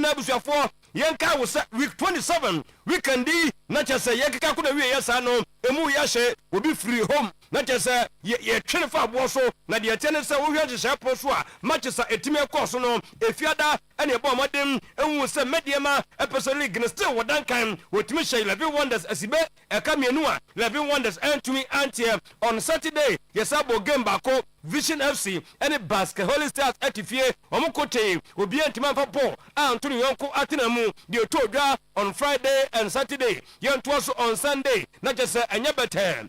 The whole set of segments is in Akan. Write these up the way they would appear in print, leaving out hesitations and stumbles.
na busuafo yenka wo sa week 27 weekend di na chese yekeka ko na wie yesa no emu ya hye obi free home na chese ye twene fa abo so na de tene se wo hwe hye po so a matches a etime course no efiada ene ebo modem enwu se mediema episode league no still wodan kan wotimi hye 11 wonders asibe eka mienu a 11 wonders entumi antie on Saturday yesabo game bako Vision FC any basket Holy Stars etifie omukote obi entima fa ball antuni yonko atenamu de otodwa on Friday and Saturday yento so on Sunday na jese anya better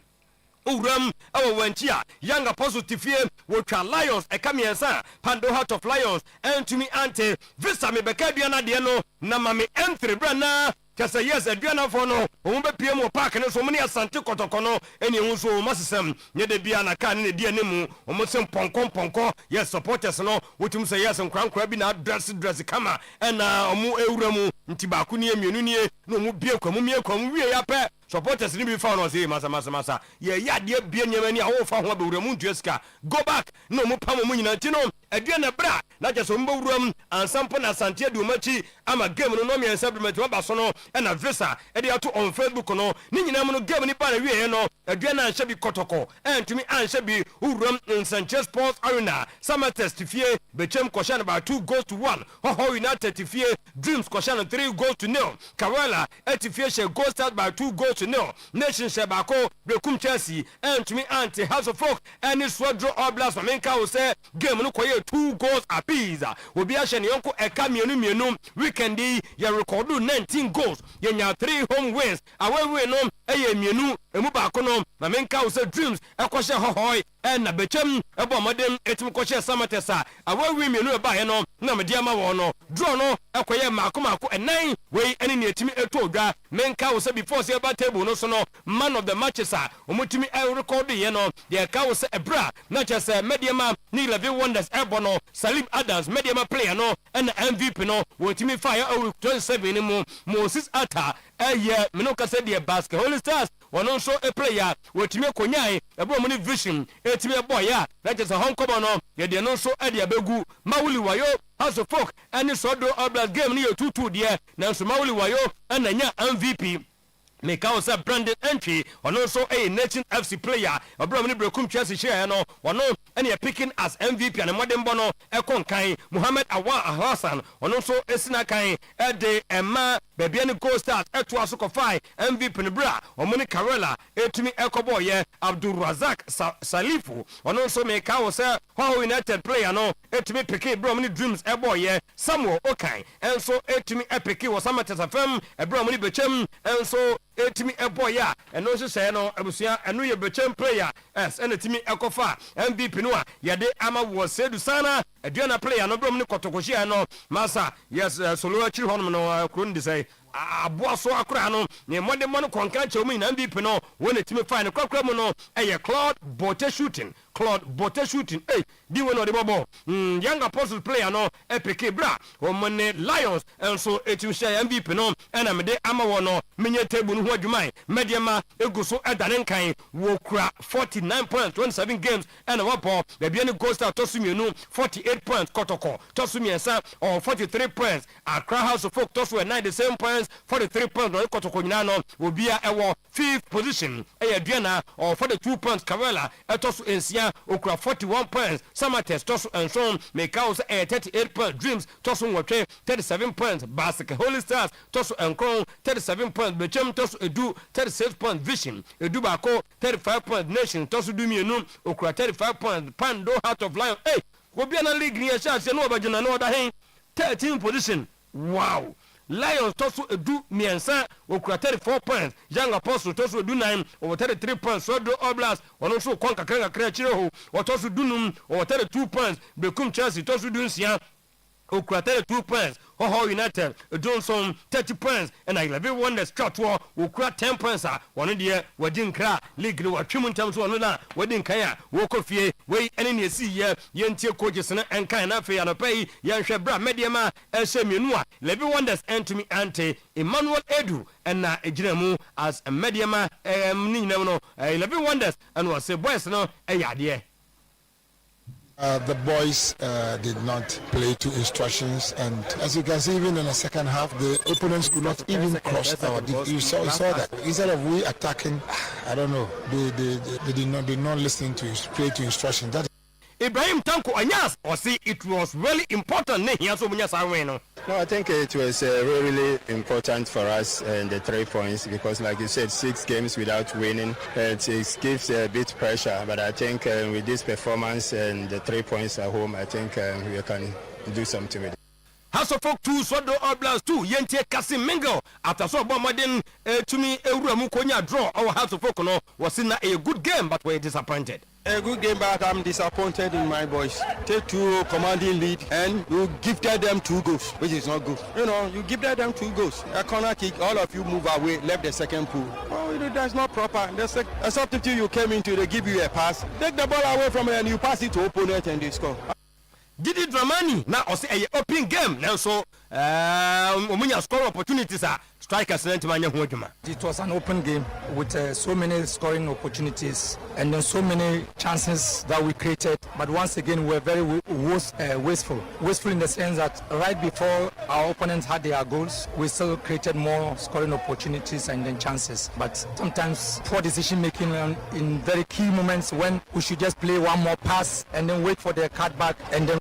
uram awo wanchia young positive wotwa Lions ekamiensa Pando Heart of Lions entumi ante visa me bekadua na de no na mame entry brana kasa yes aduana fo no o be pie mo park ne so mo ne asante kotokono eni hu so masesem nye de bia na ka ne de anemu o mo sem ponko yes supporters no wotum say yes nkwankwa bi na dress kama na o mu ewura mu nti ba ku ne emienu nie no mu bie kwa mu mie kwa mu wie ya pe supporters ni bi fa no say masa ye ya de bie nyamani a wo fa ho be wura mu ntueska go back no mu pam mu nyina ti no aduana bra na je so mbo wuram ansampo na asante de omachi ama game no me supplement wa ba so no na visa e de ato on Facebook no ni nyina mu no game ni ba na wie no aduana anhye bi kotoko entumi anhye bi wuram in Sanchez Sports Arena sama testifie bechem koshan ba 2 goals to 1 ho United tifie Dreams koshan 3 goals to 0 Kawala etifie she goal start by 2 goals to 0 Nation Shebako Bekum Chelsea entumi anti House of Folk any Swadro Oblast Mamenka wo say game no koye 2 goals apiece obi a hye ne yonko eka mienu weekend ya record 19 goals yenya 3 home wins away no eye mienu emu ba ko no Mamenka wo say Dreams ekoshe hohoi na bechem ebo modem etim koshe samatesa away mienu e ba he no na mediama wo no draw no ekoye mako enan we ene ne etimi etodwa Menka wo say before say ba table no so no man of the matches a omutimi record ye no de ka wo say ebra na chese mediama ni 11 wonders ebono Salim Adams mediama player no and MVP no wotimi fire 27 ni mu Moses Ata me no ka say de basket Holy Stars wono so a player wotimi konyan ebo mo ni Vision etimi boy ya na chese honkobo no ye de no so e de abegu Mawuli Wayo House of Folk any Sodo Oblast game ni 2-2 de na so Mawuli Wayo ananya MVP make out a branded entry on also a Nation FC player Abraham Brekum Chelsea share no one any picking as MVP and modern bono Ekon Kai Muhammad Awa Hassan on also Esina Kai Ede Emma Babiani Gold Stars Etu Asuko Fai MVP Nibra Omoni Karela Etumi Ekobo ye Abdul Razak Salifu on also make out how United player no Etumi Piki Bromini Dreams Ebo ye Samuel Okai and so Etumi Epiki was Samatas FM Abraham Bechem and so etimi eboy ya eno so say no abusia eno ye bechem player es eno etimi ekofa MVP no a yede ama wo sedu sana aduana player no brom ni kotokohia no masa yes solo achiri hono no kro ndi say aboa so akra no ne mode mo no konka chemu na MVP no wona etimi fine kwakra mu no eye Claude Bote shooting di wono de bobo young apostle player no epic bra o money Lions and so etimi share MVP no ena me de ama wo no menye table no ho adwuman mediama eguso edane nkan wo kura 49 points 27 games and wapo the biani Costa tosumienu 48 points kotoko tosumiensa or 43 points Accra House of Folk tosu 97 points 43 points no kotoko nyina no obia ewo 5th position aduana or 42 points Kawela etosu ensia okura 41 points Samates tosu enson make out 38 points Dreams tosu nwotwe 37 points Basket Holy Stars tosu enkron 37 points Bechem tosu edu 36 points Vision edu bako 35 points Nation tosu dumienu okura 35 points Pando Heart of Lion obiana league ni chance no obajuna no oda 13 position wow Lions tosu edu miensa okura 34 points Young Apostle tosu edu 9 over 33 points Sodo Oblast ono so konka kra chire ho tosu dunum over 32 points Bekum Chelsea tosu dunsia okura 32 points United Johnson 30 points and 11 wonders Trotwo okura 10 points one de wadin kra league no watwem ntam so no na wadin kan a wokofie we ene ne si ye ntie coaches na enkan na fe ya no pay ye hwe bra mediama ehemienu a 11 wonders entumi ante Emmanuel Edu na ejinamu as a mediama ni nyinam no 11 wonders and was say boys no eyade The boys did not play to instructions, and as you can see, even in the second half, the opponents could not even cross our. You saw that. Instead of we attacking, I don't know, they did not listen to play to instructions. That Ibrahim Tanko Anyas or see it was really important. No, I think it was really important for us and the 3 points because, like you said, 6 games without winning, it gives a bit pressure. But I think with this performance and the 3 points at home, I think we can do something with it. House of Folk 2, Swado Oblast 2, Yentie Kasim Mingo, after so Bomadin to me, Mukonya draw our House of Folk was in a good game, but we're disappointed. A good game, but I'm disappointed in my boys. Take 2 commanding lead and you gifted them 2 goals, which is not good. You know, you gifted them 2 goals. A corner kick, all of you move away, left the second pool. Oh, you know, that's not proper. A substitute you came into, they give you a pass. Take the ball away from it and you pass it to opponent and they score. Didi Dramani now also a open game now so omunya score opportunities are strikers Sometymer Otuo-Acheampong. It was an open game with so many scoring opportunities and then so many chances that we created, but once again we were very wasteful in the sense that right before our opponents had their goals we still created more scoring opportunities and then chances, but sometimes poor decision making in very key moments when we should just play one more pass and then wait for their cutback and then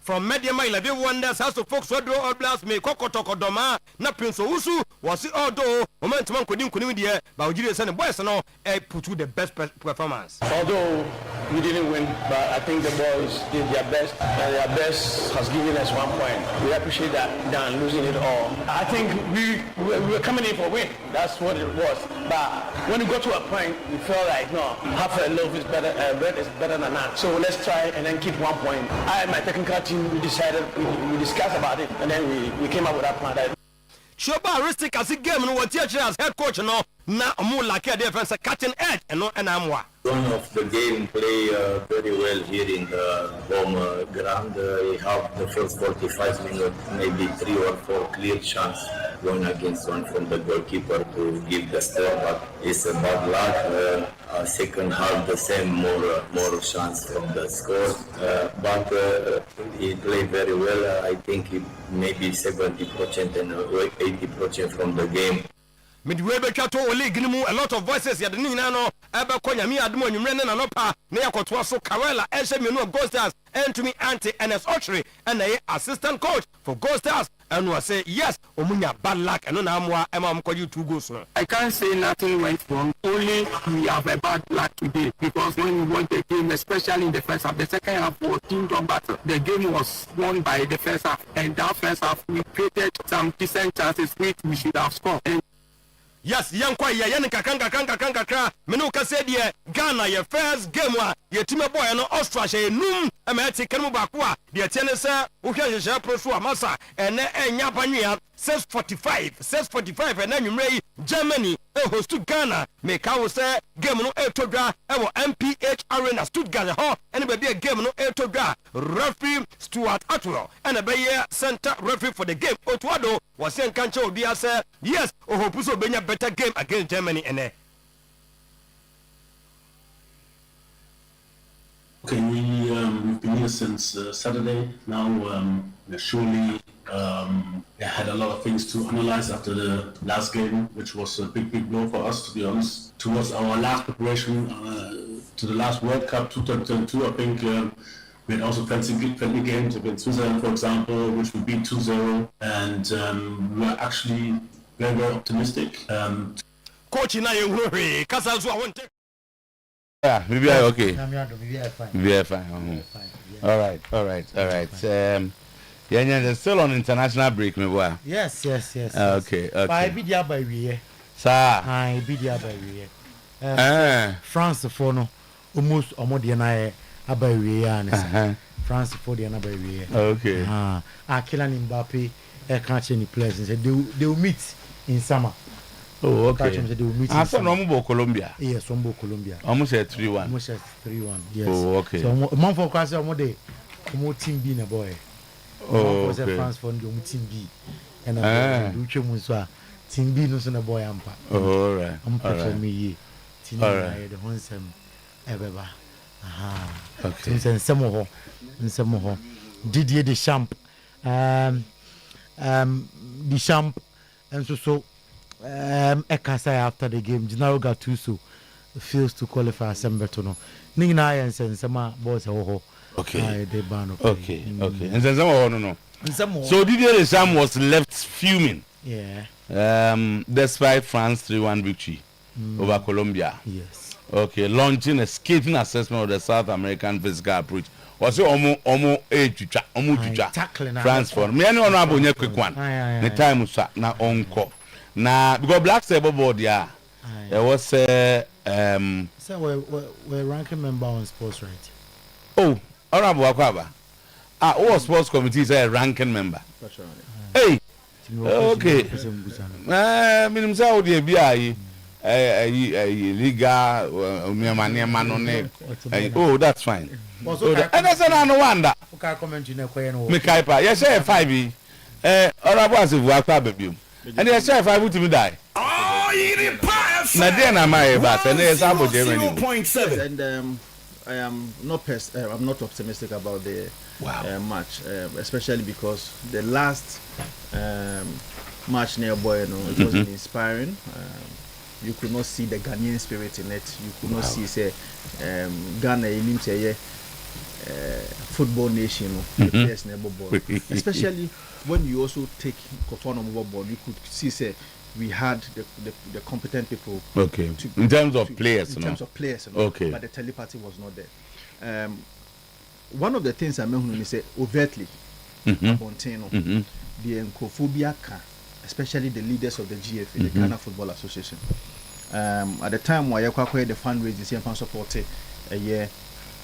from Mediama 11 Wonders House of Folks Swado Oblast me Kokotokodoma na Prince Owusu was although momentum couldn't there but Nigeria send the boys no put to the best performance. Although we didn't win, but I think the boys did their best and their best has given us 1 point. We appreciate that than losing it all. I think we were coming in for a win. That's what it was. But when we got to a point, we felt like no, half a loaf is better, bread is better than that. So let's try and then keep 1 point. I and my technical team we decided we discussed about it and then we came up with that plan. Shoba Aristic as a game no what teacher as head coach no na omo like a defense cutting edge and no amwa. One of the game play very well here in the home ground. We have the first 45 minutes, maybe 3 or 4 clear chance, 1 against 1 from the goalkeeper to give the score, but it's a bad luck. Second half the same, more chance from the score, but he played very well. I think maybe 70% and 80% from the game. Midway Bekato League a lot of voices Yadina no Eba Konya mi Admo Nyumrene na nopa na yakotwa so Kawela Eshemenu Ghost Stars and to me Auntie NS Ochre and a assistant coach for Ghost Stars and was say yes omunya bad luck and no amwa ema mkoju 2 goals. I can't say nothing went wrong, only we have a bad luck today because when we won the game, especially in the first half, the second half was team done battle. The game was won by the first half and that first half we created some decent chances which we should have scored. Yes, yankwa ya yani kakanga menu ka say die Ghana your first game wa ye team boy no Australia num amati kanmu baako a de tiene se wo hwe hye pro so amasa ene enya banwea 645 and anwumre Germany host to Ghana make how say game no etodwa e wo MPH Arena Stuttgart ho ene be be game no etodwa referee Stuart Atwell and be center referee for the game Otuado was saying kanche obi say yes hope so benya better game against Germany ene. Okay, we've been here since Saturday. Now, surely had a lot of things to analyze after the last game, which was a big blow for us, to be honest. Towards our last preparation to the last World Cup 2022, I think we had also friendly games against Switzerland, for example, which we beat 2-0, and we were actually very optimistic. Coach, now you Kasazu, I want to. Yeah, maybe I okay. Maybe I fine. All right. Yeah, still on international break, me boy. Yes. Okay. By video by we. Sir. I video by we. France for no almost omodi na by we ya France for the na by we. Okay. Kylian Mbappe can't any players and they will meet in summer. Oh, okay. I said no Colombia. Yes, one Colombia. Almost at 3-1. Almost at 3-1. Yes. Oh, okay. So month for class day, team B na boy. Oh, okay. France for team B. And do muswa team B no so na boy ampa. Oh, all right. I'm for me. Team all right. The one sem ebeba. Okay. Nsemo ho. Didier Deschamps. Deschamps and so Ekasa after the game, Gennaro Gattuso fails to qualify as Sembeto. Nina and Sensama boys ho. Okay. Okay. And no. So Didier Deschamps was left fuming. Yeah. Despite France 3-1 victory over Colombia. Yes. Okay, launching a scathing assessment of the South American physical approach. Was almost tackling France for me. I know about quick one. The time was now on call. Now because Black Saber board, yeah, there was so we're ranking member on sports, right? Oh, Honorable Akwaba. All sports committees are ranking member. That's right. Hey, okay. Minimum Saudi BI. Liga, oh, that's fine. And that's another wonder. Mikaipa, yes, 5 or I was if work baby. And yes, 5 would me die. Nadia, my bath, and there's about 0.7. And I am I'm not optimistic about the match, especially because the last match nearby, it wasn't inspiring. You could not see the Ghanaian spirit in it. You could not see, say, Ghana in football nation, the players never ball. Especially when you also take Kofono ball, you could see, say, we had the competent people. Okay. In terms of players, okay. But the telepathy was not there. One of the things I mentioned is overtly, Montano, the encophobia especially the leaders of the GFA, the Ghana Football Association. At the time where Yakwa the fundraising and supported a year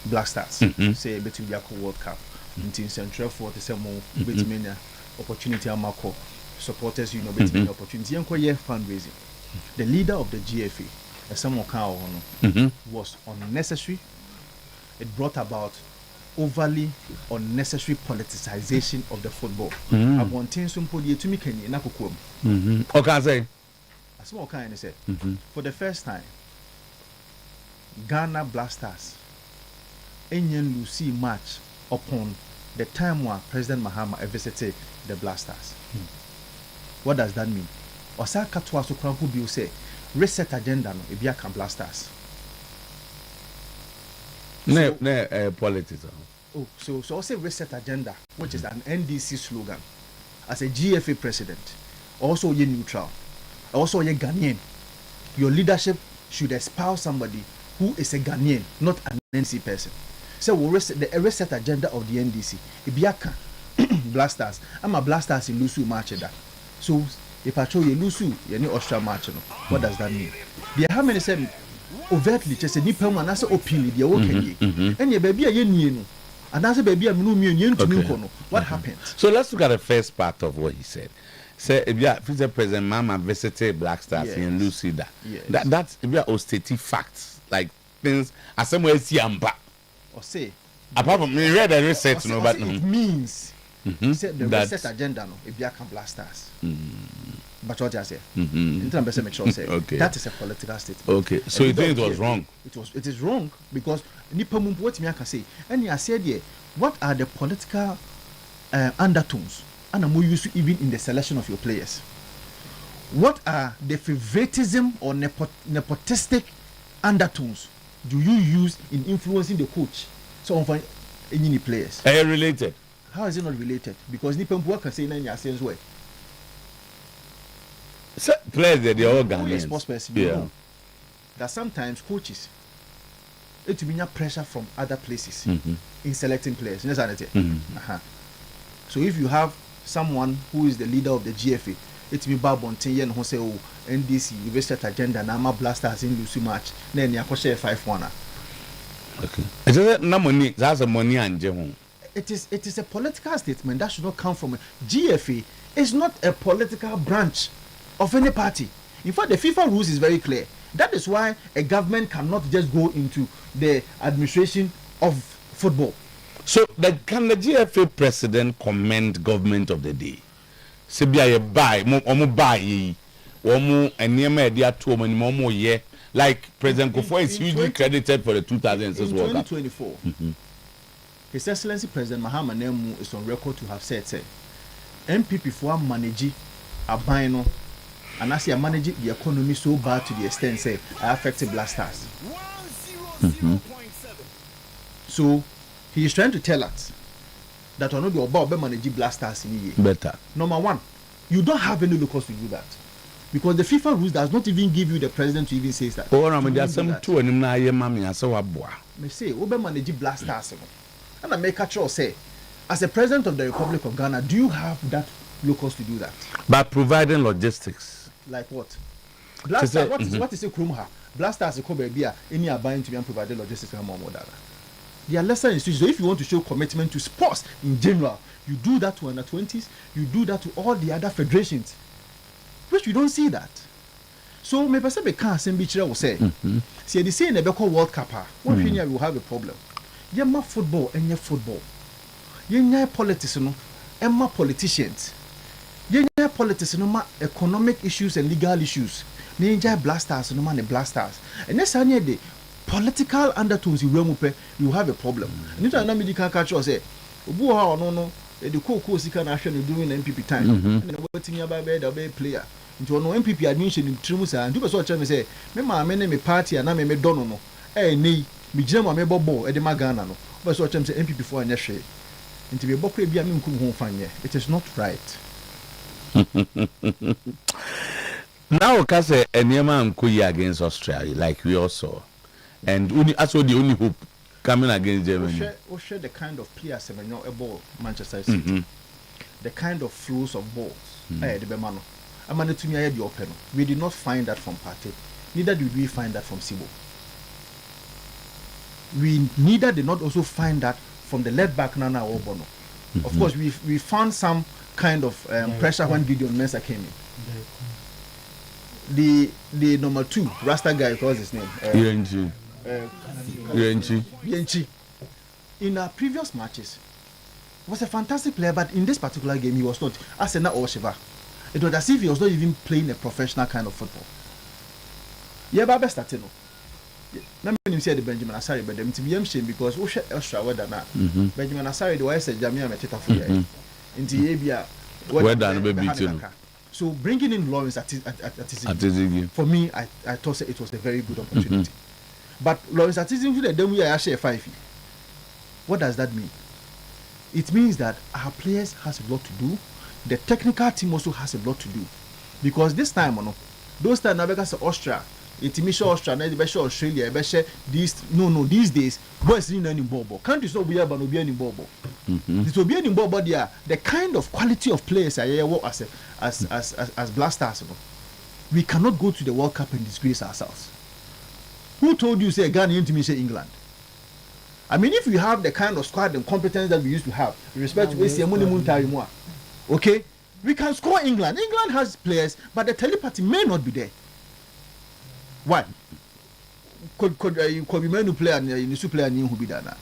Black Stars, say between Yako World Cup, in Central for the same between opportunity and Marco supporters, between opportunity and year fundraising. The leader of the GFA, was unnecessary. It brought about overly unnecessary politicization of the football. I want to me can you okay, say. As small kind say. For the first time, Ghana Blasters Enyen Lucy match upon the time when President Mahama visited the Blasters. What does that mean? Osaka Twaso Krampu Bill say reset agenda no Ibiaka Blasters. Politics. Oh, so I say reset agenda, which is an NDC slogan. As a GFA president, also you're neutral, also you're Ghanaian. Your leadership should espouse somebody who is a Ghanaian, not an NDC person. So we reset the reset agenda of the NDC. Ibiaka Blasters. I'm a Blasters in Lusu match that. So if I show you Lusu, you're new Austria match. What does that mean? There how many said overtly just a nipa man as openly the okay. And your baby a new. And as a baby, I'm no. What happened? So let's look at the first part of what he said. Say, if you are President Mama visited Black Stars in Lucida, that's if you are ostative facts, like things as somewhere Siamba. Or say, apart from me, read the research, no, but it means said the reset agenda, no, if you can Black Stars. But what I say, make sure say that is a political statement. Okay, so you think it was wrong? It is wrong because what me can say. And I said, what are the political undertones and more used even in the selection of your players? What are the favoritism or nepotistic undertones do you use in influencing the coach? So on any players. Are you related? How is it not related? Because Nipembu can say in any sense way. Players they are all Ghanaians. Sports person, that sometimes coaches it will mean pressure from other places in selecting players. So if you have someone who is the leader of the GFA, it will be Babontin and who say, oh, NDC, reset agenda, Nama Blasters in Lucy match, then you have 5-1. Okay. That's a money and it is a political statement that should not come from a GFA. It's not a political branch of any party. In fact, the FIFA rules is very clear. That is why a government cannot just go into the administration of football. So, can the GFA president commend government of the day? Sebia ye buy, omo buy, omo enema dia to omo ye like President Kufuor is hugely credited for the 2006 World Cup. In 2024, His Excellency President Mahama Nemu is on record to have said, say, MPP for manage a bino, and as you manage the economy so bad to the extent, say, I affected Blasters. So, he is trying to tell us that we're not about manage Blasters in a year. Better. Number one, you don't have any locals to do that. Because the FIFA rules does not even give you the president to even say that. Oh, no, there are some two and now your mammy and so aboa. Me say, Obe manage Blasters. And I make a choice say, as a president of the Republic of Ghana, do you have that locals to do that? By providing logistics. Like what? Blasters, what is a Krumha? Blasters, a Kobebia, any are buying to be and providing logistics and more modern. They are lesser institutions. So if you want to show commitment to sports in general, you do that to under 20s, you do that to all the other federations. Which we don't see that. So maybe say can't send be will say. See they say in the Beko World Cup, one thing we will have a problem. You ma football and your football. You politics no, and ma politicians. You politics no ma economic issues and legal issues. You blasters no man the blasters. And next time the political undertones you will have a problem. And if I know medical culture say, no. The co can actually doing MPP time. And waiting about bed a player. Into no MPP admission in Trimusa and do a sort of say, Mamma, my name is party and I may dono. Eh, nay, me gem or me bobo at the Magana. But so I'm saying MPP for an essay. And to be a bokwe be a min kum home fine. It is not right. Now, Kase and Yaman Kuya against Australia, like we all saw. And that's the only hope coming against Germany. We share the kind of players a ball Manchester City. The kind of flows of balls. The Bemano. We did not find that from Partey. Neither did we find that from Sibo. We neither did not also find that from the left back Nana or Bono. Of course, we found some kind of pressure when Gideon Mensah came in. The number 2 Rasta guy, what was his name? Yenchi. In our previous matches, was a fantastic player, but in this particular game, he was not. Asena or Shiva. It was as if he was not even playing a professional kind of football. Yeah, but best starting. Let me say the Benjamin Asari, but them to be shame because we share extra weather now. Benjamin Asari, the way I said, Jamia Meteta for you. In the Abia, weather, so bringing in Lawrence at for me, I thought it was a very good opportunity. But Lawrence Atizim, then we are actually 5. What does that mean? It means that our players has a lot to do. The technical team also has a lot to do. Because this time, those times, Austria, Australia, these days, boys didn't any ball. Countries not be able to be any ball. It will be any ball, but the kind of quality of players are here as blasters. We cannot go to the World Cup and disgrace ourselves. Who told you say Ghana to me say England? I mean, if we have the kind of squad and competence that we used to have, with respect to okay, we can score England. England has players, but the telepathy may not be there. Why? Could be men who play and you play and who be there now?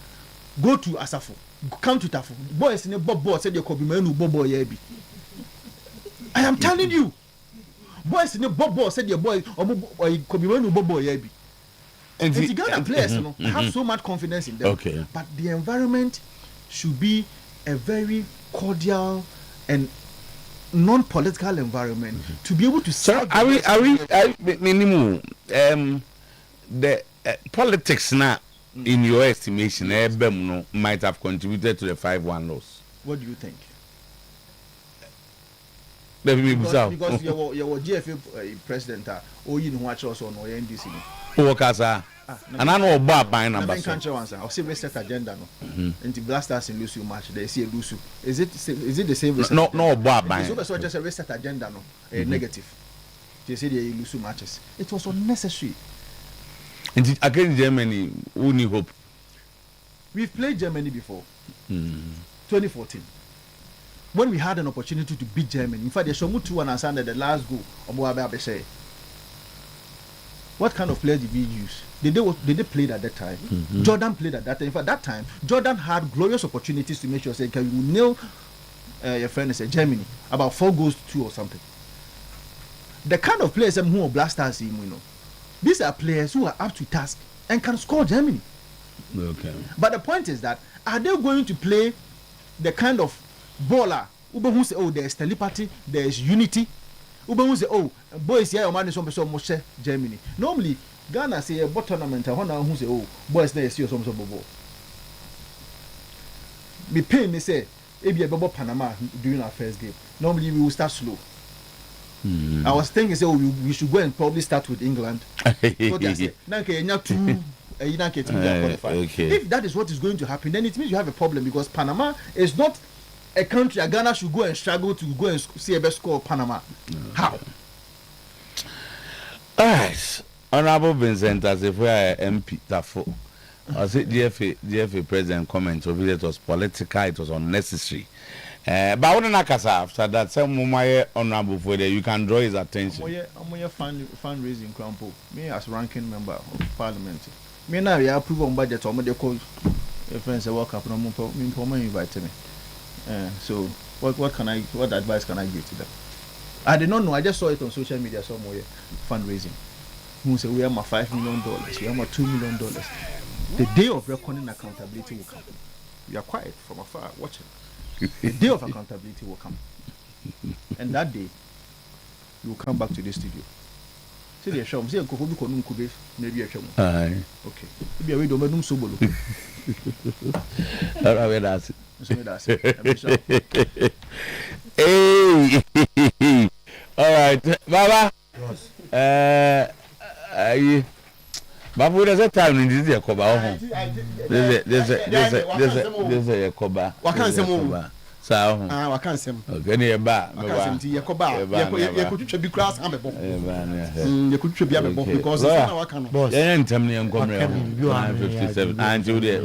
Go to Asafo, come to Tafo. Boys in a bob said you could be men who bobo yebi. I am telling you, boys in a bob said your boy or could be men who bobo yebi. And the Ghana players have so much confidence in them. Okay. But the environment should be a very cordial and non-political environment to be able to. So are we minimum the politics now in your estimation might have contributed to the 5-1 loss? What do you think? Because your GFA president or you know what also on NDC. And I know about buying number. I'll say reset agenda no. And the blasters in Lusu match, they see a Lusu. Is it the same reset? No about buying. So just a reset agenda no. Negative. They say they Lusu matches. It was unnecessary. And against Germany, who need hope? We've played Germany before. 2014. When we had an opportunity to beat Germany. In fact, they showed 2-1 and Sunday the last goal of Boabe. What kind of players did we use? Did they play at that time? Jordan played at that time. In fact, that time, Jordan had glorious opportunities to make sure say, can you nail your friend say Germany about 4 goals to 2 or something. The kind of players who are blasters, These are players who are up to task and can score Germany. Okay. But the point is that are they going to play the kind of baller who say, oh, there's telepathy, there's unity? Who say, oh, boys here, man is some Germany. Normally, Ghana say a tournament, who say, oh, boys there see some ball. Me pain, they say, maybe about Panama during our first game. Normally, we will start slow. I was thinking, say, oh, we should go and probably start with England. If that is what is going to happen, then it means you have a problem, because Panama is not a country Ghana should go and struggle to go and see a best score of Panama. How? All right. Honorable Vincent, as if we are MP Tafo, I said DFA president comment of it was political, it was unnecessary. But what after that, some honorable for there, you can draw his attention. I'm a fundraising crampo. Me as ranking member of parliament. Me now we approve on budget. I'm the call. Friends, I work up. Me invite me. So what advice can I give to them? I did not know. I just saw it on social media somewhere. Fundraising. Who say we have my $5 million, we have my $2 million. The day of reckoning accountability will come. We are quiet from afar watching. The day of accountability will come, and that day you will come back to the studio. See the show. See Nkoko maybe a show. Okay. Maybe we don't know so bolo. That's it. Hey. All right, Baba. Babu, there's a time in this year, Koba. There's a Koba. What can say more? So, what can say? Okay, back. You could be class. I'm a bomb. You could be a bomb because I can. Boss, and tell me I'm coming. You are 57. And you there.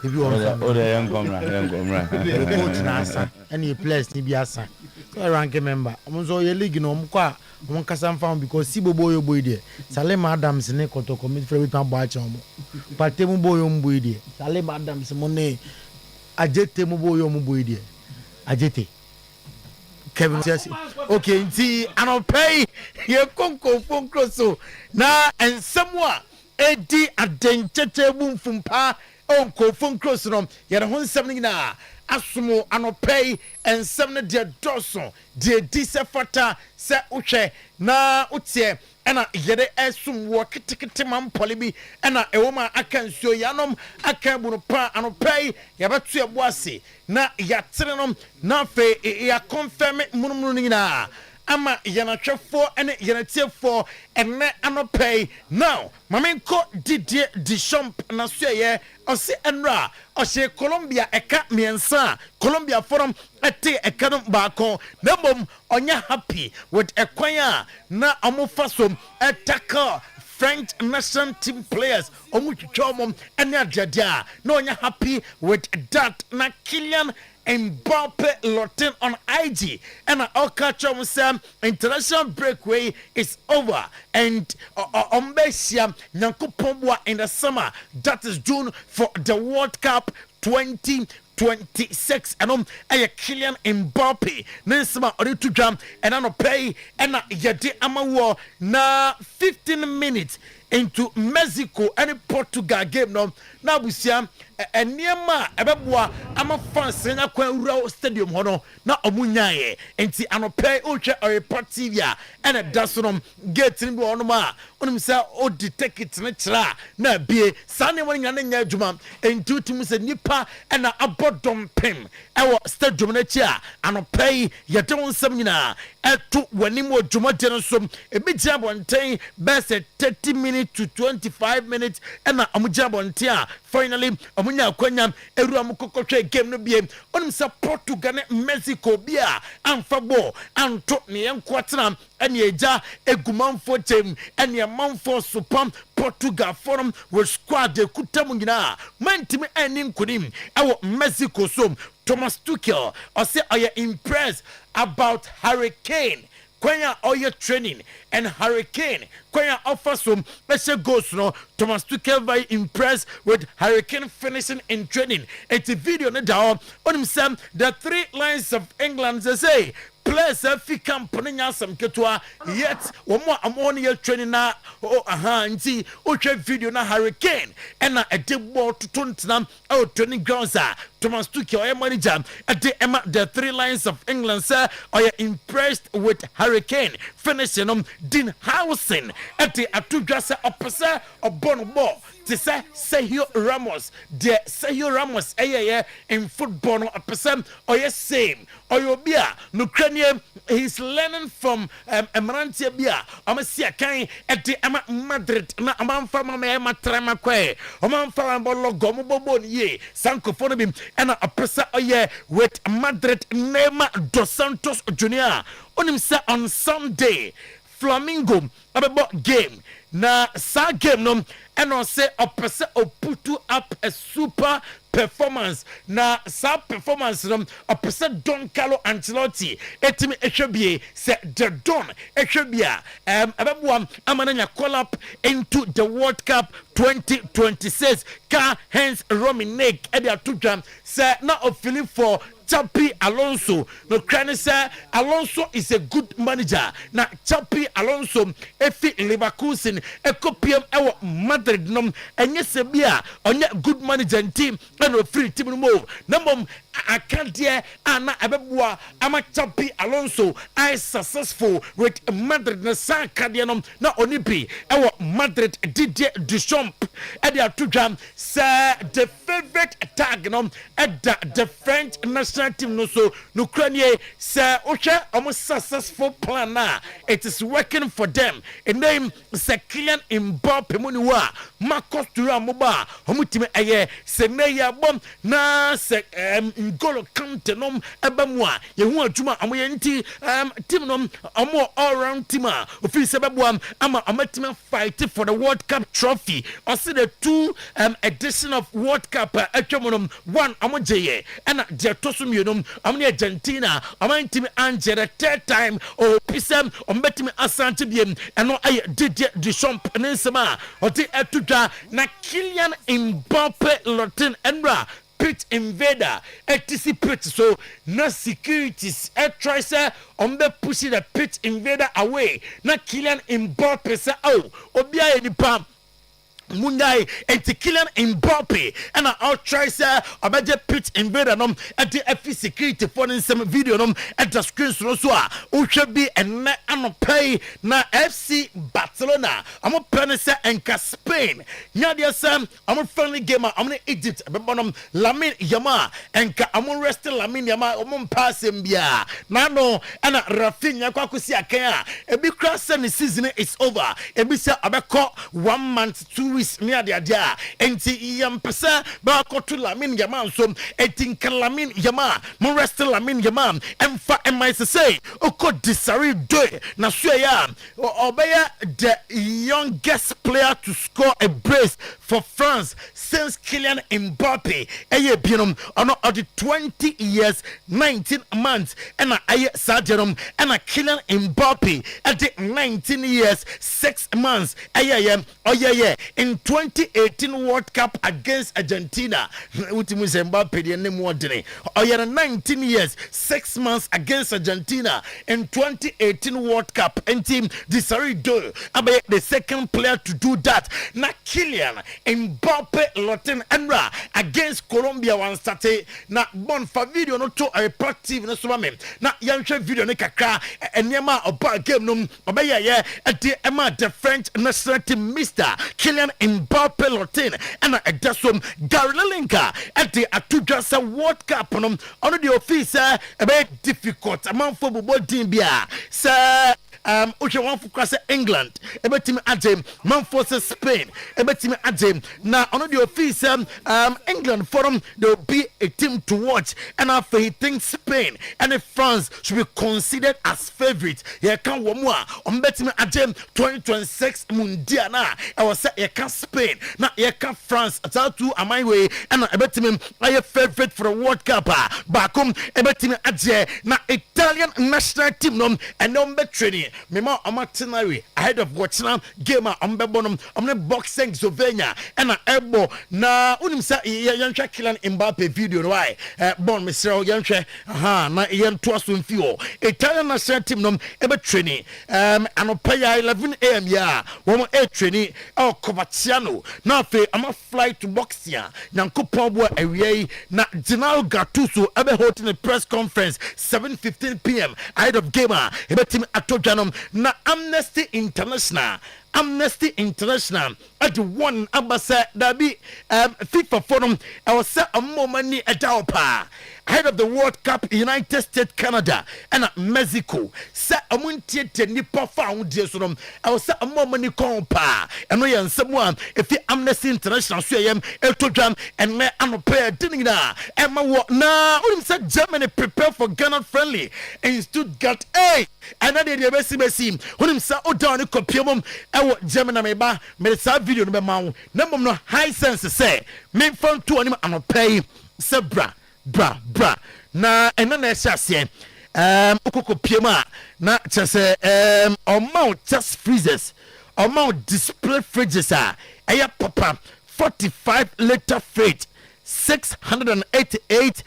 If you are young comrade, any place, Nibiasa. Ranking member. I'm so your league no mukwa. One kasam found because Sibo boy boy there. Salem Adams ne koto commit for with my batch on. Patemu boy boy there. Salem Adams money. Ajete mu boy boy there. Ajete. Kevin says, okay, nti anopay ye konko phone so na and someone edi adenchete bum fumpa onko phone close no ye the hon something na asumo anopay and some de doso de disefata se uhwe na utie ena yede esum wo kitikiti man polibi ena ewoma akansuo yanom akabuno pa anopay yabatu eboase na yaterenom na fe ya confirm munumunu nyina ama yanatwefo ene yanatiefo ene anopay now mamenko didie Deschamps na suye ose enra ose Colombia eka miensa Colombia forum ete eka baako na bom onya happy with ekwanya na amufasom etaka French national team players omutwomom ene adia na onya happy with that na Kylian Mbappe Lotin on IG and I'll catch on Sam international breakaway is over and Ombesia Nyankopomwa in the summer, that is June for the World Cup 2026 and Kylian Mbappe Nesma Oritu Jam and Anopay and Yadi Amawo na 15 minutes into Mexico and Portugal game now we see and near ebeboa ama fans na Kwawura stadium hono na omunyaye enti anopay ultra Oyerepa TV and a dasonom gate ni bi onoma onim say o detect it na kira na bie sane woni nyane nya adwuma enti utim se nipa na abodom pem ewo stadium na chia anopay yede wonsam nyina eto wanim adwuma de no som ebigya bonten best 30 minutes to 25 minutes and amugya bonten a finally amunya kwanya eru amukokotwe game no biem onim sa Portugal ne Mexico bia amfabo anto ne enkwatena ene eja egumanfo tem ene manfo supam Portugal forum with squad de kutam nyina mantimi eni nkunim ewo Mexico so Thomas Tuchel or say are you impressed about Hurricane Kwenya oye training and Hurricane Kwenya offers some special goals no Thomas Tuchel very impressed with Hurricane finishing in training. It's a video na down on himself the three lines of England they say players fi camp no nya asam ketua yet womo amone ye training na nti otwa video na Hurricane ena ede ball tontena training grounds Thomas Tuchel oye manager ede ema the three lions of England sir oye impressed with Hurricane finishing Dean Howson ede atudwa se opese obon ball to say Sergio Ramos the Sergio Ramos in football no opese oye same oye bia no cranium he's learning from Emerantia bia amasia kan ede ema Madrid na amanfa mama ema trama kwe amanfa mbolo gomo bobo ye sankofo no bim ena opese oye with Madrid Neymar dos Santos Junior onim say on Sunday Flamingo abebo game na sa game no eno say opese oputu up a super performance na sa performance no opese Don Carlo Ancelotti etimi ehwebie say the Don ehwebia abebo amananya call up into the World Cup 2026 ka hence Romanic ebi atudwa say na ofili for Chapi Alonso no crane say Alonso is a good manager na Chapi Alonso efi Leverkusen ekopiam ewo Madrid nom enye sebia onye good manager team and free team no move na mom akadie ana abeboa ama Chapi Alonso is successful with Madrid na san kadie nom na onipi ewo Madrid Didier Deschamps edi atudwa say the favorite tag nom the French national team no so no cranie say okay almost successful plan now it is working for them a name say Kylian Mbappe muniwa Marcus Thuram moba omutime eye se meya bom na se N'Golo Kante nom ebamwa ye hu adwuma amoye nti team nom amo all round team a ofi se beboam ama amatime fight for the World Cup trophy or see the two edition of World Cup atwamonom one amojeye and the tosum yunum amne Argentina amantim angere third time o pisam ombetime asante biem eno aye Didier Deschamps nensema oti etudwa na Kylian Mbappe Lotin enra pitch invader anticipate so na securities try say ombe pushing the pitch invader away na Kylian Mbappe say oh obia nipa Mundai and Kylian Mbappe and I'll try say abaje pitch invader nom at the FE security for some video nom at the screen so who should be and pay na FC Barcelona I'm a penisa and Spain Nadia Sam I'm a friendly gamer I'm an Egypt bonum Lamine Yamal and I'm a rest Lamine Yamal pass him bia nano and Rafinha kwakusi akaya a big cross and the season is over a bisa abako 1 month 2 near the idea and yam pesa ba ko to Lamine Yamal so etin Lamine Yamal mo rest Lamine Yamal and fa my say oko disari do na so ya obeya the youngest player to score a brace for France since Kylian Mbappe eye binom ono of the 20 years 19 months and aye sajenom and Kylian Mbappe at the 19 years 6 months aye in 2018 World Cup against Argentina ultimu Mbappe the name wordene 19 years 6 months against Argentina in 2018 World Cup and team Desiree Doyle abe the second player to do that na Kylian Mbappe Lotin Enra against Colombia one start na bon for video no to a repetitive no so na yanhwe video ne kakra enyema oba game no obeya ye ade ema the French national team Mr. Kylian Mbappe Lotin and a dasom Gary Lineker at the Atujasa World Cup on the officer a bit difficult amount for boarding bia sir Uche one for cross England a bit team Adam man forces Spain a bit team Adam now on the officer England forum there will be a team to watch and after he thinks Spain and France should be considered as favorites here can one more on betting Adam 2026 Mundial na I was say here can Spain now here can France at two am I way and I bet him I a favorite for the World Cup back home a bet him Adam na Italian national team no and number training mema amatenary ahead of watching game ombebonum omne boxing Slovenia and ebo na unim sa yantwa Kylian Mbappe video no why bon mesrel yantwa na yanto asomfio Italian national team nom ebe training anopaya 11 am ya wo training Coverciano na fe ama fly to Boxia nyankopon bo awie na Gennaro Gattuso ebe holding a press conference 7:15 p.m. ahead of game ebe team atodwanom na Amnesty International at one ambassador dabi FIFA forum I was set a moment at pa ahead of the World Cup United States, Canada and Mexico set a muntie nipa found dear I was set a moment compa and we and someone if the Amnesty International swayam eltodram and me anopaya dinina and my what now said Germany prepare for Ghana friendly in Stuttgart and I did the best when him sa down a copium Germany meba me sa video no be ma no high sense say me phone to anim anopay sebra bra na ena na ehase okokopiem na chese amount just freezers amount display fridges papa 45-liter fridge 688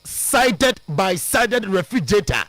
sided by sided refrigerator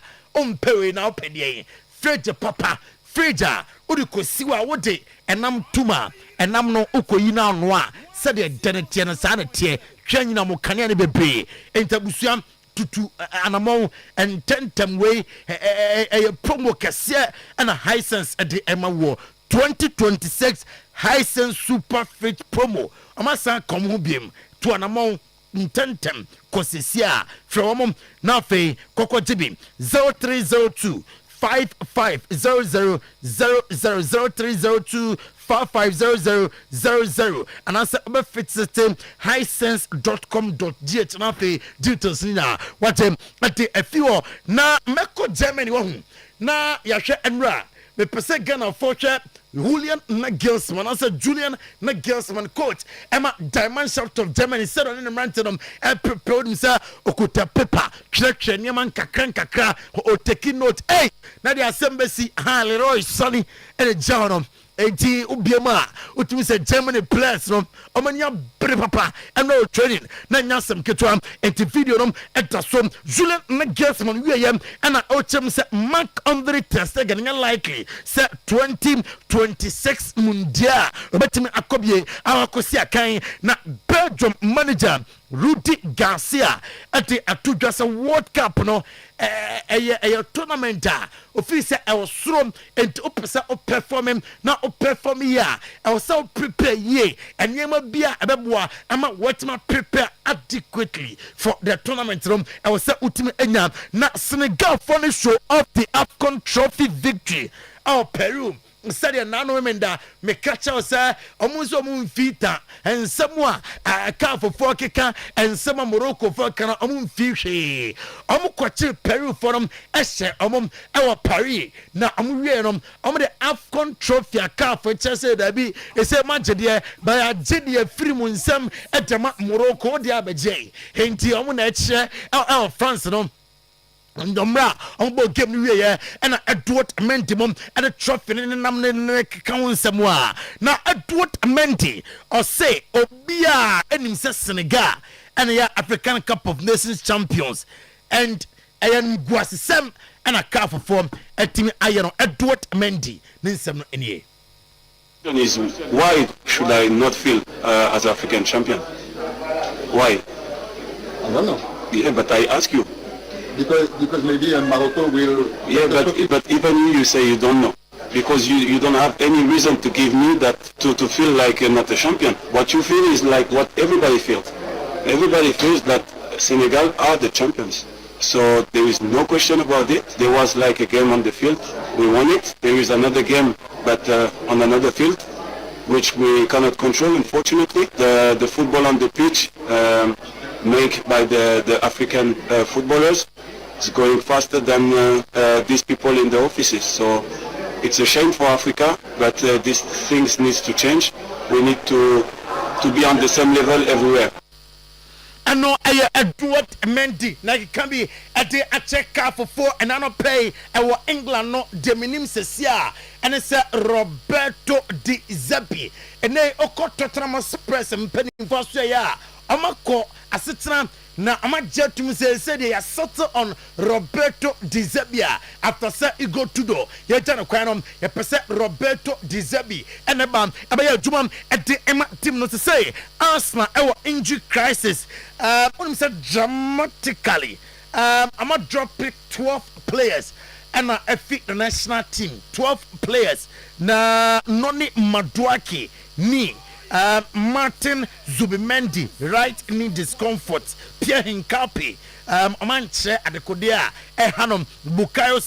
pewe na opedie fridge papa fridge udikosiwa wode enam tuma enam no ukoyi na no a se de denetie na sa na tie twanyina mo kane ne bebre entabusuam tutu anamon and tentem way a promo kase and a high sense at the Emma War 2026 high sense super fridge promo amasa come ho biem to anamon tentem kosesia from na fe kokotibi 0302 55000302 550000 and answer about fit system highsense.com.gh na fe details na what at the few na meko Germany one na yahwe enra me pese Ghana fortune Julian Nagelsmann, I said Julian Nagelsmann, coach Emma Diamond South of Germany said on the random and prepared himself okuta paper check nyaman kakra or taking note now the assembly Leroy Sonny and a journal enti ubiema utumi se Germany players no omanya bre papa and no training na nyasem ketwa enti video no etasom Julian Nagelsmann wieyem and ochem se Marc-Andre ter Stegen likely se 2026 mundial obetimi akobie awakosi akan na Belgium manager Rudy Garcia at the Atudasa World Cup no a tournament officer I was thrown into opesa performing now perform I was so prepared and yema bia abeboa ama wetima prepare adequately for the tournament room I was so ultimate enya na Senegal finally show off the AFCON trophy victory Peru study nano women da me catch us omunso mumfita and somewhere car for keka and some Morocco for kana omumfi omukwachi Peru forum eshe our Paris na omwe the AFCON trophy car for Chelsea da bi e say match there by agide free munsem etema Morocco dia beje enti na eche France no Ndomra ombo game ni we and Edward Mendy and a trophy in namne kaunsamwa na Edward Mendy or say obia enim se Senegal and ya African Cup of Nations champions and ayan guasem and a car for form a team ayan Edward Mendy ninsem enie is why should I not feel as African champion? Why? I don't know. Yeah, but I ask you. Because maybe Morocco will. Yeah, but even you say you don't know because you don't have any reason to give me that to feel like you're not a champion. What you feel is like what everybody feels. Everybody feels that Senegal are the champions. So there is no question about it. There was like a game on the field, we won it. There is another game, but on another field, which we cannot control. Unfortunately, the football on the pitch made by the African footballers. It's going faster than these people in the offices. So it's a shame for Africa, but these things need to change. We need to be on the same level everywhere. ano ɛyɛ Edward Mendy na can be ɛde akyɛ car for 4 and ano pay ɛwɔ England no de minim sesia and it's Roberto Di Zerbi ene okɔ Tottenham Express mpanimfo so ya amakɔ asetena na amagye tum say they are settled on Roberto Di Zerbi after say he go to do ye tell kwan no ye pese Roberto Di Zerbi ene bam abaya adwuma e de ema team no to say Arsenal ewo injury crisis when say dramatically I'ma drop 12 players and I fit the national team 12 players na Noni Maduaki ni Martin Zubimendi right knee discomfort Pierre Hincapi Amanche Adekodia Hanom Bukayo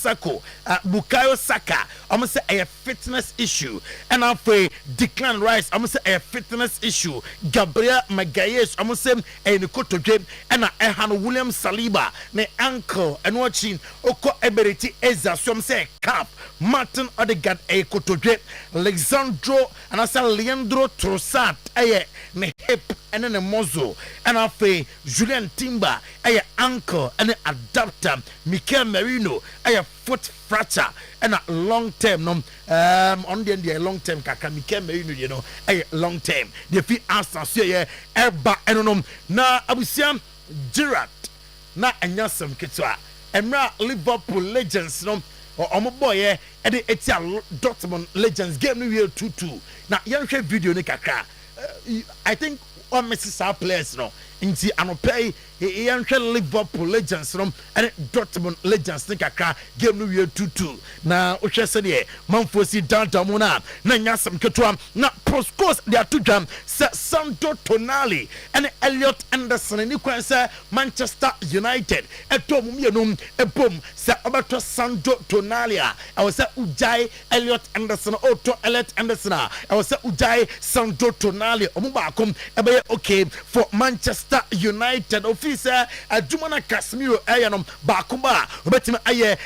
Saka almost say a fitness issue and after Declan Rice almost say a fitness issue Gabriel Magalhaes almost say a Nikoto James and Hano William Saliba ne ankle and watching Oko Eberiti Eza so say calf Martin Odegaard a Kotoje Alexandro and I say Leandro Trossard a ne hip and then a muzzle and after Julian Timber a ankle and an adapter Mikel Merino a foot fracture and a long term on the long term kaka Mikel Merino you know a long term the feet answer say eba and na abusiam Gerrard na anyasem ketwa emra Liverpool legends no omo boy and the Etia Dortmund legends game no 2-2 na yanhwe video ni kakra I think all Mrs. players no inti anopay yanhwe Liverpool legends no and Dortmund legends ni kakra game no 2-2 na ohwe se de manfosi downtown na nyasem ketwa na proscos they are to jam Sandro Tonali and Elliot Anderson ni kwan se Manchester United eto mumienum ebom se obeto Sandro Tonali I was say ujai Elliot Anderson auto Elliot Anderson I was say ujai Sandro Tonali omubakom ebe okay for Manchester United officer adumana Casemiro ayanom bakumba obetima aye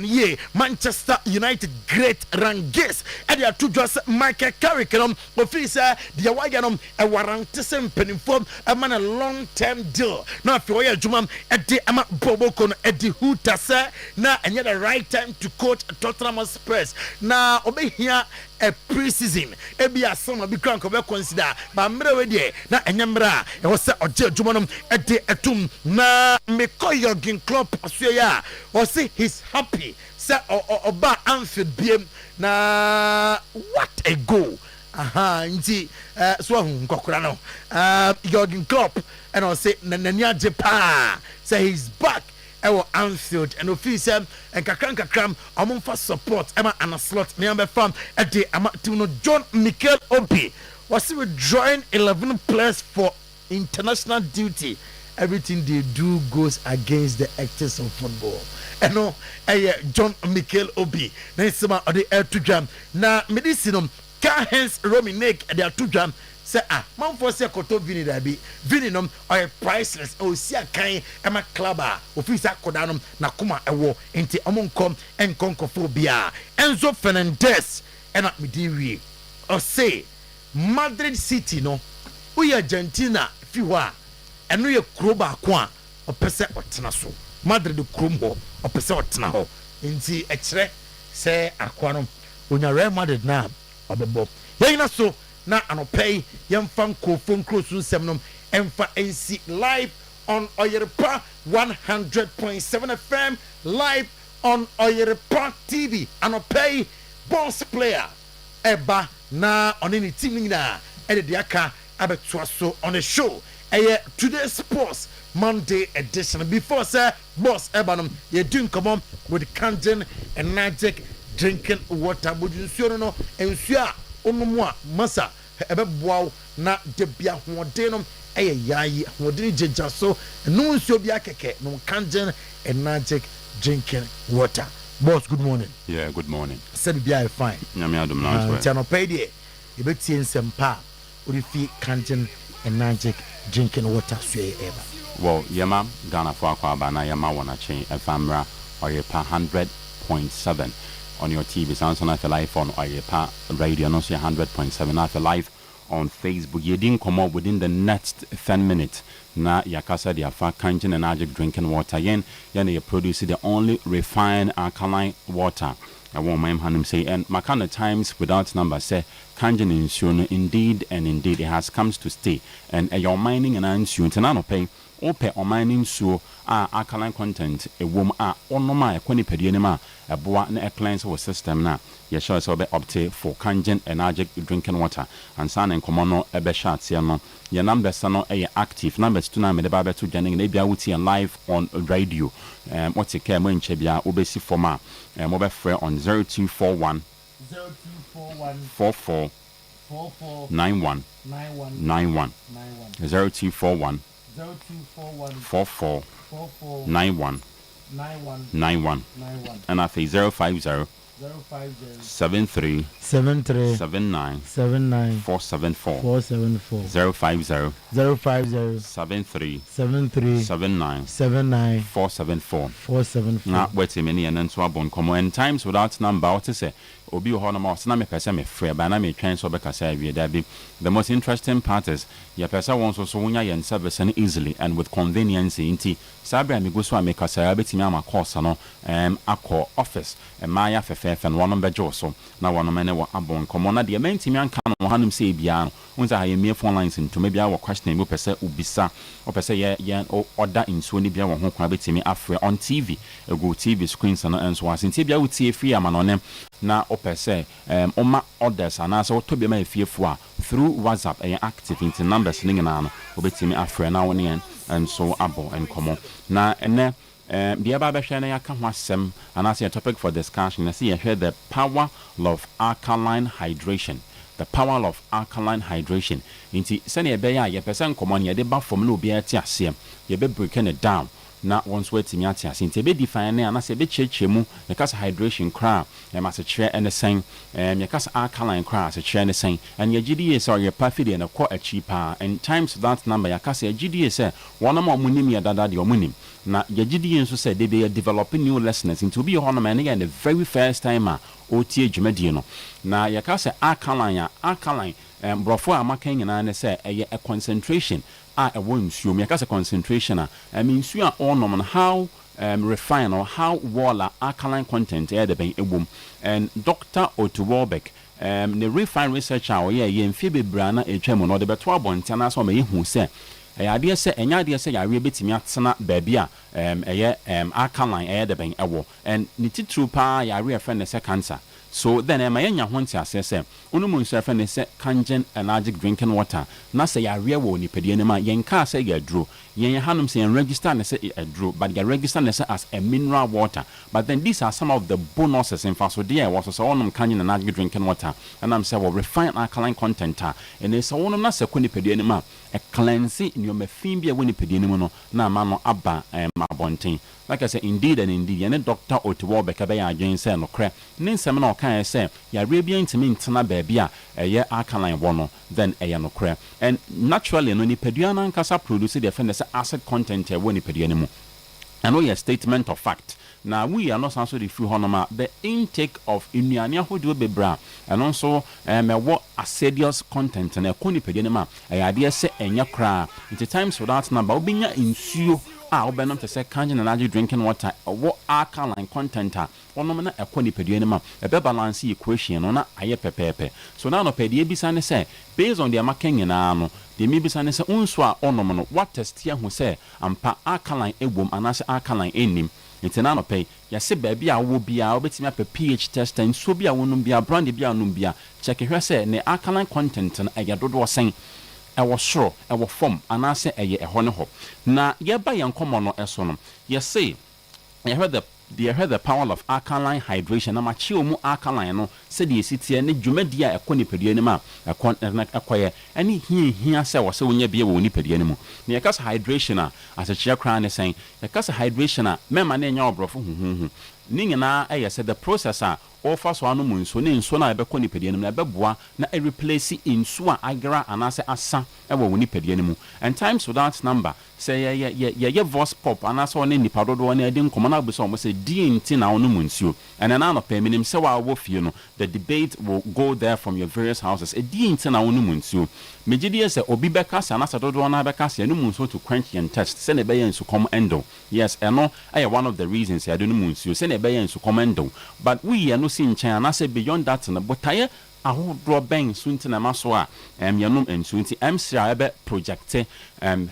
ye Manchester United great Rangers and they are to just Michael Carrick officer the wayanom a warranty sem penifom a man a long term deal now if you are jumam at the ama boboko at the huta say na and yet the right time to coach Tottenham Spurs na obe here a pre-season ebi asoma bi kran ko be consider ba mre we de na enyamra e wo se oje adwumanom e de etum na Jurgen Klopp aso ya o say he's happy say oba Anfield biem na what a goal nti so nkokora no Jurgen Klopp and I say nani ajepa say he's back ewo Anfield and officer and kakram amonfa support ema ana slot me am from at the amatuno John Mikel Obi was withdrawing 11 players for international duty. Everything they do goes against the ethics of football. And no John Mikel Obi na sema ode to jam na medicinum ka hence Rominek they are to jam say man for say koto vini da bi vini nom or priceless o si akan ema clubber officer kodanom na kuma ewo enti omonkom enkonkophobia Enzo Fernandez and at mediwi or say Madrid City no we Argentina fiwa eno ye kroba ko a opese otena so Madrid krombo opese otena ho enti ekire say akwa no onya Real Madrid na obebo yena so na anopay yemfa nkofon close nsem nom emfa NC live on Oyerepa 100.7 FM live on Oyerepa TV anopay boss player eba na onini team na de aka abetua so on the show today sports Monday edition before say boss ebanom ye doing come on with Kangen and magic drinking water budunsuo no ensua onomu a masa ebeboaw na debia hoden no yayi hoden jeja so no nsuo bia keke no Kangen and magic drinking water. Boss, good morning. Yeah, good morning. Said be fine. Nyame adom na so. Tiano pay dey. You bet see sempa. Odi fi Kangen and magic drinking water so ever. Well, yema Ghana for akwa ba na yema wana chain efamra Oyerepa 100.7 on your TV. Sounds on live on Oyerepa Radio, no say 100.7 after live on Facebook. You didn't come up within the next 10 minutes. Na yakasa dia fa kanjin energy drinking water yen you produce the only refined alkaline water. I want my him say and my kind of times without number say kanjin insuno indeed and indeed it has comes to stay and your mining and insurance tenano pay ope or mining so alkaline content a woman onoma kwani pedianima a boa na cleanse our system na ye sure so be opte for kanjin energy drinking water and san and komono ebe shots ya no your numbers no active numbers to na me de ba beto janing na bia wuti live on radio what you care mo nche bia obesi forma mobile free on 0241 44 91 0241 44 91 and I say 050 73 79 474 050 73 79 474 na wait a minute and so abon come and times without number what to say obi ho na ma na me pese me free ba na me twen so be kasa wie da bi the most interesting part is your person wants so wonya yen service easily and with convenience inti sabra me go so make kasa betimi ama course no akọ office ma ya fefe and one number jo so na one man wa abon come na de mentimi anka no hanum say bia no unza ha ye me phone lines into maybe our question me pese ubisa o pese ye order in so ni bia wo ho kwa betimi afre on TV go TV screens no enso asinti bia wutie free ama no nem na opese oma orders ana so to be ma efiefo a through WhatsApp active into numbers ning na no obetimi afre na woni en and so abo and komo na ene bia ba hwe na yaka ho asem ana say topic for discussion na see here the power of alkaline hydration. The power of alkaline hydration. Inti sene ebe ya ye person komo ne de ba form na obi ati asem ye be breaking it down na once wetimi ati asem te be define na na se be chechemu ye kasa hydration kra e ma se kire ene sen ye kasa alkaline kra se kire ene sen and ye gidi is or ye perfect na kwa cheaper and times that number ye kasa ye gidi is one am omunim ye dada de omunim na ye gidi nso se de be developing new lessons into be hono man again the very first time otie dwumadi no na ye kasa alkaline brofo amaka nyina ne se eye a concentration a nsuo me kasa concentration I mean nsuo onom how refine or how water alkaline content the ben ebom and Dr. Otuo-Acheampong the refine researcher o ye mfie bebra na etwam no de beto abonte na so me hu se ade se enya ade se yare betimi atena baabi a alkaline the ben ewo and ni titru pa yare friend ne se cancer. So then am I nya honti asese onumu nso afa ne se kangen energy drinking water na se ya rewe wo nipadie ne ma yen ka se ya dro yen hanum se yen register ne se dro but ya register ne se as a mineral water but then these are some of the bonuses in fact so there was so onum kangen energy drinking water and I'm say well refined alkaline content and so onum na se ko nipadie ne ma a cleanse in your mafin bia wo nipadie ne mu no na ma no aba mabonten like I say indeed and indeed yen Dr. Otuo-Acheampong be ya adwen se no kre ne nsem na kan say ya rebia ntimi ntena baabi a eye alkaline wono then eye no kre and naturally no nipadua na nkasa produce the friend say acid content e woni nipadua ne mu and no statement of fact. Now we are not also the few honoma the intake of inuania hodo bebra and also what acidious content and a konipedenema a idea say enya kra into times without number obinya insuo obenum to say kangen energy drinking water what alkaline content onom na ekonipedenema e be balance equation no na aye pepepe so now no pedie bisa ne say based on the making na no the me bisa ne say unso a onom no what test here hu say ampa alkaline ebom anase alkaline enim Intina no pay, ya se baby a wo bia obetimi ape pH test and so bia wonum bia brand bia num bia check hwe se ne alkaline content na aya dodo sen e wo soro e wo form anase eye e ho ne ho na ye ba yan komo no eso no ye say you heard the power of alkaline hydration na ma chi omu alkaline no se de esitie ne dwumadi a ekọ nipadua ne ma ekoye ani hia se wo se wonya bia wo nipadua ne mu na yakasa hydration a asechia kra ne sen yakasa hydration a mema na nya obrofo huhuhu Ningana said the processor or first one moon so named Sona Beconipedia and Bebua na a replace in Sua Agra and Asa Asa ever Winipedianimo and times without number say ya voice pop and as one in the Parodo and I didn't come on with almost a DNT now no munsu and an hour payment him so wolf the debate will go there from your various houses a DNT now no munsu Mejidia say Obibekas and Asa Dodona Becas no munso to quench and test send a bay and to come endo yes and no I one of the reasons I don't munsu send a bay and to come endo but we are no sin China say beyond that and but I draw bang soon to Namaswa Yanum and soon to MCI project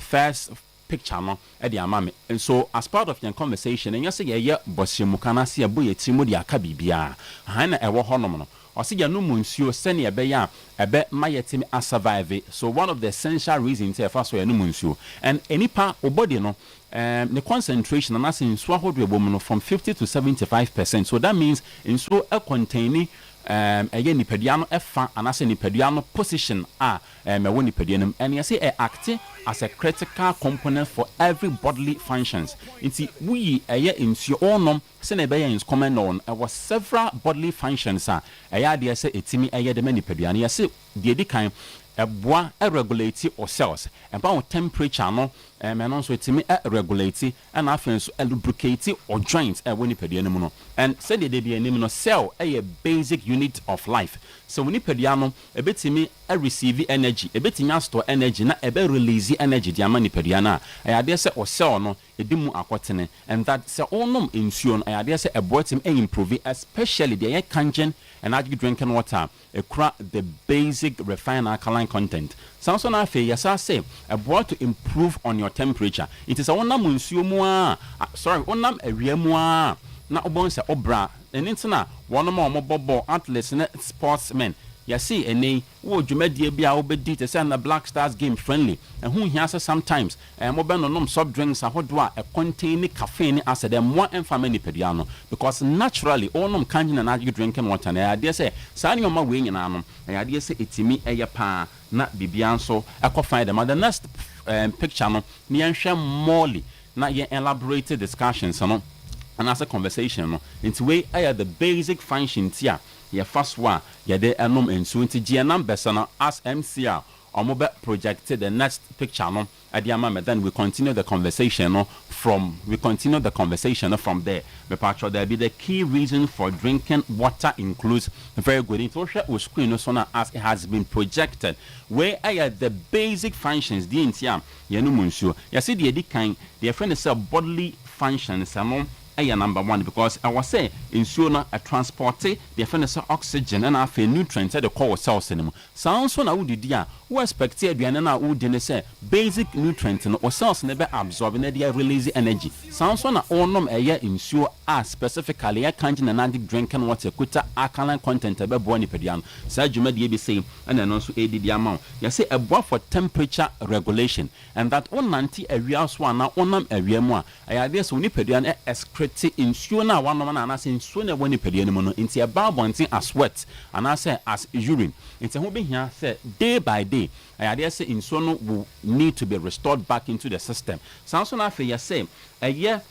first picture no the amame and so as part of your conversation and you say yeah bosimukana see a boy timu dia ka bibia hana ewo honom no o say yanum nsuo sene ebe ya ebe mayetimi a survive so one of the essential reasons e fa so yanum nsuo and enipa obody no the concentration and as in nsuo from 50 to 75%. So that means in so a containing again nipediano efa and as nipediano position me woni nipedianum and you say act as a critical component for every bodily functions. Inti we nsuo onom se na be in comment on was several bodily functions dey say etimi de nipediano you say dey di kan boa regulate or cells and about temperature no and also etimi regulate and after so lubricate or joint when nipediano no and said the dey anim no cell a basic unit of life so when nipediano ebetimi receive energy ebetimi store energy na ebe release energy di ama nipediano dey say or cell no edimu akotene and that say onom nsuo no dey say eboatim improve especially the kangen and as you drinking water the basic refined alkaline content sounds on afi yasa say about to improve on your temperature it is a onam nsuo mu onam awia mu na obon say obra enentina wonom omobobo athletes na sportsmen ya see ene wo dwumadie bia obedi te say na Black Stars game friendly and who here sometimes mobe no nom soft drinks ahodo a contain caffeine as them more infamous nipediano because naturally onom kanjina na you drinking water na dey say sani oma we nyina no na dey say etimi eye pa na bibia nso find them the next picture no ni enhwe molly na ye elaborated discussions no and as a conversation no into way the basic functions here your first one ya de enom ensu nti gie numbers no as MCR omobe projected the next picture no adiama then we continue the conversation from there me patcho there be the key reason for drinking water includes very good into share o screen no so na as it has been projected where the basic functions the intiam ya no munsuo ya see the edikan the friend is bodily functions number one because I was say nsuo na transport the friend oxygen and afa nutrients the core cells anymore sounds so na wudidi a we expect aduane na wudi ne say basic nutrients no cells na be absorb na dey release energy sounds so na onom nsuo specifically kanji na drinking water kuta alkaline content be bo nipedian sa dwuma de be say and no so edidi amount you say a for temperature regulation and that onanti awia so na onam awia mu a ayade so nipedian nsuo na wanom na anase nsuo na woni pedian mu no nti ababonten as sweat anase as urine nti ho be hia say day by day ayade say nsuo no will need to be restored back into the system sanso na afi say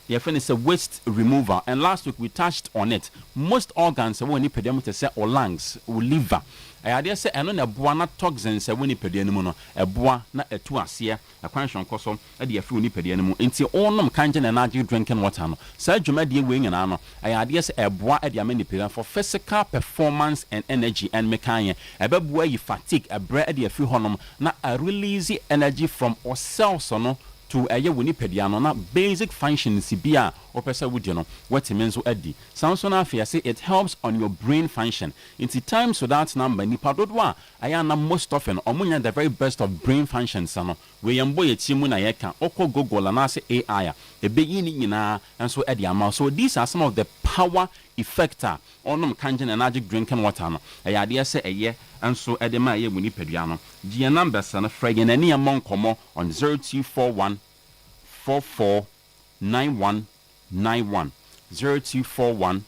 your friend is a waste remover and last week we touched on it most organs woni pedian to say or lungs or liver ayade say eno na boa na toxins woni pedian mu no eboa na etu ase akwanhwon koso de afi woni pedian mu nti onom kanje na energy drinking water no sa dwumade we nyina no ayade say eboa de amani pedian for physical performance and energy and mekanye ebeboa yi fatigue ebre de afi honom na release energy from our cells no to woni pediano na basic functions bia opesa wudi no what means adi samson afia say it helps on your brain function in times so that number ni padodwa ayana most often omunya the very best of brain functions no we yambo yetimu na yeka oko google na say ai ebe yini nyina enso adi ama so these are some of the power effector onum kanjin energy drinking water no ayade say enso edema woni pediano the numbers na frage na ni amon komo on 0241 449191 0241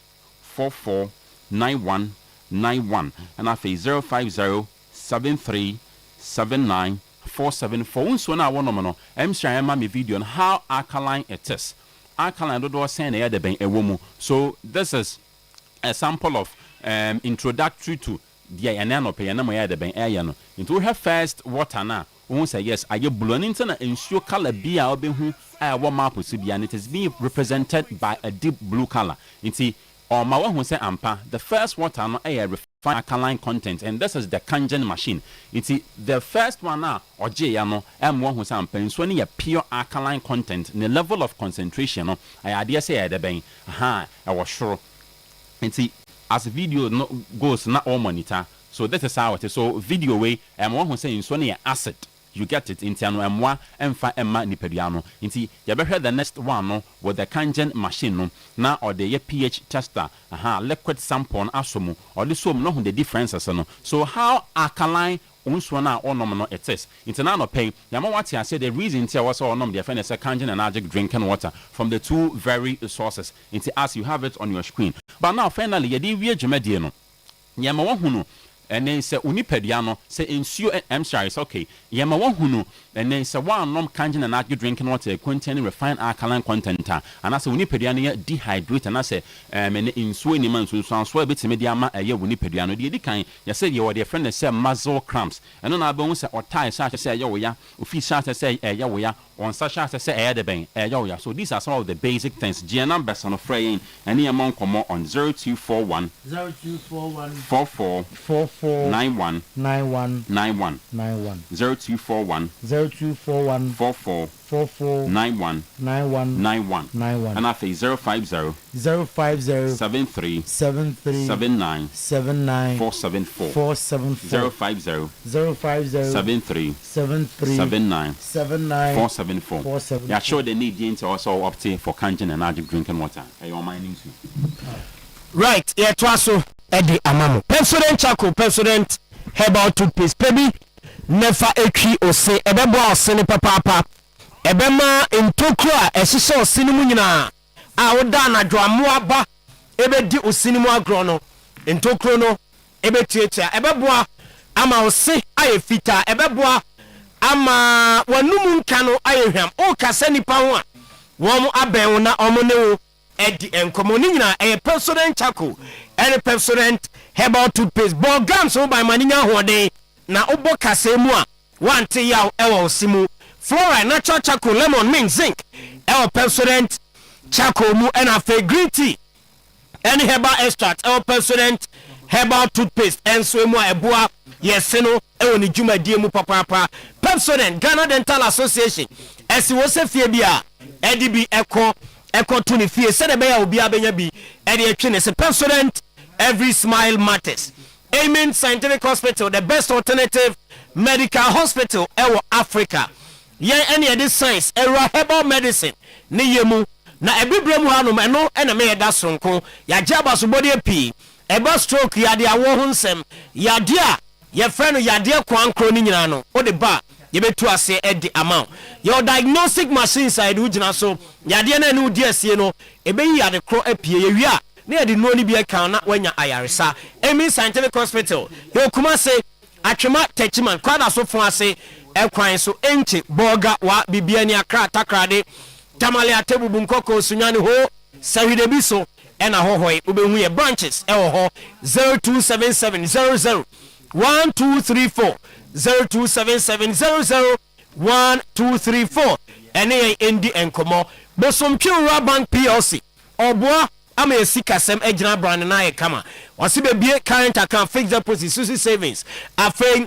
449191 and afi 050 7379 474 unso na wono no emsha ma me video on how alkaline it is alkaline dodo send the ben ewomu. So this is a sample of introductory to the anano pay and the ben ayano. Into her first water now. Who say yes, I blown into an ensure color be our be who I want map and it is being represented by a deep blue color. Inti or my one who say ampa, the first water no air refined alkaline content, and this is the Kangen machine. Inti the first one now or Jano M1 who say ampa so a pure alkaline content, the level of concentration no I dare say the ben I was sure. Inti as video no goes not all monitor. So that is how it is. So video way one who say in so near acid. You get it in Tiano M1 and fa Emma Nipediano. Inti you better the next one no with the Kangen machine no now or the pH tester liquid sample asomu or this one no the differences no. So how alkaline unswana or no it is. Internal pay Yamawati I said the reason tia was all nom the friend is a Kangen and Ajik drinking water from the two very sources. Inti as you have it on your screen. But now finally yedi wie jemediano. Yamawa hunu and then say unipediano say ensure I'm sorry it's okay yama one hunu and then say one nom Kangen and Ajik drinking water containing refined alkaline content and I say unipediano dehydrate and I say and ensure any man so a bit mediama a year unipediano the kind you say you are the friend that say muscle cramps and on our bones or tie such as say yo ya ufi such as say yo ya on such as say air the bang yo ya. So these are some of the basic things G numbers on fraying any amount come on 0241 44 91 0241 44 91 and I say 050 73 79 474 050 73 79 474. Yeah, sure they need the into also opting for Kangen and Ajik drinking water. Are you mining too? Right, yeah, twaso Eddie Amamo. President Chako, President Herbal Toothpaste, baby. Never ekwi ose ebebo osene papa. Ebema intokra esise osinimu nyina. A woda na dwamu aba ebedi osinimu agro no. Intokro no ebetietia ebebo ama ose aye fita ebebo ama wanumu nka no aye hwam. O kase nipa ho a wo aben na omonewo Eddie enkomoni nyina President Chako and President Herbal Toothpaste Borgam so by maninya hode na obo kase mu a wante yaw ewo simu fluoride natural charcoal lemon mint zinc ewo President Chako mu and afa green tea and herbal extract ewo President Herbal Toothpaste and so mu eboa yeseno ewo ni dwumadie mu papa President Ghana Dental Association esi wo se fie bia edibi Eko to ni fie said be ya obi abenya bi e de atwe ne se President every smile matters. Amen Scientific Hospital, the best alternative medical hospital ewo Africa. Yen any this science era herbal medicine ni yemu na ebibrem hanom eno ena me da sonko ya jaba so body pi eba stroke ya de awo ho nsem ya de a ye friend ya de kwankro ni nyina no o de ba ye betu ase edi amount your diagnostic machine side ugina so ya de na enu di asie no ebe yi ya de kro apie ye wi a na ye de no ni bi aka na wanya ayaresa Emi Scientific Hospital yo kuma se atwema techiman kwada so fon ase ekwan so enche boga wa bibia ni akra takrade tamale atebubu nkoko sunyane ho sahide bi so ena hohoi obehu ye branches ewo ho 027700 1234 027700 1234 ene endi enkomo bosomtwe bank PLC oboa ama esika sem ejina brand na ye kama wasi bebie current account fixed deposit susi savings afei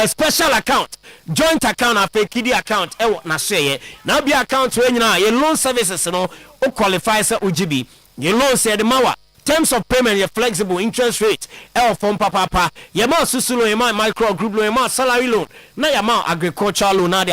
special account joint account afei kidi account ewo na so ye na bi account we nyina ye loan services no o qualify sa OGB ye loan say the mawa terms of payment ye flexible interest rate ewo from papa ye ma susu loan ye ma micro group loan ye ma salary loan na ye ma agricultural loan na de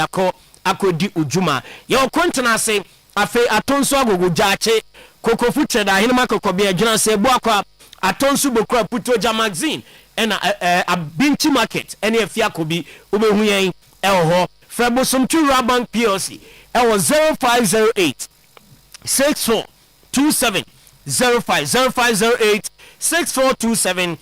akodi ujuma ye o kontena say afe atonso agogo jache kokofu trade ahinma kokobia dwuna se bu akwa atonso bokura puto magazine ena abinchi market ene afia kobi obehu yen eho Febosom Bank PLC ewo 0508 6427 0508 6427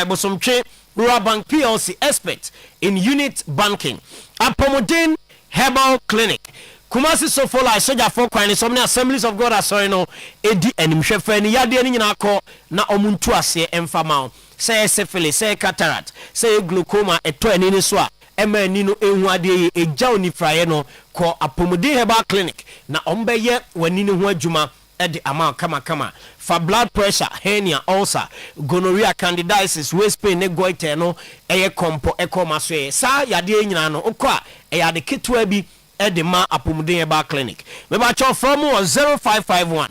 Bosomtwe Bank PLC expert in unit banking. Apomodin Herbal Clinic Kumasi Sofola soja for kwan so many Assemblies of God asori no edi animhwe fa ni yade ni nyina akọ na omuntu ase emfama say syphilis say cataract say glaucoma eto ani ni so a ema ani no ehu ade ye eja onifraye no ko Apomuden Herbal Clinic na ombeye wani ni ho adwuma edi ama kama for blood pressure, hernia, ulcer, gonorrhea, candidiasis, waist pain, ne goiter no eye kompo ekoma so ye sa yade nyina no okwa eyade ketwa bi edema Apomuden Herbal Clinic. Meba cho from 0551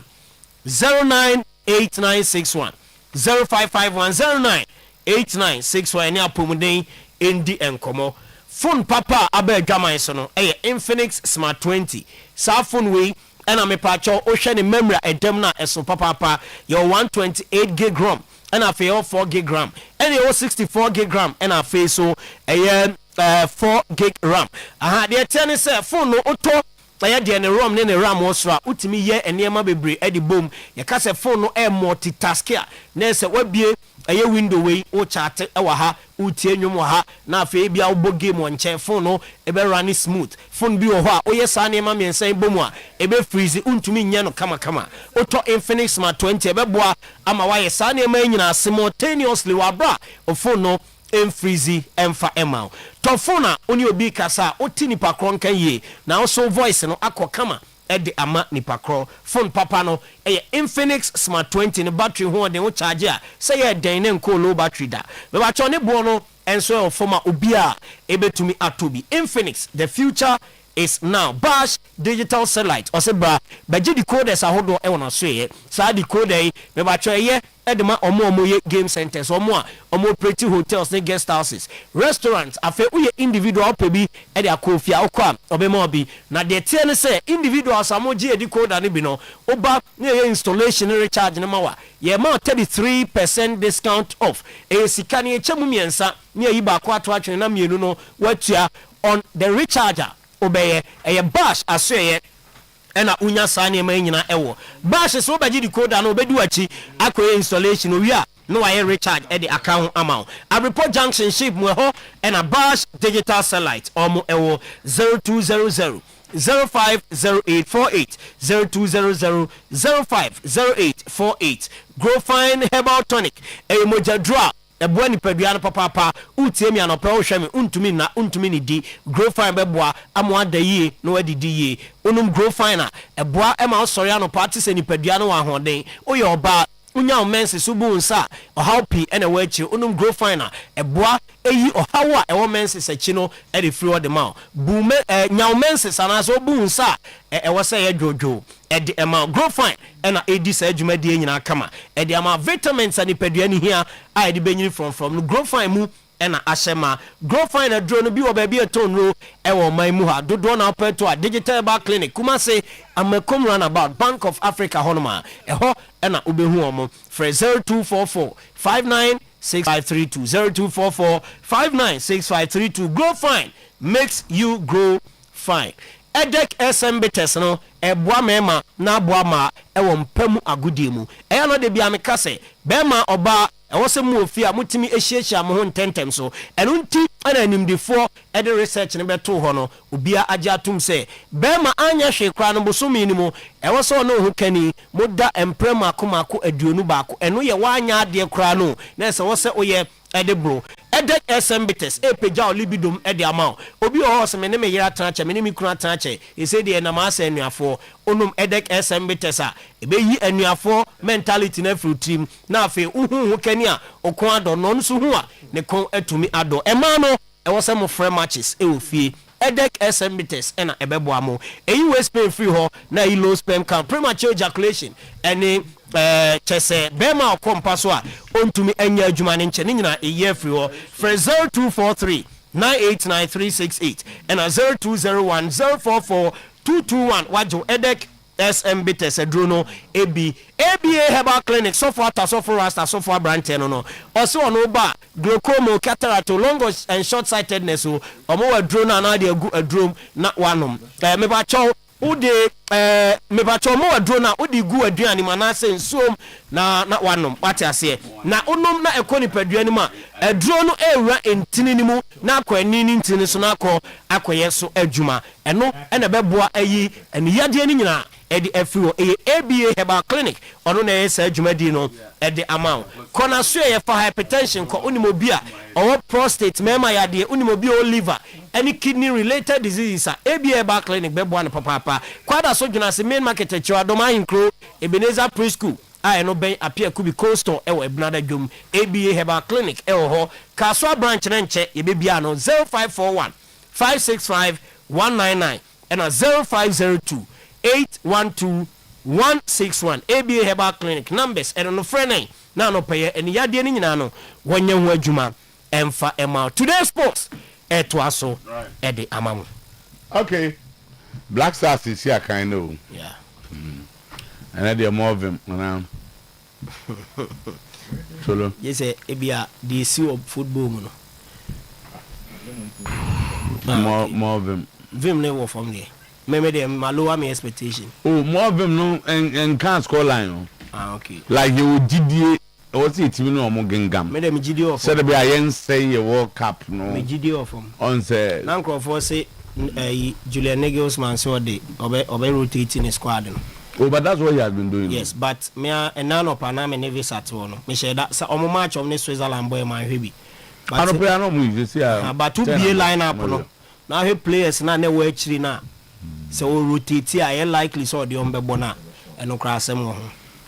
098961 0551 098961 ni Apomuden endi enkomo. Phone papa abe dwaman so no Infinix Smart 20. Sa phone we ena me pa cho o hwe ne memory edem na eso papa your 128 gig RAM ena fe your 4 gig RAM ena your 64 gig RAM ena fe so 4 gig RAM. Aha de tell say phone no auto ya de ne ROM ne RAM wo so a utimi ye enema bebre edi bom ye ka say phone no multitasker na say wabie eye window way o chat e wa ha utie nwom wa ha na afa bia wo game on che phone no e be run smooth phone bi wo ho a o ye sa ne ma me nsan bom a e be freeze untumi nya no kama auto Infinix Smart 20 e be boa ama wa ye sa ne ma nyina simultaneously wa bra o phone no freezy emfa ema to phone a oni obi kasa o ti nipa kron kan ye na o so voice no akọ kama edi ama nipa kro phone papa no Infinix Smart 20 ne battery ho de wo charge a say ye den ne nko low battery da me ba cho ne bo no enso former obi a ebetumi atobi Infinix. The future is now. Bash digital satellite or sebra baje decoders ahodo e wona so ye sa decoder me ba cho ye edema omo ye game centers omo pretty hotels ne guest houses restaurants afa uye individual pebi e de akofia okwa obema obi na de tie ne say individuals amoje decoder ne bi no oba ne ye installation recharge ne mawa ye ma 33% discount off e sika ne chemu miensa ne yi ba kwa to atwe na mienu no watua on the recharger obeye eye bash asoye ena unya sane ma nyina ewo bash so baji decoder no obedi wachi akoye installation owia no waye recharge e de account amount Report junction ship mu ho ena bash digital satellite omo ewo 0200 050848 0200 050848 Grow Fine Herbal Tonic e mojadra eboa ni padua no papa utie mi anopa wo hwe me untumi ni di Grow Fine beboa amo adayi no wadidi ye onum Grow Fine a eboa e ma osori anopa ate se ni padua no wa hoden oye oba unya omense subu nsa ohapi ene wachi onum Grow Fine a eboa eyi ohawa e wo mense sachi no e de free the mouth bume nya omense sana so bu nsa e wo se ye jojo e de ema Grow Fine ena edi sa adwuma de nyina kama e de ama vitamins ani padua ni hia a de benyini from no Grow Fine mu ena ashema Grow Fine adro no bi wo ba bi etonro e wo man mu ha dodo na opeto a digital bar clinic kuma say amakom run about Bank of Africa honoma e ho ena obehu omo for 0244 596532 0244 596532 Grow Fine makes you grow fine. Edek SMBTS no eboa mema na aboa ma ewo mpamu agudie mu eya no de bia me kase be ma oba ewo se mu ofia mutimi ehyiehia mo ho ntentem so eno nti ana animdefo e de research ne beto ho no obia age atum se be ma anya hwe kra no bosomi ni mu ewo so no ho kani moda emprem akomako aduonu baako eno ye wanya ade kra no na se wo se oye edebro edek SMBTS epeja olibidom ede amount obi o se me ne me yira tranche me ne mi kuna tranche e se de na ma asa anuafo onum edek SMBTS a ebe yi anuafo mentality na fruitrim na afi uhu kani a okon ado no nso hu a ne kon atumi ado ema no e wo se mo free matches e ofie edek SMBTS ena ebebo amo eyi we spam free ho na yi low sperm count premature ejaculation ene chese bema okompa so a ontumi anya adwuma ne nche ne nyina eyi free ho for 0243 989368 and 0201 044 221 wajo edek SMBTS adrono ABA Herbal Clinic so far rasta so far brand no also ono ba glaucoma cataract long and short sightedness o omo adrono na de adrom na wanom me ba chow ude mepacho mo adro na udi gu aduane manase nsuom na wanom wate ase na onom na ekoni paduane ma adro no ewura entini ni mu na akọ anini ntini so na akọye so adwuma eno ena beboa ayi eniyade ni nyina edi afiro ABA Herbal Clinic ono na yesa adwuma di no edi amount kona so ye for hypertension ko onimobi a or prostate mema yade onimobi o liver any kidney related diseases ABA Herbal Clinic beboa na papa kwada so dwuna se main market echiwa doma incro Ebenezer Preschool I no ben appear could be coastal ewo ebnada dwom ABA Herbal Clinic ewo ho Kaswa branch na nche ye bebia no 0541 565 199 and 0502 812-161 ABA Herbal Clinic numbers and no friend na no pay and yade ni nyina no wonye ho adwuma emfa ema today sports etwaso ede amamu. Okay, Black Stars is here kind of. Yeah. And they more of them around. Solo. Yes, ebia the issue of football no. More of them. Vim never from there. Maybe they lower my expectation. Oh, more of them no and can't score line. Okay. Like you would GDA what's it even no more gam. Maybe me GDA off. Said be I say a World Cup no. Me GDA off. On say. Now for say Julian Nagelsmann so they obe rotating the squad. Oh, but that's what he has been doing. Yes, but me and none of Panama never sat on. Me share that so on match of Switzerland boy my baby. But no play no move see. But to be a lineup no. Now he players na ne we actually na. So rotate I likely so the ombe na and no cross them.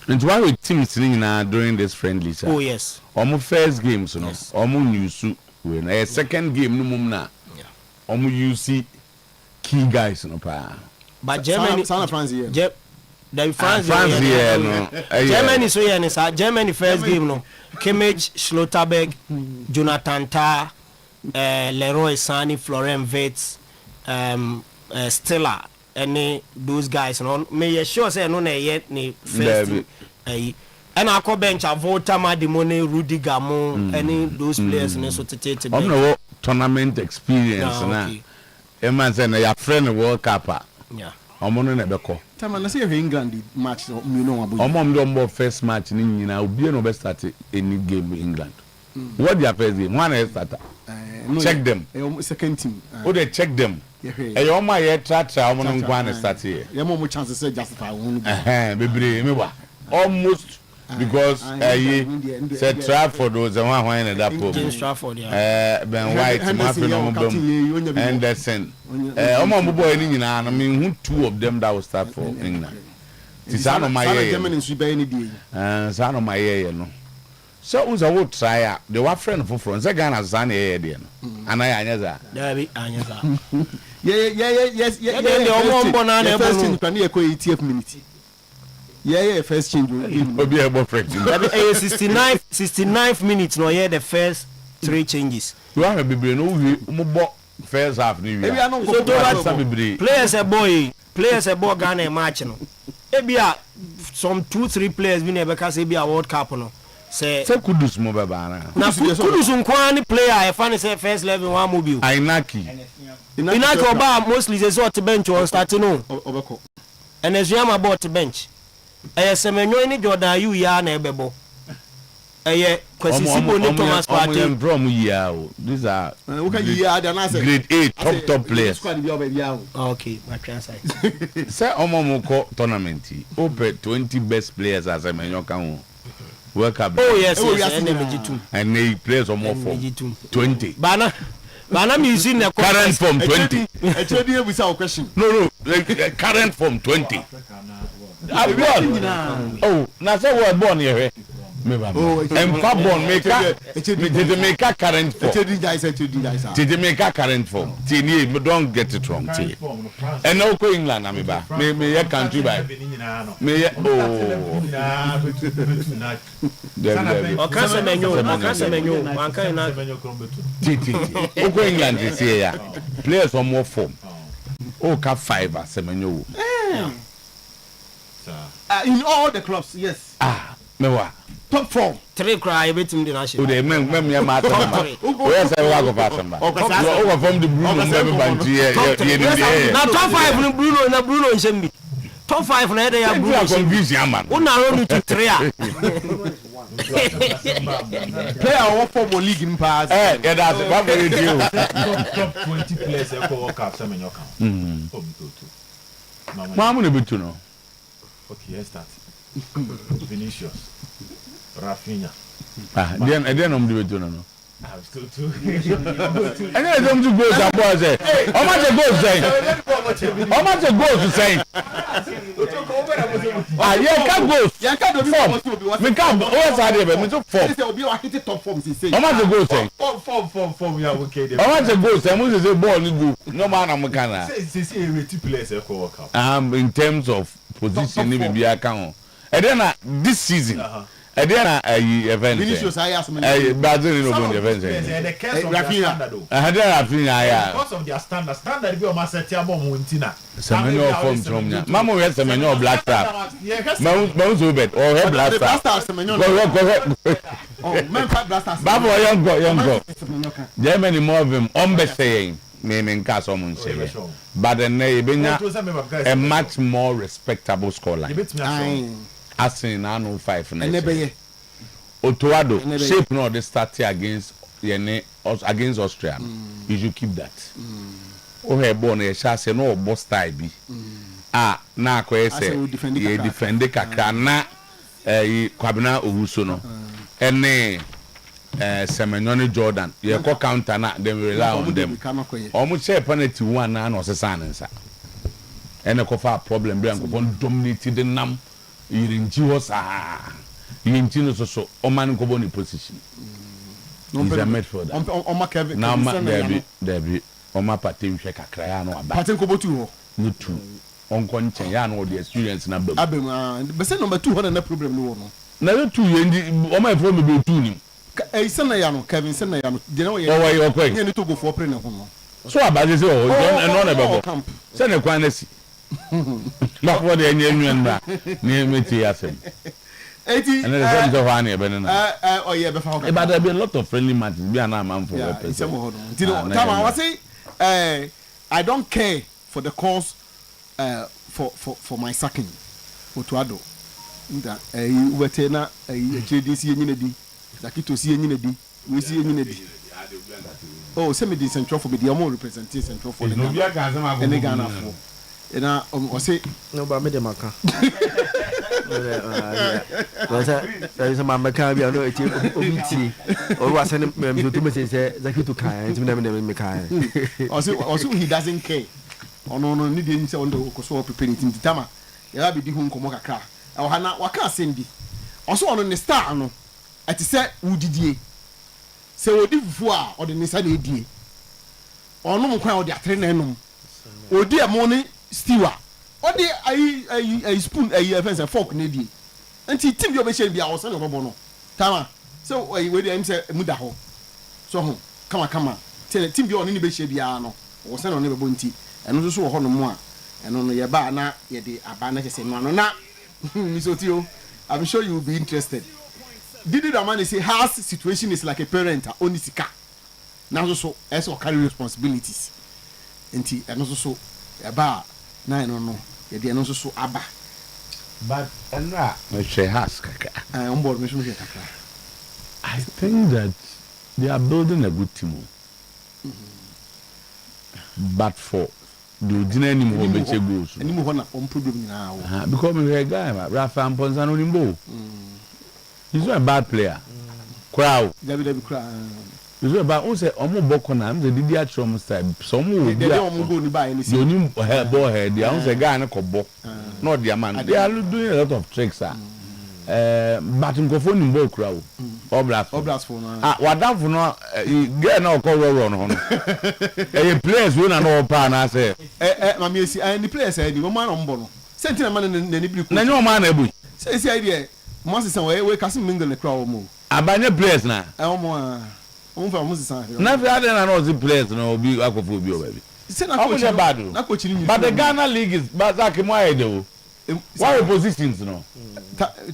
And why we teams during this friendly sir? Oh yes. Omo first game so no. Omo new when a second game no mum na. Yeah. Omo you see key guys no pa. But Germany France here. The France here no. Germany so here sir. Germany first game no. Kimmich, Schlotterbeck, Jonathan Tah, Leroy Sané, Florian Wirtz, Stella, any those guys no me sure say no na yet ni first and I call bench Volta Madimone, Rudiger mo any those players no so tete I'm no tournament experience na e man say na your friend World Cup yeah omo no na be ko Tama na say England match you know about omo first match ni nyina obi no be start any game in England what their first game one is start check them second team they check them your my tratra omo no nkwa start here your mom chances say justify one bebre me wa almost because said Trafford was the one in that pub Trafford Ben White Anderson omo boy ni nyina na me who two of them that will start for England tisano my Germany so be any day sano my no so unza wo try the one friend for France Ghana zan here there no anaya anyaza David anyaza yes the omo bona na first change plan e ko 80th minute yeah first change obi e bo fresh 69th minute no yeah the first three changes you are bibire no we mo bo first half ni we so players a boy Ghana match no ebia some 2-3 players we never can say be a World Cup no say Kudus mo baba na Kudus nkwani player e fan say first level one mobile Inaki oba mostly say so to bench or starting no obeko and Ezuyama about to bench semenyo ni Jordan you ya na ebebo Kwesisibo ni Thomas Partey from here these are grade 8 top players okay my translate say omo ko tournament open 20 best players as semenyo kan World Cup oh yes and they players omo for 20 Bana me using the current form 20 actually we say question no current form 20 oh na say we born here me baba and fa born make current form did make current form tini don't get it wrong and now go England na me ba me your country by me o kase menyo manka na titi o go England this year players on more form o ka 5 semenyo in all the clubs yes me wa top form. 3 cry betim di na she. O de mem ya ma tamba. O ya say wa go fa tamba. O go from the Bruno mbebe banti ye ni. Na top 5 ni Bruno na Bruno nshembi. Top 5 na ede ya Bruno. Confusion man. Una run to 3 a. Player of former league in pass. Yeah, that's what we do. Top 20 players e ko World Cup se menyo kan. Mamu ne bitu no. Okay, let's start. Vinicius, Rafinha. Then I'm doing it no. I'm still too. And then don't do goals and boys say. How much a goal say? How much a goal to say? Yeah, can goals. Yeah, can do form. We can always have it, we took form. Say obi wa hit top form say. How much a goal say? Form ya okay there. How much a goal say? We say ball ni go. No man am can. Say rate players e ko World Cup. In terms of position ni be account. And then this season. And then event. Vinicius I ask me. Brazil no go event. And the case of Rafinha. And then Rafinha yeah. Because of their standard be o ma set ya bomb wintina. Semenyo form from ya. Mama we Semenyo black star. Ma so bet or he black star. Semenyo. Oh, men fight black stars. Babo young go. Germany more of him on be saying me cast on say. But then a much more respectable scoreline. Arsenal na no 5 na. Otuo-Acheampong shape no the start against against Austria. You should keep that. O he born e sha say no boss style bi. Na akoye say ye defend kakra na Kwabena Owusu no. Ene Semenyo Jordan ye ko counter na dem rely on them. Omo share penalty one na no sesa nsa. Ene ko fa problem bi an ko dominate the nam. Yirinji was Yirinji no so Oman Kobo ni position. He's a midfielder. Oma Kevin. Now Debbie Oma Patim Sheka Kraya no aba. Patim Kobo too. You too. Onko nchen ya no the experience na be. Abem but say number 2 na problem no no. Na 2 yendi Oma efro me be 2 nim. Sen na ya no Kevin sen na ya no. De na we. Oh we okay. Ye ni to go for pre na ho no. So abaje say oh no na be bo. Say na kwan na si. Not what they knew near me to Yasem. And there's a one here, oh, yeah, but there'll be a lot of friendly matches. Be an man for I don't care for the cause for my sacking. Otuo-Acheampong. We tell na JDC Nyinedi. Zakito see Nyinedi. We see Nyinedi. Oh, send me the central for me. The more representing central for the Ghana for. Ena o say no ba me de maka there is a man maka bi no eti obiti o wa say me to me say Zakito kan enti me kan also he doesn't care no need any say on the so prepare it tama ya be di hu nkomo kakra e ha na waka asem bi also on the star no ati say wudidie say odi fufu a o de ni sa na edie ono mo kwan o de atre na enum odi e mo ni Stewa. Or the I spoon a fence a fork needy. And see Tim your machine be our son of a bono. Tama. So I wait and say Mudaho. So come on. Tell Tim your any bishop piano or send on never bounty and also a honor more. And on your bar now, yet the abana say no. Miss Otuo, I'm sure you'll be interested. Did the man say house situation is like a parent only sika. Now so as or carry responsibilities. And also aba na no ye de no so aba but na me she has kaka on board me so kaka. I think that they are building a good team. But for the ordinary mo be che goals ani mo na on problem na wo because me a guy Rafa Mponza no limbo. He's not a bad player. Crowd David crowd. He's not bad. Say omo boko na am the didi atrom style. Some will be omo go ni buy any. You need ball head. They am say guy na kobo. Not their man. They are doing a lot of tricks but nkofo ni mbo crowd. Oblas for no. Wadam for no get na call run no. Players we na no pa na say. Mama si the players ni mo man ombo no. Sentina man na ni bi. Na nyo man na ebu. Say idea. Mo se we Kasim mingle na crowd mo. Abanye players na. Omo fa mo se san. Na fi ade na no the players no obi akofo obi o baby. But the Ghana league is Bazaki mo ayede o. Why positions no?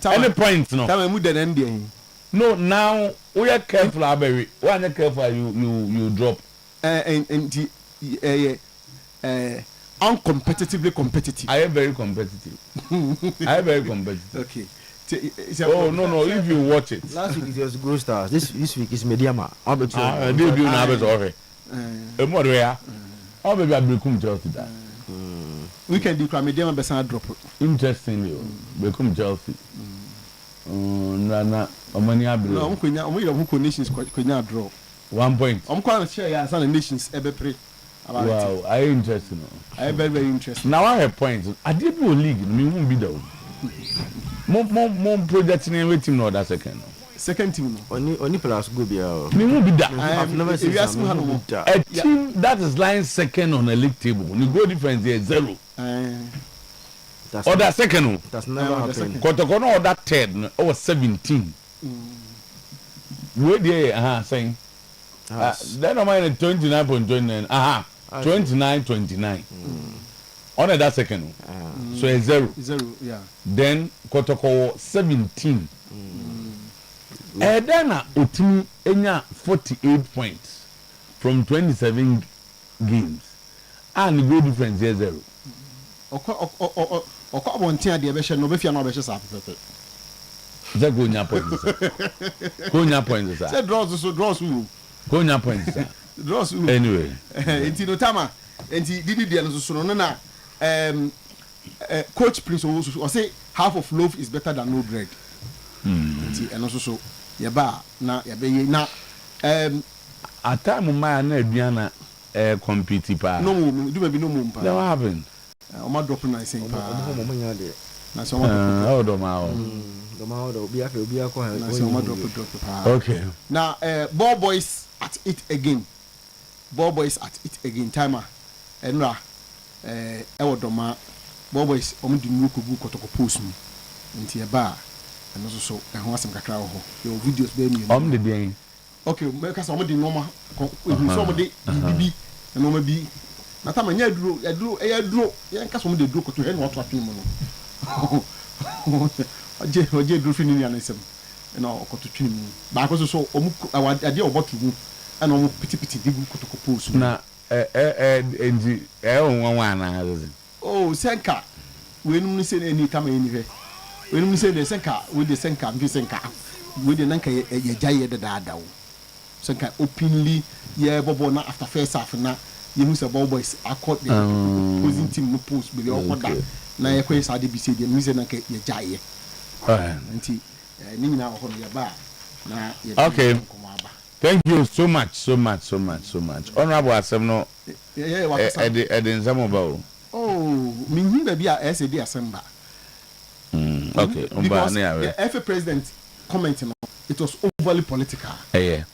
Any points no? Time mu den end No, now we are careful, Aberry. Why not careful? You drop. Uncompetitively competitive. I am very competitive. I am very competitive. Okay. Oh no! If you watch it, last week it was Grow Stars. This week is Mediama. Debut now is already. More rare. Oh, maybe I become Chelsea. We can do Mediama Bessan drop. Interestingly, become Chelsea. Nana, Omani Abdul. No, we have nations could not draw. 1 point. I'm quite sure you are nations ever pray. Wow, I interested. I am very interested. Now I have points. I did do a league. Me won't be down. More projects in every team. No, that second. Second team. Only plus go be out. Me won't be that. I've never seen a team that is lying second on a league table. The goal difference is 0. Or that second. That's never happened. Kotokono or that third or 17. Where they saying? Then I'm in 29.29. 29. On that second. So a 0. 0, yeah. Then Kotoko 17. And then Otimi enya 48 points from 27 games. And the goal difference is 0. Oko one thing the be no be fia no be sha pepe. That go nya points. Go nya points sir. Say draws who. Go nya points sir. Draws who. Anyway. Enti no tama. Enti didi dia no so no na coach Prince o say half of loaf is better than no bread. Enti eno so ye ba na ye be ye na at time my na aduana compete pa. No mo do be no mo pa. What happened? O ma drop na say pa. Mo mo nya de. Na so ma drop. Do ma obi akọ ha. Na so ma drop pa. Okay. Now ball boys at it again. Ball boys at it again. Timer. Enra ewo do ma ball boys o di nu ko bu kotoko post mi. Nti e ba eno so ho asem kakra ho. Your videos be mi. The dey. Okay, make us di normal. So di bibi no ma bi. Na ta ma nya duro yen ka so mo de duro koto he no to atwen mo no. Oje duro fini ni anesem. Na okoto twin mu. Ba ko so o mu ade obotu mu. Ana o mu pitipiti di bu koto post. Na enji onwa na oh senka we num ni se ni kama ni he we num ni se de senka we de senka mfi senka we de nanka ye jaye de daada wo senka openly ye bobo na after first half na ye hu se ball boys accord the opposing team no post be okoda na ye kwese ade bi se de mi se nanka ye jaye nti ni nyina ho no ye ba na ye okay. Thank you so much. Honorable Assemno. Oh, me baby SD Assembly. Okay. Because the FA president commenting, it was overly political. Yeah.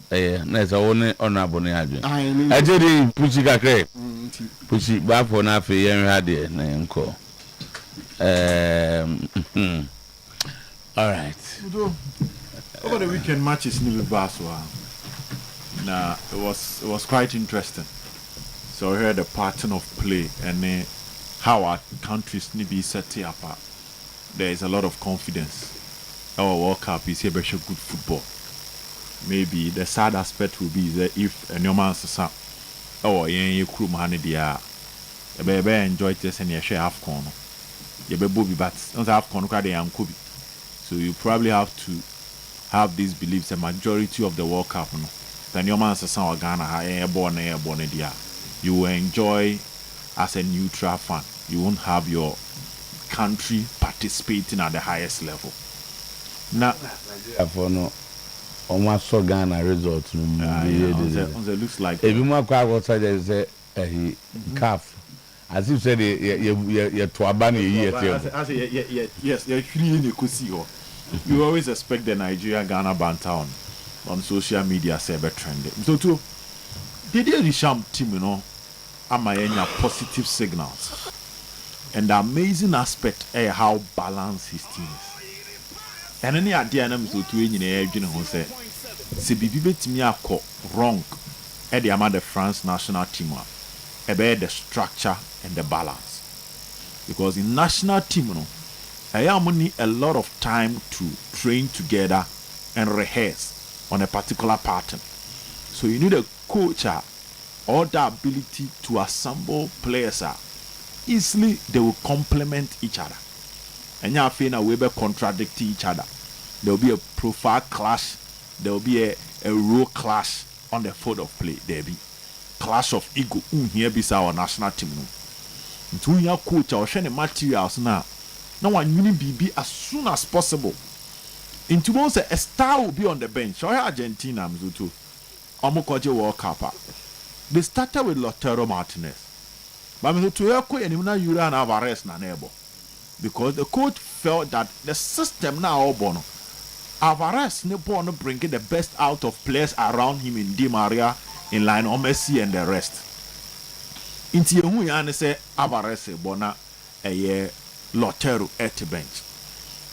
There's only honorable Niaji. I did push it. Push it back for na fe yen radio na enko. All right. Over the weekend matches ni be Baswa. Nah, it was quite interesting. So I heard the pattern of play and how our countries need be set up. There is a lot of confidence. Our World Cup is here good football. Maybe the sad aspect will be that if a new man's son or a crew man dia enjoy this and you share half corner. You be booby but not half corner and kubi. So you probably have to have these beliefs. The majority of the World Cup, no. The new man's son or Ghana born dia. You will enjoy as a neutral fan. You won't have your country participating at the highest level. Now, for no, almost so Ghana results. It looks like if you mark outside, there is a calf. As you said, you're to abandon yes, you always expect the Nigeria Ghana banter on social media cyber trending. So too, the Risham team, you know, am I positive signals. And the amazing aspect is how balanced his team is. And any idea I'm so to in who say, "Se bibi betimi akọ wrong." At the amount the France national team, about the structure and the balance. because in national team, I need a lot of time to train together and rehearse on a particular pattern. So you need a coach or the ability to assemble players. Easily they will complement each other. And you feel we will contradict each other. There will be a profile clash. There will be a role clash on the field of play. There will be clash of ego. Here be our national team. Into your coach or share the materials now. Now one you need be as soon as possible. Into once a star will be on the bench. Or Argentina Mzutu. Omokoje World Cup. They started with Lautaro Martinez. But Mzutu Eko and Yura and Alvarez na nebo. Because the coach felt that the system now Bono. Alvarez ne born bringing the best out of players around him in Di Maria, in Lionel Messi and the rest. Inti yehu ya say Alvarez bona a Lautaro at the bench.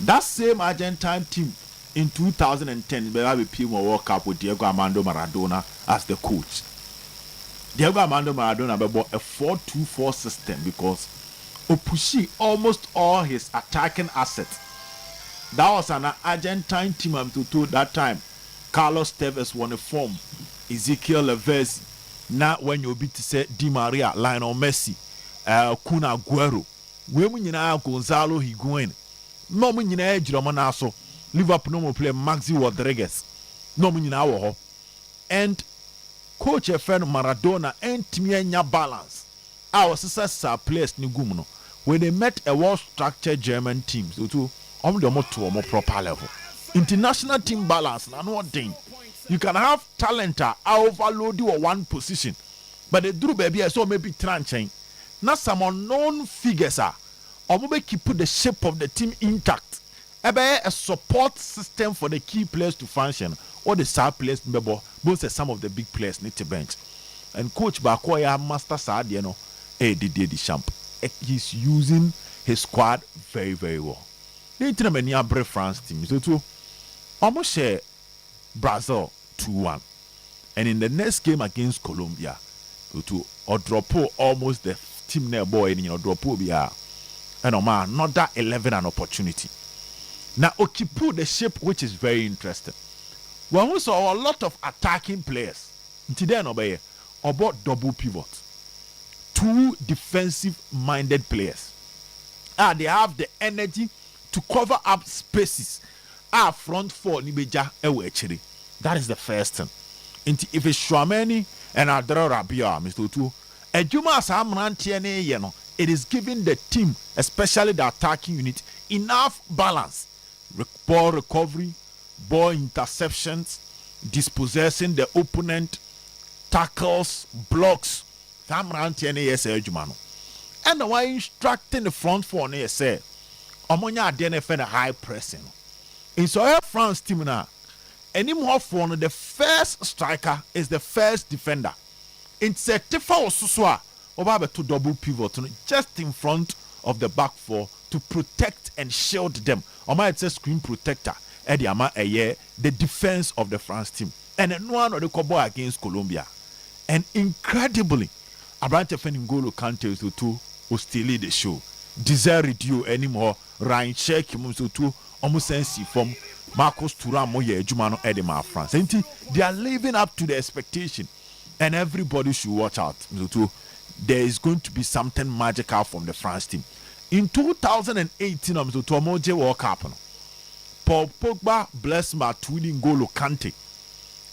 That same Argentine team in 2010 they have a Puma World Cup with Diego Armando Maradona as the coach. Diego Armando Maradona bought a 4-2-4 system because Opushi almost all his attacking assets. That was an Argentine team to that time. Carlos Tevez won a form. Ezekiel Leves. Now when you be to say Di Maria, Lionel Messi, Kun Aguero. We munina Gonzalo Higuain. No munina Jiromanaso. Liverpool no more play Maxi Rodriguez. No munina wo. And coach friend Maradona and Timianya balance. Our successor players ni gumuno. When they met a well-structured German team, so to to a more proper level. International team balance, and one thing. You can have talent overload you on one position. But the Drew baby so maybe tranching. Not some unknown figures or maybe keep the shape of the team intact. A support system for the key players to function, or the side players both some of the big players need to bench. And coach Bakoya Master Sadiano Didier Deschamps. He's using his squad very, very well. They tell me near France team. So to almost share Brazil 2-1. And in the next game against Colombia, to Oyerepa almost the team near boy in Oyerepa and another 11 an opportunity. Now Okipu the shape which is very interesting. When we saw a lot of attacking players, today about double pivot. Two defensive-minded players. They have the energy to cover up spaces. Front four nibeja ewechiri. That is the first thing. If it's Chouameni and Adra Rabiot, Mr. Otuo, Ejuma Samrantiene yeno, it is giving the team, especially the attacking unit, enough balance. Ball recovery, ball interceptions, dispossessing the opponent, tackles, blocks. Samrantiene yes Ejumano. And the way instructing the front four ne say, Omonya adene a high pressing. In so France team now, any more for the first striker is the first defender. In Tifa or Suswa, over to double pivot just in front of the back four to protect and shield them. Or might say screen protector. Ediama the defense of the France team. And then one of the Kobo against Colombia. And incredibly, Abrante Feningolo Kante to will still lead the show. Desire you anymore. Ryan Sheikh Musutu almost sense from Marcos Thuram Moye Jumano Edema France. They are living up to the expectation. And everybody should watch out. Musutu, there is going to be something magical from the France team. In 2018, Musutu Moje World Cup. Paul Pogba bless Matuidi Ngolo Kante.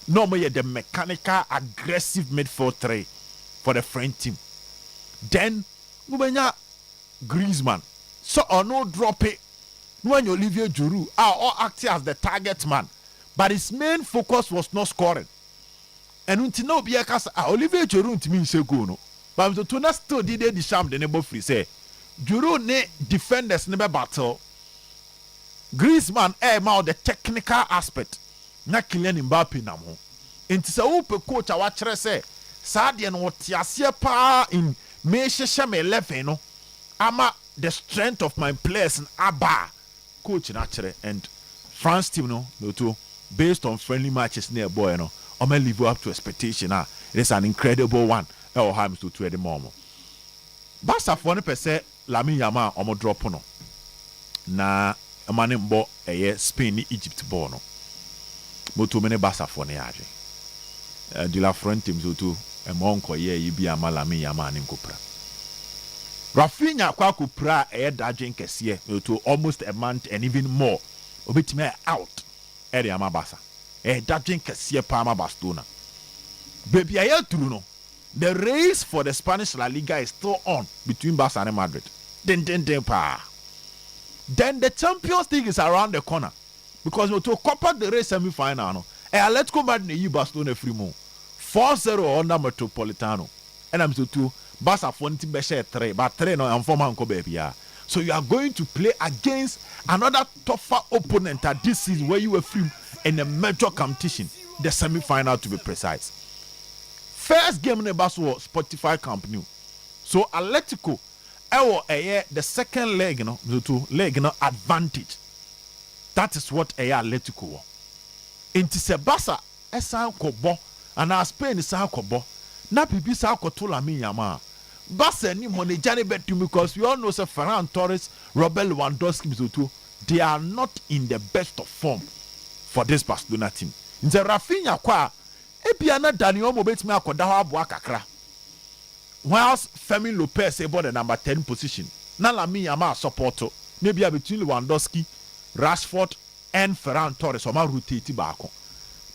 Normally the mechanical aggressive midfield three for the French team. Then Mubenya Griezmann. So or no drop it. When Olivier Giroud or acting as the target man. But his main focus was not scoring. And until now Biakas Olivier Giroud to me say go no. But to not still did the sham the neighbor free say. Giroud ne defenders never battle. Griezmann mount the technical aspect. Na Kylian Mbappe na mo. Enti se wo pe coach a wa kire se Sadia no tiasie pa in me hyehyɛ me 11 no ama the strength of my players in aba coach na kire. And France team no to based on friendly matches near boy no o may live up to expectation. It is an incredible one. Our Hams to the moment. Barca for no per se Lamine Yamal omo drop no na amane mbo Spain ni Egypt ball no moto mene Barca for ne age de la front team so to e mo nko ye bi ama Lamine Yamal ne nkopra Rafinha kwa kopra daging kese to almost a month and even more obetime out area ama Barca daging kese pa ama Barcelona baby aye true no. The race for the Spanish La Liga is still on between Barca and Madrid. Then the Champions League is around the corner because we to Copa del Rey semi-final. No, Atletico Madrid you Barcelona free mo 4-0 under Metropolitano, and I'm so too Barca for 3, but 3 no and 4 man ko baby. So you are going to play against another tougher opponent at this season where you were free in a major competition, the semi-final to be precise. First game in the bus was Spotify Camp Nou. So Atletico, the second leg, advantage. That is what Atletico was. Inti se Barca esan kobo, and our Spain esan kobo. Na pipi sa koto Lamine Yamal. Barca ni money jani betu because we all know say Ferran Torres, Robert Lewandowski, they are not in the best of form for this Barcelona team. Nze Rafinha kwa Ebiana Daniel Mobetime akoda ho aboa kakra. Whilst Fermin Lopez about the number 10 position. Na Lamine Yamal support maybe between Lewandowski, Rashford and Ferran Torres or ma rotate baako.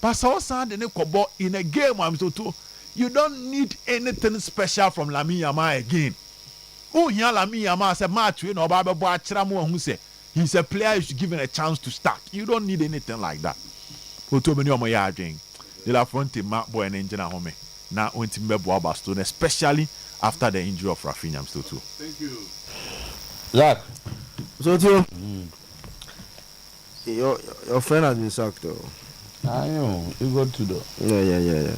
Pastor Sand ne kobo in a game am so to you don't need anything special from Lamine Yamal again. Oh here Lamine Yamal say match we no ba be bo akira mo hu say he's a player you should give him a chance to start. You don't need anything like that. Oto many omo ya adwen. De la front ma boy na engine home na onti mbebo Barcelona especially after the injury of Rafinha still too. Thank you. Zach. So too. Your friend has been sacked though. I know. You go to the. Yeah.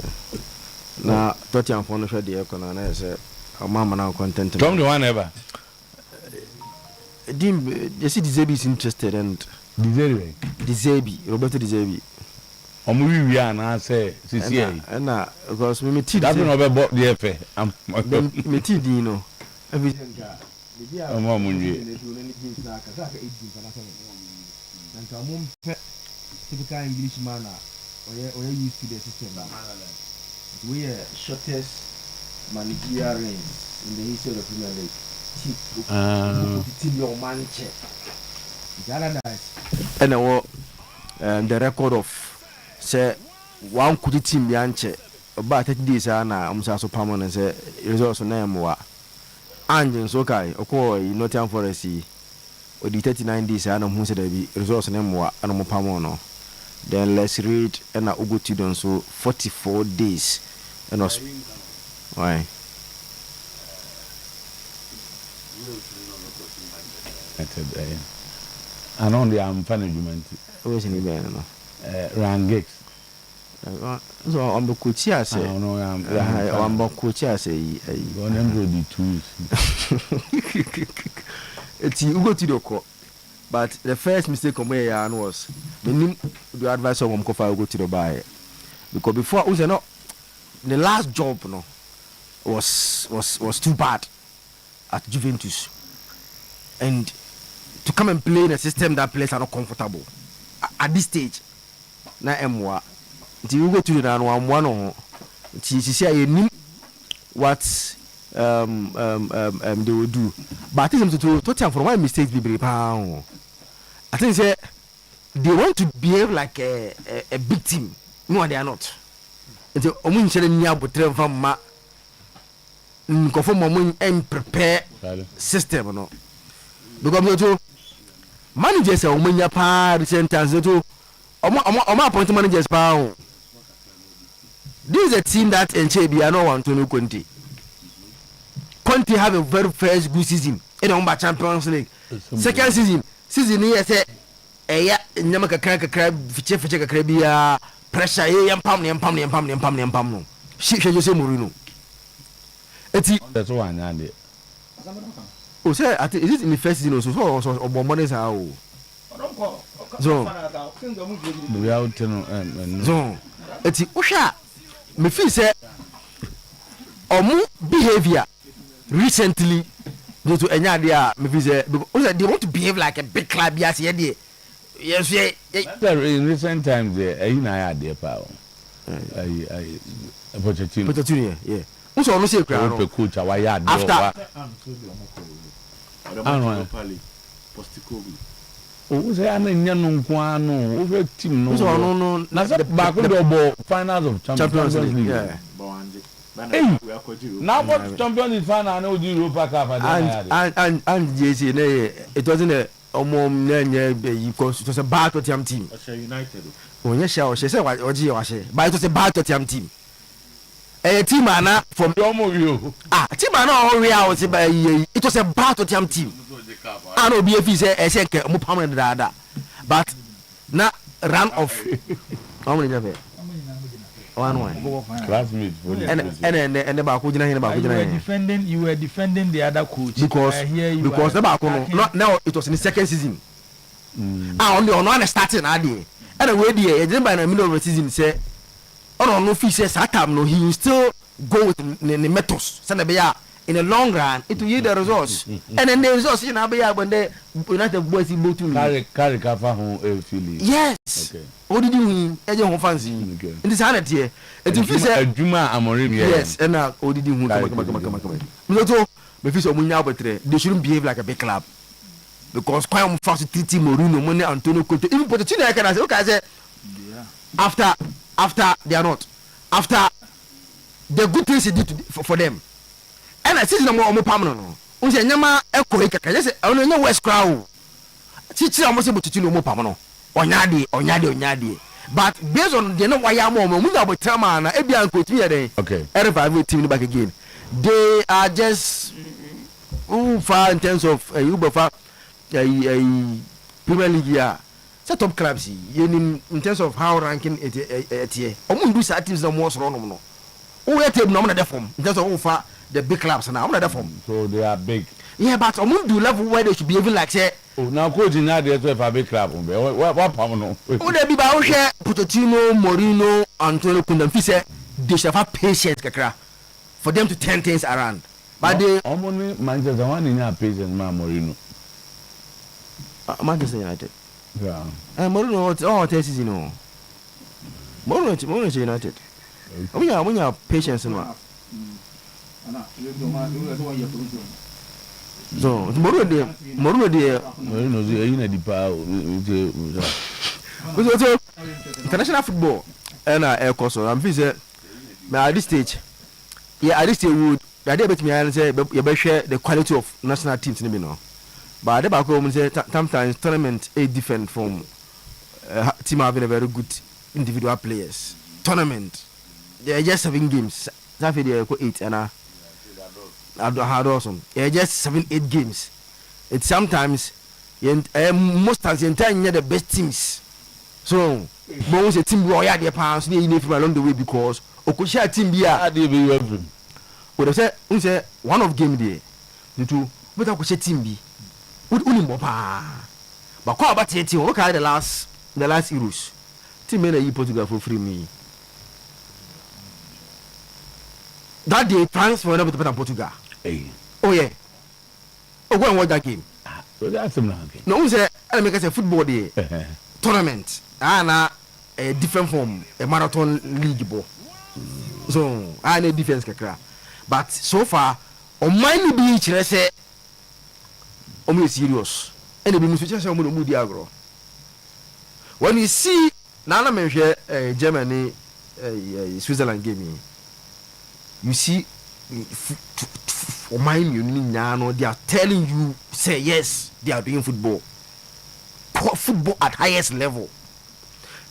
Na Tottenham for no share the economy na say mama now content. From the one ever. You see Dizebi is interested and Dizebi, Roberto Dizebi. We are now say CCA. And because we meet that no be bought the FA. I'm meet Dino. Everything. Typical English manner. Or used to the system. We are shortest managerial reigns in the history of the Premier League. Team your man check. And the record of say one could team yanche about 30 days na so permanent say results na emwa anjen so kai okwo Nottingham Forest o di 39 days na hu say da bi results na emwa ana mo permanent. Then let's read and Ugo Tidon so 44 days and was why I know the am fan argument. Where's in the no? Rangex. So on the Kuchia say, no, I'm on Kuchia say, one hundred the tools. It's Ugo Tidoko. But the first mistake on my hand was the advice of Mkofa Ugo Tido buy. Because before was not the last job no was too bad at Juventus. And to come and play in a system that players are not comfortable at this stage. Na emwa. You go to the one on. She say you need what they will do. But I think to Tottenham for one mistake be very pound. I think say they want to behave like a big team. No, they are not. It's omun chere nya botre from ma. Conform omun and prepare system no. Because to managers are omunya pa recent times to Oma appointed managers pa. This is a team that Enchebi are no one to know Conte. Conte have a very first good season in the Champions League. Second season here say nyamaka kra fiche kra bia pressure yam pam no. She Jose Mourinho. That's one and oh say is it in the first season also so Obomone sa o. So we out so eti usha me feel say omu behavior recently to enya dia me fi say because they want to behave like a big club yes here there. Yes, in recent times there na there pa. Pochettino, yeah. Who's on say crown? Coach awaya after o say ana nya no nko no o team no. No. Na say back the finals of Champions League. Yeah. Hey, now what Champions League final na o di Europa Cup and JC it wasn't a because it was a bad Tottenham team. United. When you share say what but it was a bad Tottenham team. A team ana from you. Team ana real it was a bad Tottenham team. I know BFC say mo permanent dada. But na run off. How many have it? One. Classmate. And the back who you were defending the other coach. Because the back no now it was in the second season. Only on one starting idea. And away there, then by the middle of the season say no fee says Satam no he will still go with the methods. Sanabia in the long run it will yield the results. And then the results in Abia when the United boys in both carry cover home feeling. Yes. Okay. What did you mean? Ejo fancy. In this hand here. It will say Juma Amorim. Yes, and now what did you come. So me feel so munya betre. They shouldn't behave like a big club. Because quite am fast treating Mourinho, Money, Antonio Conte. Even Pochettino I can say okay I say after they are not. After the good things he did for them. And I see no more permanent. Unse nyama eko ikaka. Just ono no West crowd. Chichi amosi Pochettino mo permanent. Onyade. But based on the no why am mo mu about trauma na ebia nko timi yede. Okay. Every team back again. They are just far in terms of Uber Premier League here. Set up clubs in terms of how ranking it here. Omundu sa teams no more so no. Who yet no na form in terms of far the big clubs now na form. So they are big. Yeah, but Omundu level where they should be even like say now coach in that there to a big club. What no? Who they be ba share Pochettino, Mourinho, Antonio Conte say they should have patience kakra for them to turn things around. But they only Manchester one in your patience Mourinho. Manchester United. Yeah. Mourinho season no. Mourinho United. We have patience no. So Mourinho international football and air course I'm visit at this stage. Yeah, at this stage would the bet me and say you share the quality of national teams in the but the back home say sometimes tournament is different from team having a very good individual players. Tournament they are just 7 games. That they are 8 and had awesome. Yeah, just 7-8 games. It's sometimes most times the entire the best teams. So most a team royal their pounds need from along the way because Okosha team be but I say one of game day the two but Okosha team be would only mopa. But call about it look at the last Euros. Team made Portugal for free me. That day transfer to Portugal. Hey. Oh yeah. Oh go and watch that game. So that's a game. No say I make a football day tournament. Na a different form a marathon league ball. So I need defense kakra. But so far on mind be chere say o serious. And the be switch say o mo di agro. When you see na menhwe Germany Switzerland game you see for mind you know they are telling you say yes they are doing football at highest level.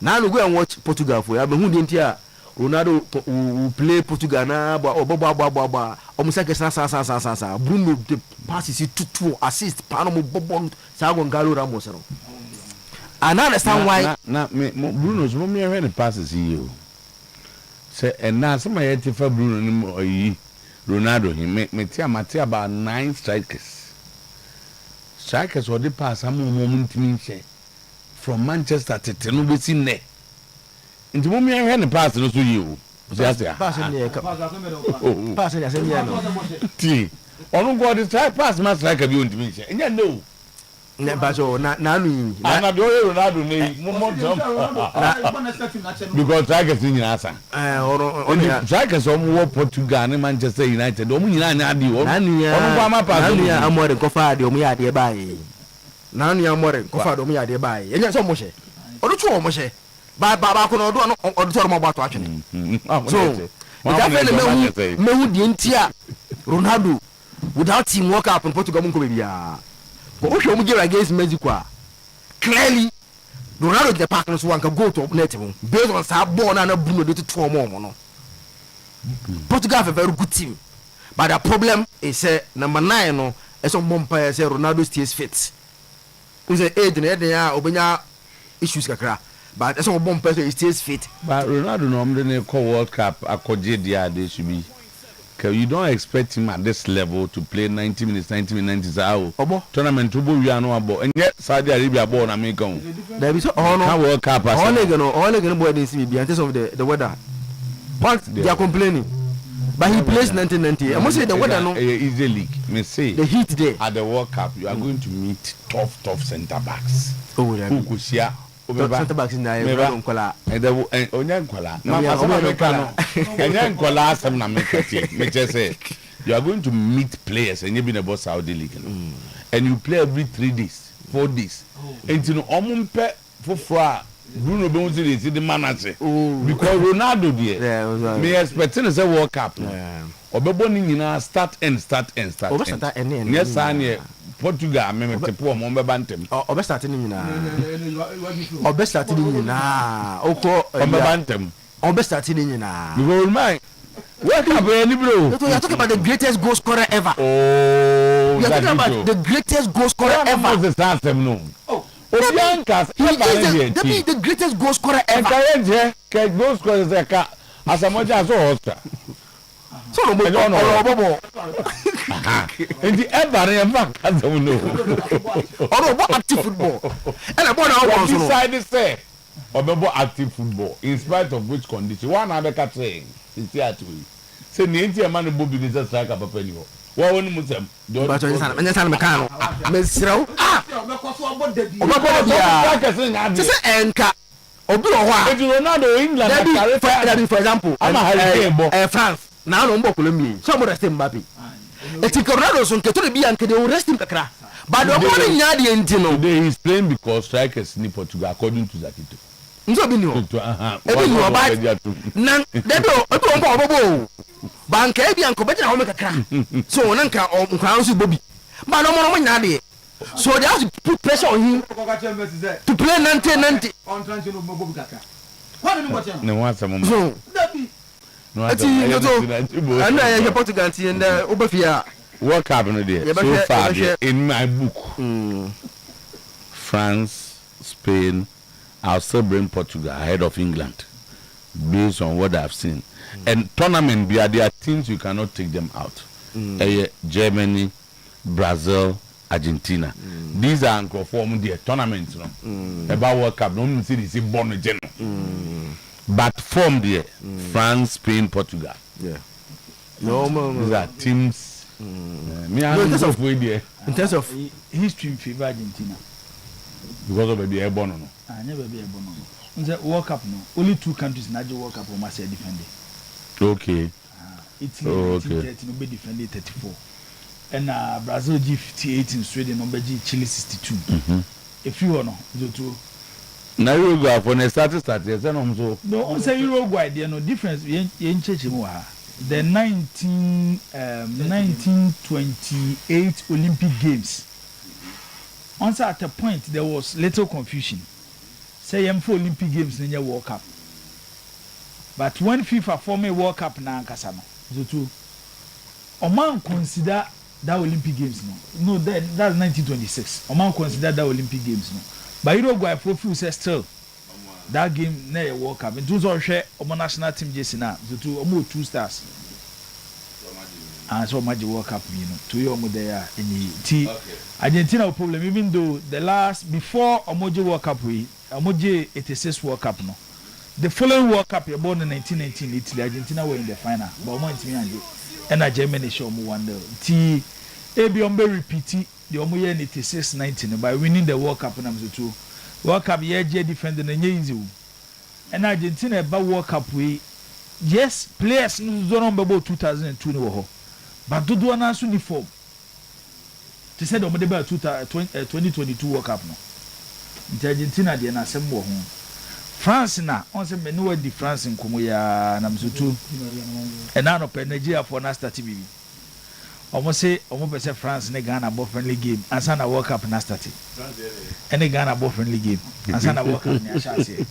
Now we go and watch Portugal for you. Who didn't hear Ronaldo will play Portugal na almost like sa Bruno the passes 2 assist Panamo Bobon Sagon Galo Ramos. And I understand why Bruno's mommy already passes you. Say and now some of for Bruno Ronaldo he me Matia about 9 strikers. Strikers what they pass some moment to from Manchester to Tenubu ne. Into mommy I had the pass no to you. Passing the On go the try pass match like a beauty mission. And you know. Nebajo na nu. Na do Ronaldo ni mo jump. Because strikers in answer. Strikers on Portugal and Manchester United. Omu nyina nya adi o. Onu kwa ma pass. Nanu ya amore ko fa de omu ya de bae. Nanu ya amore ko fa de omu ya de bae. Enya so mo hye. Odu chu o mo hye. Ba ko no odu to mo gbato atwene. So ita fe ne mehu die ntia Ronaldo without team work up in Portugal mun ko be bia. But if you get against Mexico, clearly Ronaldo the partner so one can go to net based on sa born and a Bruno to 2 more. No. Portugal have a very good team, but the problem is number 9 no. As some umpire say Ronaldo stays fit. We say 8 there obenya issues kakra, but as some umpire say he stays fit. But Ronaldo no mde call World Cup akoje dia they should be. You don't expect him at this level to play 90 minutes. Tournament to be no abo. And yet Saudi Arabia born America. There is all World Cup. All gonna boy this be because of the weather. But they are complaining. But he plays 1990. I must say the weather no. Easy league. Me say the heat there at the World Cup. You are going to meet tough centre backs. Oh, yeah. Who could share? Centre backs in there. Nkola. Onyankola. Na America. Onyankola asem na mekati. Me just say you are going to meet players and you been about Saudi league. And you play every 3 days, 4 days. And you know omumpe fofra Bruno Benzema is the manager. Because Ronaldo there. Me expecting say World Cup. Obebo ni nyina start and. Yes anye Portugal me tepo mo be bantem. Obe start ni nyina. Obe start ni nyina. Oko obe bantem. Obe start ni nyina. Because my World Cup any bro. You are talking about the greatest goal scorer ever. Oh, you are talking about the greatest goal scorer ever. What's the start no? Oh. Obiankas, he is the greatest goal scorer ever. Goal scorer is as a much as Oscar. So no more. And the ever I don't know. Or active football. And about decided say or active football in spite of which condition. One other cat saying is here to say the man who be the striker papa anymore. Wa woni musem do ba to nyesa me kan no me siraw just enka obi ro ho a Ronaldo England for example France na no mbo Colombia so mo rest Mbappe eti Ronaldo so nke to be anke de rest him kakra but the one nya de enti no today he is playing because strikers in Portugal according to Zakito nso bi ni o ebi ni o ba na debi o mbo obobo banka ebi anko be na ho me kakra so nanka nkwan so bobi ba no mo nya de so they have to put pressure on him to play 90 on trying to no bobi kakra what do you want no want some so debi and I Portugal and Obafia World Cup no there so far in my book France, Spain, I'll still bring Portugal ahead of England based on what I've seen. And tournament, there are teams you cannot take them out. Germany, Brazil, Argentina. These are unconformed their tournaments. About World Cup, don't see this in born general. But from there, France, Spain, Portugal. Yeah. These are teams. In terms of history, in favor Argentina. Because of the airborne. I never be airborne. In the World Cup, no. Only 2 countries in the World Cup who must defend it. Okay. Italy 1930, nobody defended 34. And Brazil G58 in Sweden, nobody Chile 62. If you know, now Uruguay for the start. No, say Uruguay, there no difference. The 1928 Olympic Games. Also at a point there was little confusion. Say for Olympic Games in your World Cup. But when FIFA form a World Cup na Kasano, Oman consider that Olympic Games no. No, that's 1926. Oman consider that Olympic Games no. But Uruguay for few say still that game na World Cup. It was all share Oman national team jersey na. So almost 2 stars. And so much World Cup, you know, to your there in the Argentina problem, even though the last before Omoji World Cup, Omoji 86 World Cup, no. The following World Cup, you're born in 1919, Italy, Argentina were in the final, but Omoji ɛna Germany show mu 1-0 ti ebi on be repeat the omo ye 86-90 by winning the World Cup na mzo World Cup ye je defend na nye easy and Argentina ba World Cup we yes players no no be 2002 ni wo ho but dodo na so ni form to say the omo de ba 2022 World Cup no Argentina de na asem wo ho France na on say me no di France nkomo ya na mzo and na no pe Nigeria for na start bibi almost say almost France ne Ghana ball friendly game and sana World Cup na start any Ghana ball friendly game and sana World Cup ni ashase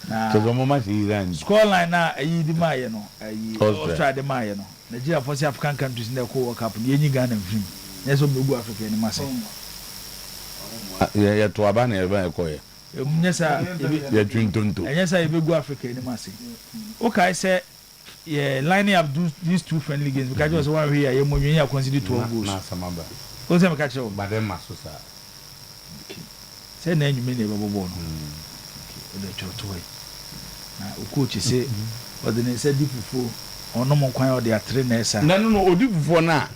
na so the moment Iran score line na ayi di maye no ayi Australia di maye no Nigeria for African countries na ko World Cup ni enyi Ghana film na so megu Africa ni mase ya to aba na eba ekoye nyesa ya twintonto nyesa ebegu Africa ni mase okay say yeah, lining up these two friendly games because just one here you money you consider 12 goals na samaba o se me catch you but them maso sa say na enyume na ebe bobo no o de choto we na o coach say o de ne say difufo ono mo kwan o de atre na esa na no odifufo na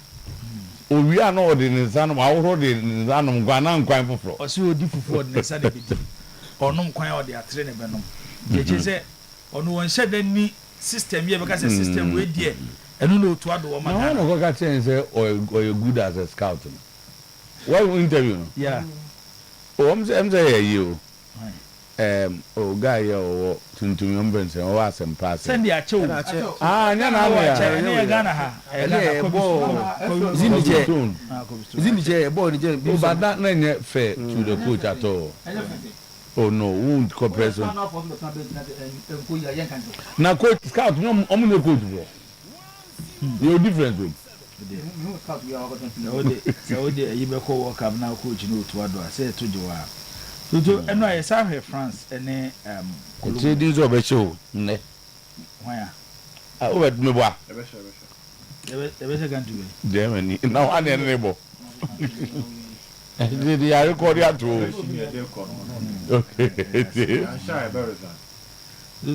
o wi ana o de ne nsa no aworo de ne nsa no nkwan na nkwan foforo o se odifufo de ne nsa de bidi ono mo kwan o de atre ne be no je say ono won hye da ni system here because the system we there and no to ado o man no go catch say or you good as a scout why interview no yeah I'm say you o guy o tuntum yomben say o asem pass send ya chew nya na ya ne Ghana ha zinije ball ni je but that na nye fair to the coach at all. Oh no, won't cooperate. Now coach scout, no, I'm not coach bro. You're different with. So you be call World Cup now coach no to ado. I say to you to and I say France and trading job be show. Ne. Why? O bet me boa. Ebe can do. Germany. Now I neighbor. They are recording at all. Okay.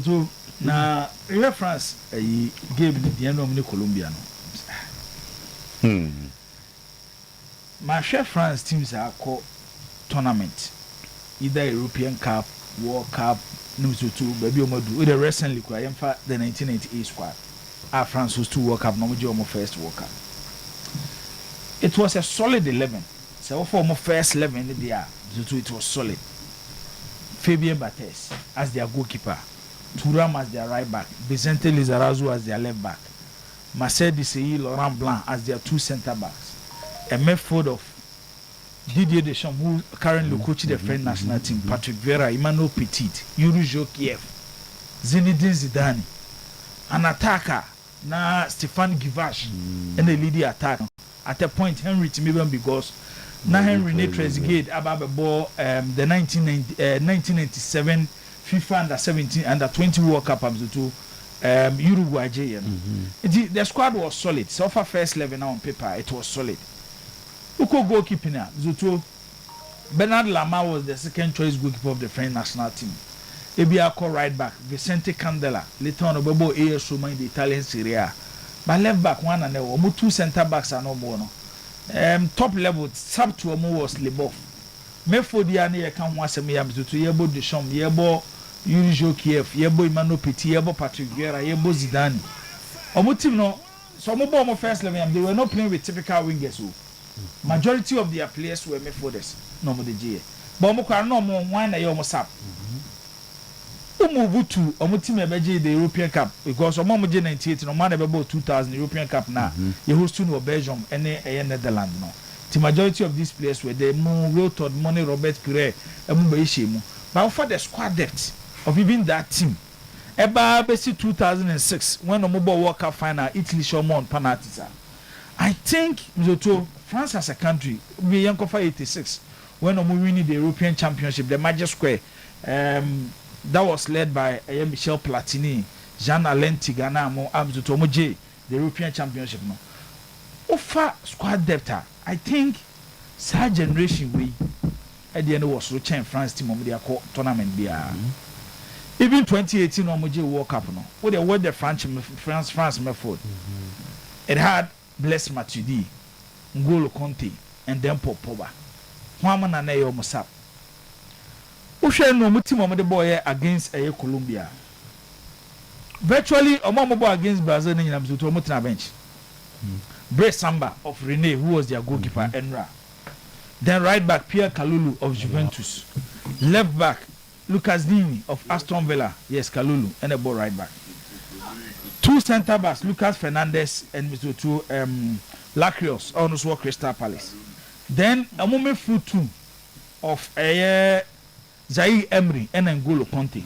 So na France game the end of Colombia no. My chef France teams are called tournament. Either European Cup, World Cup, number 2, baby omodu. With the recently kwa yemfa the 1998 squad. France was 2 World Cup, no more first World Cup. It was a solid 11. So for my first 11 there, it was solid. Fabien Barthez as their goalkeeper, Thuram as their right back, Vicente Lizarazu as their left back, Marcel Desailly, Laurent Blanc as their 2 centre backs, a midfield of Didier Deschamps, who currently coaches the French national team, Patrick Vieira, Emmanuel Petit, Yuri Jokiev, Zinedine Zidane, an attacker, na Stéphane Guivache, and the leading attack. At a point, Henry Timibem because na Henry Trezeguet about the ball the 1997 FIFA under-17 under-20 World Cup to Uruguay. The squad was solid. So far first 11 on paper it was solid. Uko goalkeeping now Zuto Bernard Lama was the second choice goalkeeper of the French national team. Ebiako right back Vicente Candela later on Bobo AS Roma in the Italian Serie A. But left back one and there 2 centre backs are no more. Top level sub to was Lebov. Mefodia ne kan ho asem ya mtutu yebo Deschamps yebo Yuri Jokiev yebo Emmanuel Petit yebo Patrick Vieira yebo Zidane. Omo team no so omo ball first level they were not playing with typical wingers. Majority of their players were midfielders. No mo de G. But omo kwa no mo wan na ye omo sap. Umubutu omo team ebeje the European Cup because omo mo 98 no man ebe 2000 European Cup na ye host to Belgium and Netherlands no. The majority of these players were the Rotor, Money, Robert Pire, and Mubishemu. But for the squad depth of even that team, Eba Bessi 2006, when the Mobile World Cup final, Italy show more on penalties. I think France as a country, we young for 86, when we winning the European Championship, the Magic Square, that was led by Michel Platini, Jean-Alain Tigana, Moje, the European Championship. No, offer squad depth. I think that generation we at the end was reaching France team on their tournament. Even 2018 on World Cup no. What the France method. It had Blaise Matuidi, N'Golo Conte, and then Paul Pogba. Juan and Nayo Musab. Ushe no mutim of the boy against a Colombia. Virtually, a boy against Brazil in the bench. Brace Samba of Rene, who was their goalkeeper, Enra. Then right back, Pierre Kalulu of Juventus. Left back, Lucas Digne of Aston Villa. Yes, Kalulu, and a ball right back. Two centre backs, Lucas Fernandez and Mr. Lacrios, also Crystal Palace. Then a moment foot two of Zaire Emery and N'Golo Conte.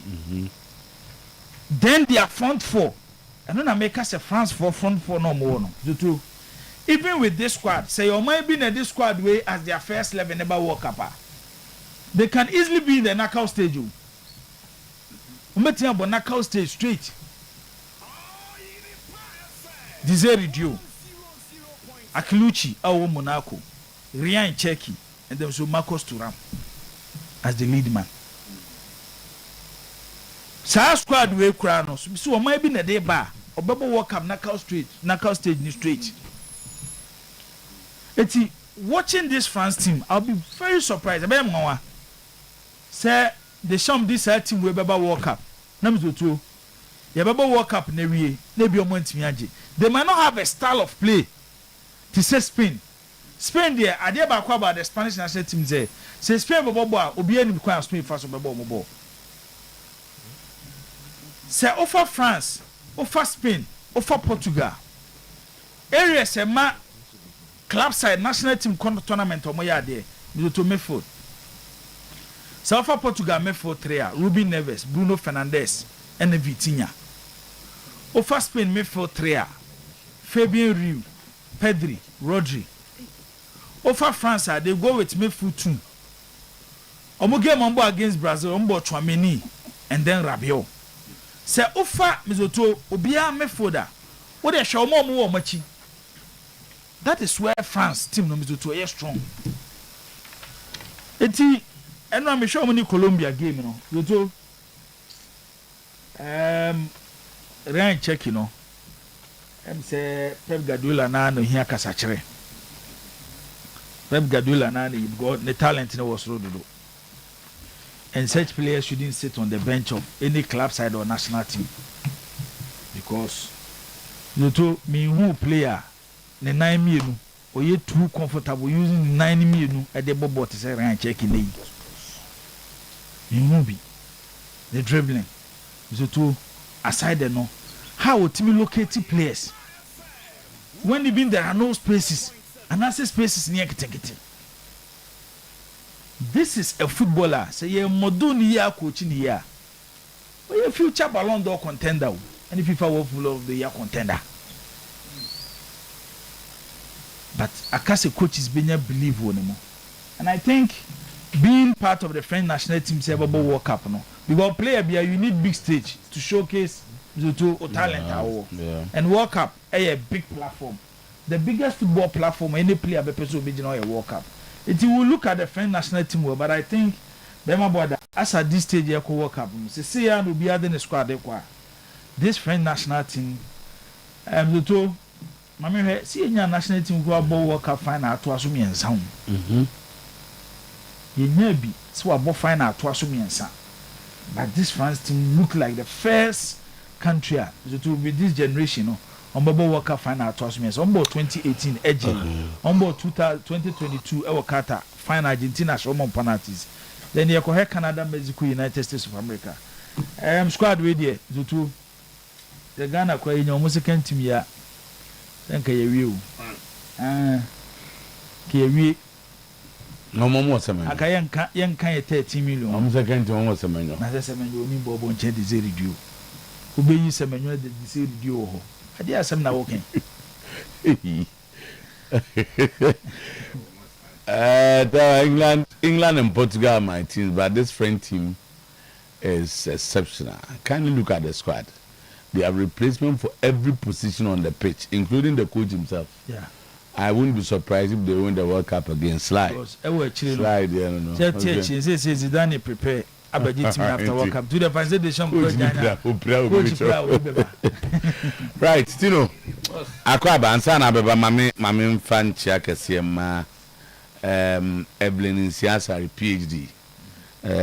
Then their front four. And then I make us a France for front four no more. No. Even with this squad, say you might be in this squad way as their first 11 never walk up. They can easily be in the knockout stage. Umetia bo knockout stage straight. Desire Dio, Akiluchi, Awo Monaco, Ryan Cheki, and then so Marcos Thuram as the lead man. Sa squad way Kranos, so might be in a day bar, or Bubble walk up knockout stage ni straight. Eti, watching this France team, I'll be very surprised. Say the sham this team will Baba walk up. Namzutu. Ya Baba walk up nebi omonti. They might not have a style of play to say Spain. Spain there, I dare about the Spanish national team there. Say Spain Bobo, Obi any require Spain first of Bobo. Say offer France, offer Spain, offer Portugal. Area say ma club side national team tournament or moya there. You to midfield. So offer Portugal midfield 3, Ruben Neves, Bruno Fernandes, and Vitinha. Offer Spain midfield 3, Fabien Ruiz, Pedri, Rodri. Offer France, they go with midfield 2. Omo game on board against Brazil, on board Chouameni, and then Rabiot. Say offer Mizoto, Obia midfielder. What they show more machi. That is where France team no Mizoto is strong. Eti, and I'm sure many Colombia game, you know. Mizoto, Ryan check, you know. Say Pep Guardiola na no here kasachere. Pep Guardiola na he got the talent in was road do. And such players shouldn't sit on the bench of any club side or national team. Because you to me who player the 9 million or you too comfortable using 9 million at the bobo to say Ryan check in the movie. The dribbling. So to aside the no. How would me locate players? When even there are no spaces, and I say spaces near Kitekiti. This is a footballer. Say ye moduni ya coaching here. But a future Ballon d'Or contender, and if you are full of the year contender. But Akase coach is being believe one more. And I think being part of the French national team say about World Cup no. Because player be you need big stage to showcase the talent and World Cup a big platform. The biggest football platform any player be person be a World Cup. It will look at the French national team well, but I think them about that as at this stage you World Cup. See ya no be adding the squad this French national team the Mami see your national team go about World Cup final to assume and sound. You maybe so about final to assume and sound. But this France team look like the first country to be this generation on Bobo World Cup final to assume on board 2018 edge on board 2022 Qatar final Argentina showman penalties. Then you have Canada, Mexico, United States of America. Squad with you to the Ghana kwa in almost second team ya. Then can you view? No more semen. I can't young 30 million. I'm second to almost a man. I said, you mean Bob on Ched is due. Who be you semen the disease due? I dare some now walking. England and Portugal are my teams, but this French team is exceptional. Kindly look at the squad. They have replacement for every position on the pitch, including the coach himself. Yeah. I wouldn't be surprised if they win the World Cup again. Slide, yeah, no. Zidane prepare. Abedit after World Cup. To the presentation. Right, Tino. Akwaba ansa na beba mame mfa nchia kese ma Evelyn Nsiasari PhD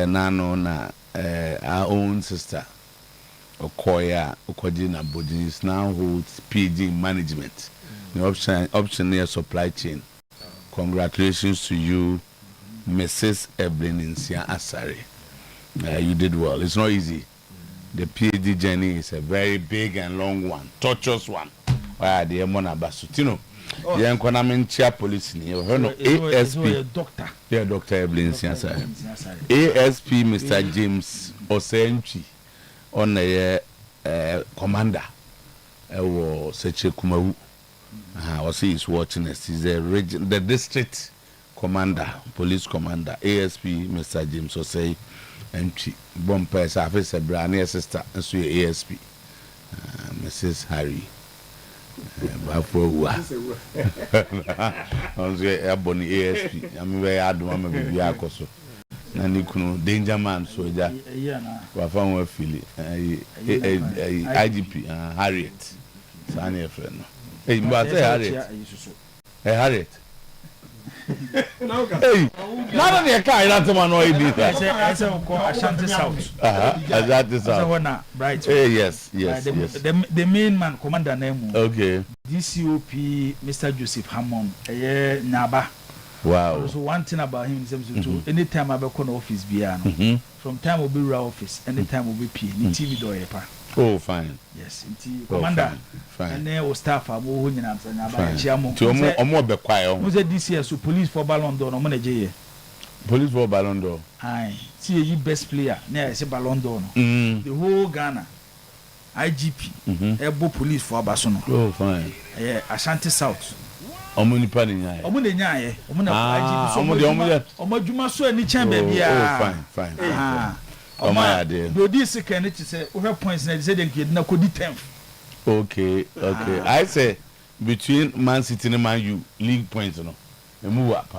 nano na our own sister Okoya Okodina Bodis now holds PhD in management. The option near supply chain. Congratulations to you, Mrs. Evelyn Nsiasari. You did well. It's not easy. The PhD journey is a very big and long one, torturous one. The Emona Basutino. The Economic Chair Police, you heard ASP. Doctor. Yeah, Dr. Evelyn Nsiasari. ASP Mr. James Osenchi on the commander. Seche Kumawu. Also, he's watching us. He's the district commander, police commander, ASP Mr. James Osei. And Bompa Surface a brand sister and so ASP Mrs. Harry Bafo on the Ebony ASP. I'm very hard to remember Biacoso. Nanikuno danger man soldier. Wafan we feel IGP Harriet. Sani friend. Hey, but Harriet. Hey Harriet. Hey, none of the car that's one way did that. I said, Ashanti South. Ashanti South. Right. Hey, yes. The main man, commander name. Okay. DCOP, Mr. Joseph Hammond, Naba. Wow. So one thing about him is anytime I go to office, from time will be raw office, anytime will be P. TV Oyerepa. Oh, fine. Yes, commander. Fine. And then we staff are more than more be quiet. Who's this year? So police for Ballon d'Or, no money. Police for Ballon d'Or. Aye. See you best player. Near say Ballon d'Or. The whole Ghana. IGP. Ebo police for Abasono. Oh, fine. Yeah, Ashanti South. Omuni pani nyaye. Omuni nyaye. IGP. Omujuma so any chamber bia. Oh, fine. Oh my dear. Do this can it say we have points na say dem na kodi 10th. Okay. I say between Man City and Man U league points no. E move up.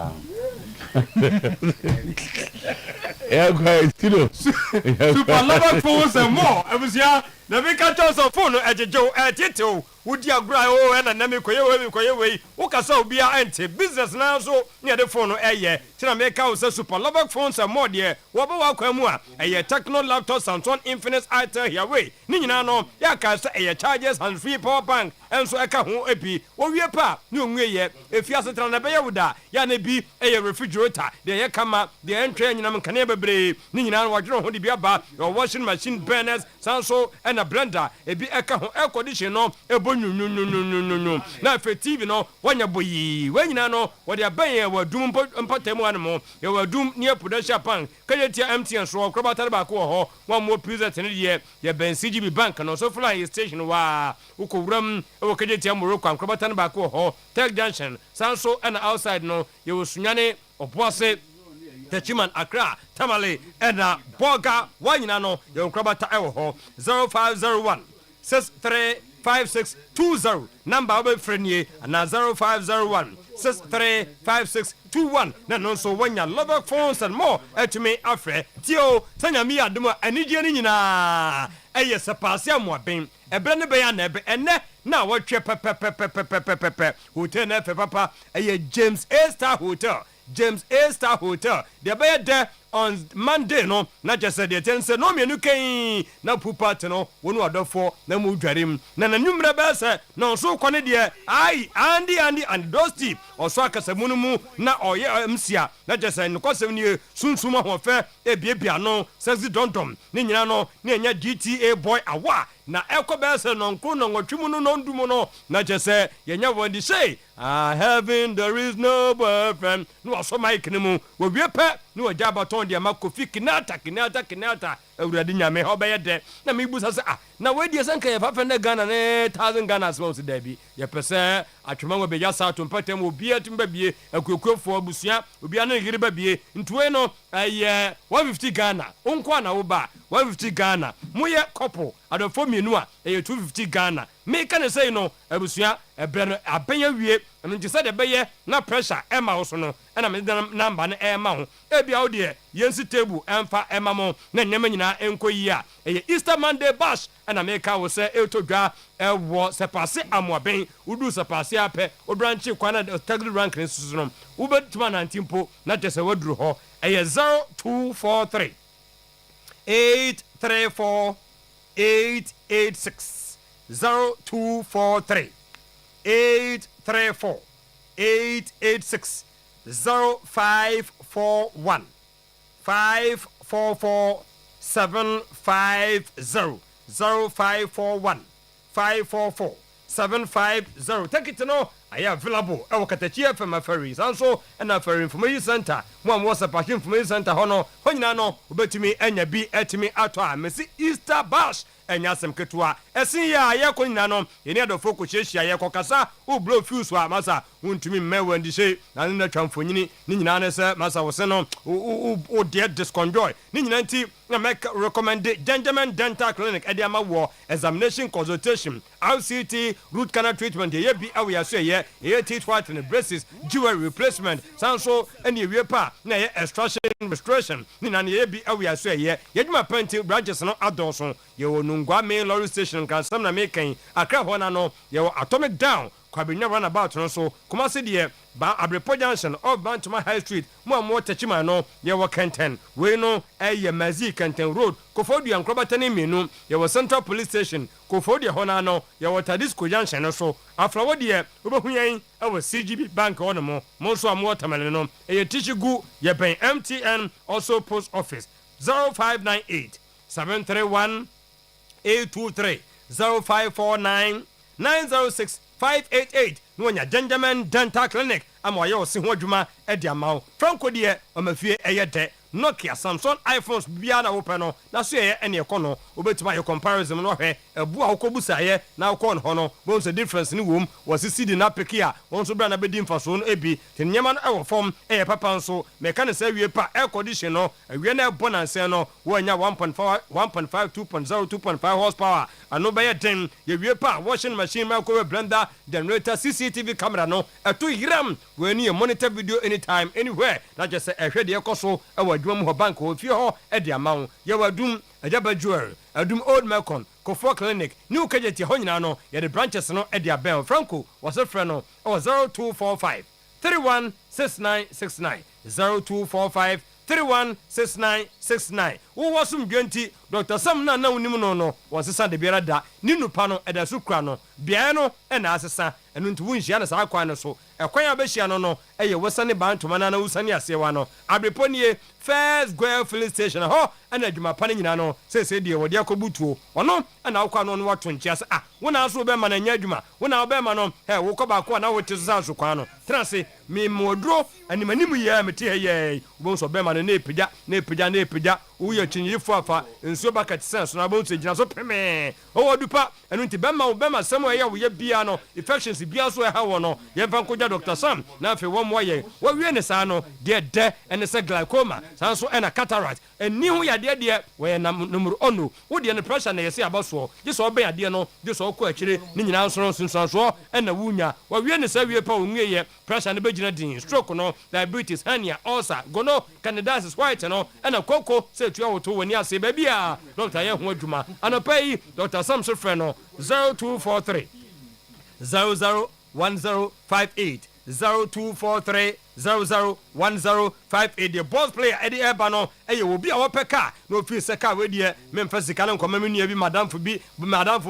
Yeah, quite still. Super lover phones and more. I was here. The big catches of phone at Joe at Tito. Would you agree? Oh, and a Namiko way. Okaso be anti business now so near the phone. Eh, Tina make out super lover phones and more dear. Wabba Kwamua, a techno laptops and one infinite item here way. Ninano, Yakas, a charges and free power bank, and so I can't epi. Oyerepa, no way. If you are sitting on a bayawuda, Yane be a refrigerator. The Yakama, the entry in Canaba Bray, Nina, what you know, the Biaba, your washing machine burners, Sanso, and a blender, a be a air conditioner, a no. Now for TV no, when you boy, when you know what you're buying, we're doom and animal, you were doomed near Prudential Bank, Kayatia empty and so crop tobacco, one more present in a year, your Ben CGB Bank and also fly station, wa, Ukuram, Okayatia Morocco, and crop tobacco, Tech Junction, Sanso, and outside no, you will Sunyane or Boise. The Chiman Accra, Tamale, and Boga, Wanyano, your Krabata Ewo, 0501 635620, number of friendly, and 0501 635621. Then also when you love phones and more, to me, Afre, Tio, Tanyamia Duma, and Nigianina, a yes, a passia more beam, a brand bayan, and now what hotel, Papa, a James A. Star Hotel. James A. Star Hotel. They are there on Monday, no, not just a day. Say no, me no can na pupa no. One word for na mu dwarim. Na na number besa no so kone dia. Ai Andy and Dusty. Also akasa munumu na oye MCA. Na just say no kwasem ni sunsuma ho fe ebiebia no. Sexy dontom. Ni nyina no na enya GTA boy awa. Na eko besa no nko no nwotwimu no ndumu no. Na just say yenya won say heaven there is no boyfriend. No so mic ni mu. Wo wie pe no ajabaton dia makofi kinata awurade nyame obeye de na mebusa se na we die sanka ye fafende Ghana ne 1000 Ghana small da bi ye pese atwema ngo be ya sa to mpatem obi atumba bie akuekuefo abusia obi ana ngiri ba bie ntuwe no 150 Ghana onko na wo ba 150 Ghana moye couple adofo mienu a 250 Ghana me kan say no abusia ebre no abenya wie nti se de beye na pressure e ma wo so no na me number na e ma ho e bia wo de yensi table emfa emamo na nyama nyina enko yi a Easter Monday bash and America will say Eltodra was a passe amoaben udu sa passe ape obranchi kwana tagli rank in susunum ubetuma 19 po na just a wadru ho 0243 834 886 0243 834 886 0541 544 750 0541 544 750. Take it to know I am available. I work at the GFM ferries also and a ferry information center. One was a parking information center. Hono, when you know, but to me and you be at me at Messi Easter Bash. And Yasam Ketua, a senior Yakonano, in the focus, Yakokasa, who blow fuse wa massa, won't to me when the say, and in the Chamfonini, Ninana, Massa was seno, who dear disconjoy. Ninanti, make recommended Gentleman Dental Clinic, Ediama War, examination consultation, RCT, root canal treatment, ye be away, say, ye teeth white and braces, jewelry replacement, Sanso, and ye repa, nay, extraction, restoration, Ninan ye be away, say, yet my painting branches no adorson, you will Ngwa main lorry station can some na making Accra hona no your atomic down kwabenya runabout no so kuma se de ba Abrepo Junction of Bantama High Street mo techima no ye wo Kenten we no eye Mazi Kenten Road Kofodu Yankrobatani menu ye wo Central Police Station Kofodu hona no ye wo Tadisco Junction no so afra wo de obehuyan e wo CGB Bank ono mo so am watermelon no ye Tishigu ye ben MTN also Post Office 0598 731 823 0549 906 588 no nya Gentleman Dental Clinic amayo si ho adwuma e dia mawo Franco de o mafie eyede Nokia Samsung iPhones bia na wo no na so ye ene ekono obetuma ye comparison no hwe ebu a wokobusa ye na wo kon ho no bon so difference ni wom wo CD na peki a won so bra na bedi mfaso no ebi tin nyema no e wo form e papa nso meka ne sa wie pa air condition no awie na bonanse no wo nya 1.5 2.0 2.5 horsepower ano be ye den ye wie pa washing machine microwave blender generator CCTV camera no eto yiram we ni monitor video anytime anywhere na just ehwe de ekoso e adwuma ho bank ho fie ho e de amawo ye wadum ajaba jewel adum old Melcon Kofo Clinic new kejeti ho nyina no ye the branches no e de abel Franco was a friend no 0245 316969 0245 316969 wo wasum dwenti Dr. Sam na unim no wasesa de biara da ni nupa no eda so kura no bia no e na asesa enu ntu wunhia na sa kwan no so ekwan abehia no eye wosane bantoma na wusane asewa no Abrepo nie first Gwel filling station ho ana adwuma pa nyina no sese de wode akobutuo ono ana akwa no no wato nkia se wona aso be ma na nya adwuma wona obe ma no wo ko ba ko na wote so so kwan no trase me modro animanim ye mete ye wo so be ma no na epija wo ye chinyifo afa nsuo bucket sense na bo so gina so peme o wodupa enu nti be ma samo ye wo ye bia no infections bia so ha wo no ye fa nkoja Dr. Sam na afi wo mo ye wo wie ne sa no de ene se glaucoma sanso ena cataract eni ho ya de we na numero ono wo de ne pressure na ye se abaso je so be ade no je so ko akire ni nyina nso ena wunya wo wie ne sa wie pa onwe ye pressure ne begina din stroke no diabetes hernia ulcer gono candidiasis white no ena koko se tua wo to woni ase ba bia doctor ye ho adwuma anopai Dr. Sam so frɛ no 0243 001058 0243 001058 the boss player Eddie Ebano eye obi a wopeka no fi seka we die memfa sika no nkoma menua bi madam fo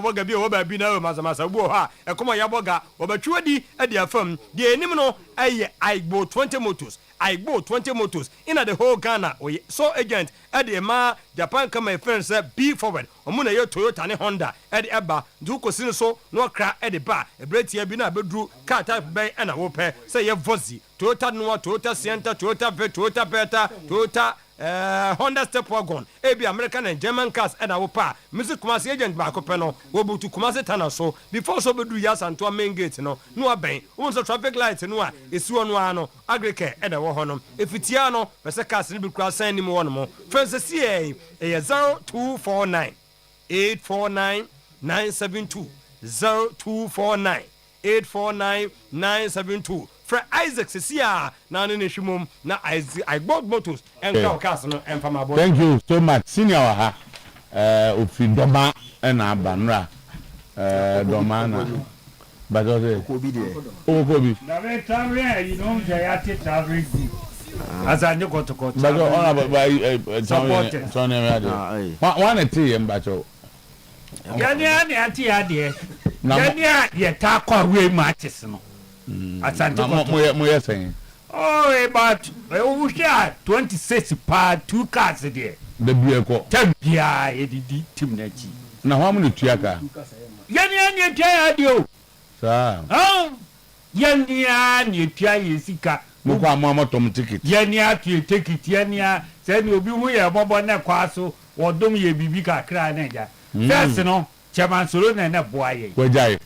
boga bi o ba bi na mazamasa bu ha e koma ya boga obatwodi ade afam de enim no eye Igbo 20 motors in the whole Ghana so agent at the Japan come my friends be forward omuna ye Toyota ne Honda at the eba do kosin so no kra at the bar e bretia bi na bedru car type by and a wope say ye vozi Toyota no Toyota Sienta Toyota Vet Toyota Beta Toyota Honda Step Wagon ebi American and German cars and a wopa music Kumasi agent back up no wo butu Kumasi tana so before so bedu yas and to main gate no aben won so traffic light no a esu ono ano agrike e da wo honom efitia no pese cars ni bi kura san ni mo wono friends see 0249 849 972 0249 849 972 fra Isaac sesia na ne hwimom na I bought bottles and cow cars no and from my thank you so much senior ha ofi doma na abanra doma na but Kobi there Kobi na me travel you know jayati travel as I know got to but one tea mbacho yani anti ade yani yeta kwawe matches no asante mo yes saying oh but we share 26 pa 2 cars there the bieko tambia edidi team na chi na ho mo tuaka yani tia ade o sa yani tia yesika mo kwa mo tom ticket yani atu ticket yani say ni obi hu ye bobo na kwa so wodom ye bibi kakra na ja first no chairman solo na boaye wajai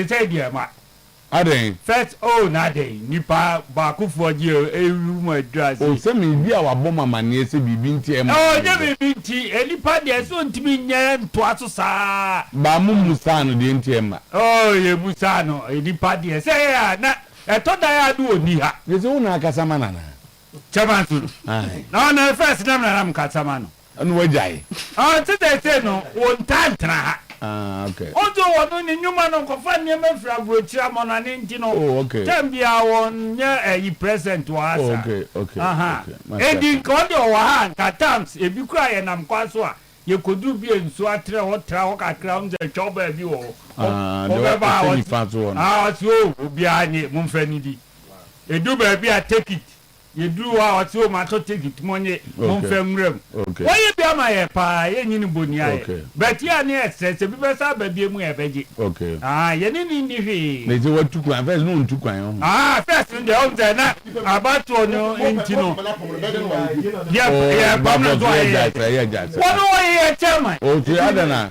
say dia ma aden first na dey nipa ba kufo je ewu mo address o se mi bi a wabo mama ne se bibi nti e je bibi nti nipa de so ntimi nya nto aso saa ba mu musa no de nti e ma ye musa no nipa de say ya na eto da ya do oni ha ye se una akasa mana na chairman solo na first na mkasama no anu wajai tete no won tantra ha okay ojo wono ni nyuma no kofa ne mafra brochira mo na ne nti no okay tambia won nya present wa asa okay edi kondo wa ha katams ebi kura ye nam kwaso a ye kodu bi ensu atre ho tra ho kakra unze choba bi wo the ba so obi anye mumfa ni di edu ba bi a take it yedu wa oti o ma to take it monye mon femrem oye bia ma ye pa ye nyini boni aye but ya ne essence bi be sa ba bia mu e beji ye ni hwe na je watu kwan first no ntu kwan first nde on ze na abato no enti no ya ba na do aye wono ye chairman o ti adana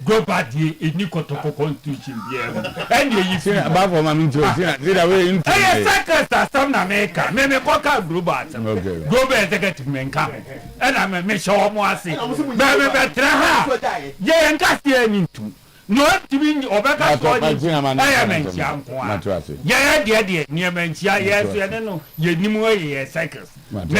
go back the eni kotoko constitution bia and ye say about for mama nti o say that way nti eh secretary some na America me koka global go be executive menka and me show mo ase me tra ha ye nka se ni ntu no tibi obeka so ni aya menchia nko a ye de ni menchia ye so ye no ye nimu ye secretary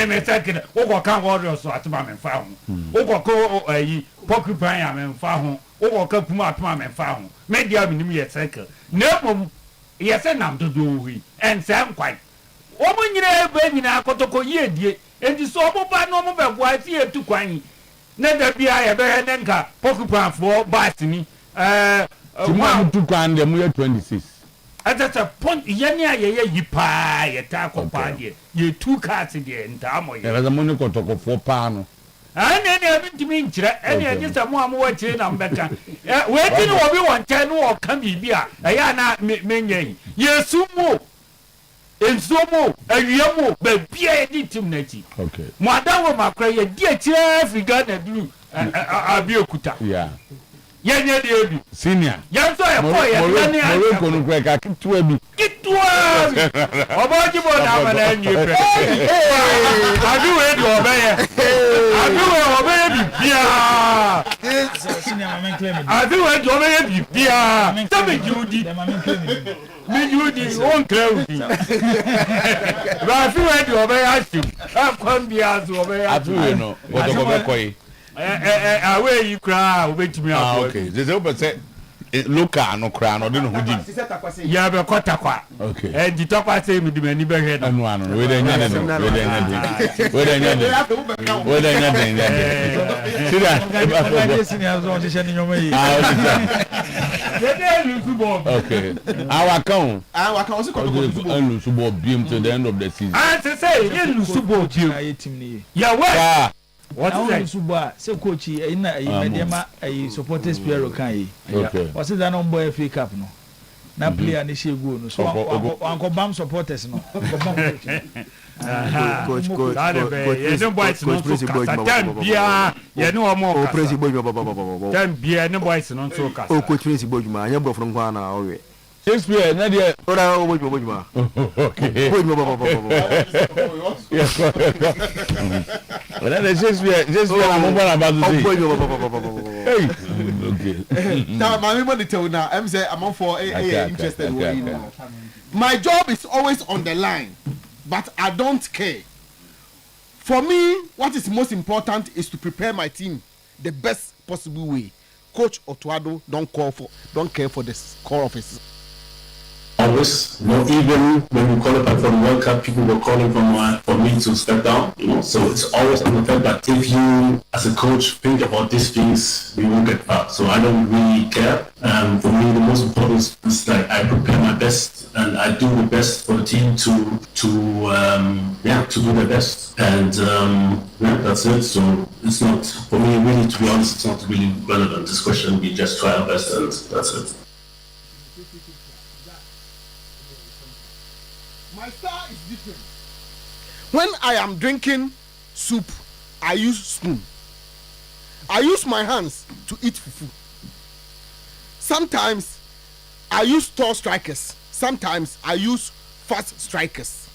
me secretary o ko kan warriors so atuma me fa ho o ko ayi porcupine ya me fa ho o ko puma atuma me fa ho media me nimu ye secretary na mom ye se nam dodo wi en se nkwai o mo nyina ebe nyina akotoko ye die enti so mo ba no mo be bua ti etu kwan na da bia ye be he nka porcupine for batini mo tu kwan de mo ye 26 atata point yeni aye yipa ye ta ko pa de ye two cards de nta mo ye e mo ni kotoko fo pa no ne abintimi nkyira ene enye samu amu wa kyire na mbeka we ti no obi won kyɛ no wo ka bibia ɛya na menyen yesu mu ensomo awiamo ba bia di tim na ti mo adawo makra ye di akyire Africa na duru abiokuta yenye de ebi senior yanso ye ko ye ne a mo ko no kwa ka kitwa bi oboji bo na mana enye pre adu we do obeye bibia adu we do obeye bibia tabe judi mi judi on crowd ba adu we do obeye asim akwan bia so obeye adu we no o do ko koi away you cry obetimi abo okay they say local no cry no dey no hudi ya be kota kwa okay di tokwa say mi di mani be hwe no anu we dey nya dey okay our account subo bim to the end of the season say you subo bim ya we what is suba se coach na medema supporters player kan okay what is that number FA Cup no na player ni shegu no so anko bam supporters no coach ye boys no so kasa bia ye no omo kasa president boy bia ne boys no so kasa coach president boy ma anya bro from kwa na owe Shakespeare, Nadia. Okay. Shakespeare, I'm about Okay. Now, my people tell now, I'm saying I'm for interested. My job is always on the line, but I don't care. For me, what is most important is to prepare my team the best possible way. Coach Otuado don't care for the score of his. Always, even when we qualified for the World Cup, people were calling for me to step down, so it's always on the fact that if you, as a coach, think about these things, you won't get far. So I don't really care. For me, the most important is like I prepare my best and I do the best for the team to do the best. And that's it. So it's not, for me, really, to be honest, it's not really relevant. This question, we just try our best and that's it. My style is different. When I am drinking soup, I use spoon. I use my hands to eat fufu. Sometimes I use tall strikers. Sometimes I use fast strikers.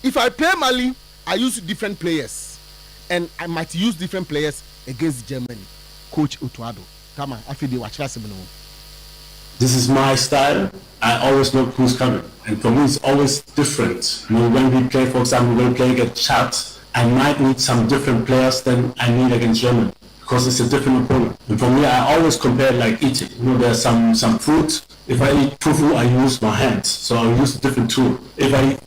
If I play Mali, I use different players. And I might use different players against Germany. Coach Otuado. Tama, I feel they watch that. This is my style. I always know who's coming. And for me, it's always different. When we play, for example, when we play against Chad, I might need some different players than I need against Germany because it's a different opponent. And for me, I always compare like eating. There's some food. If I eat tofu, I use my hands. So I use a different tool. If I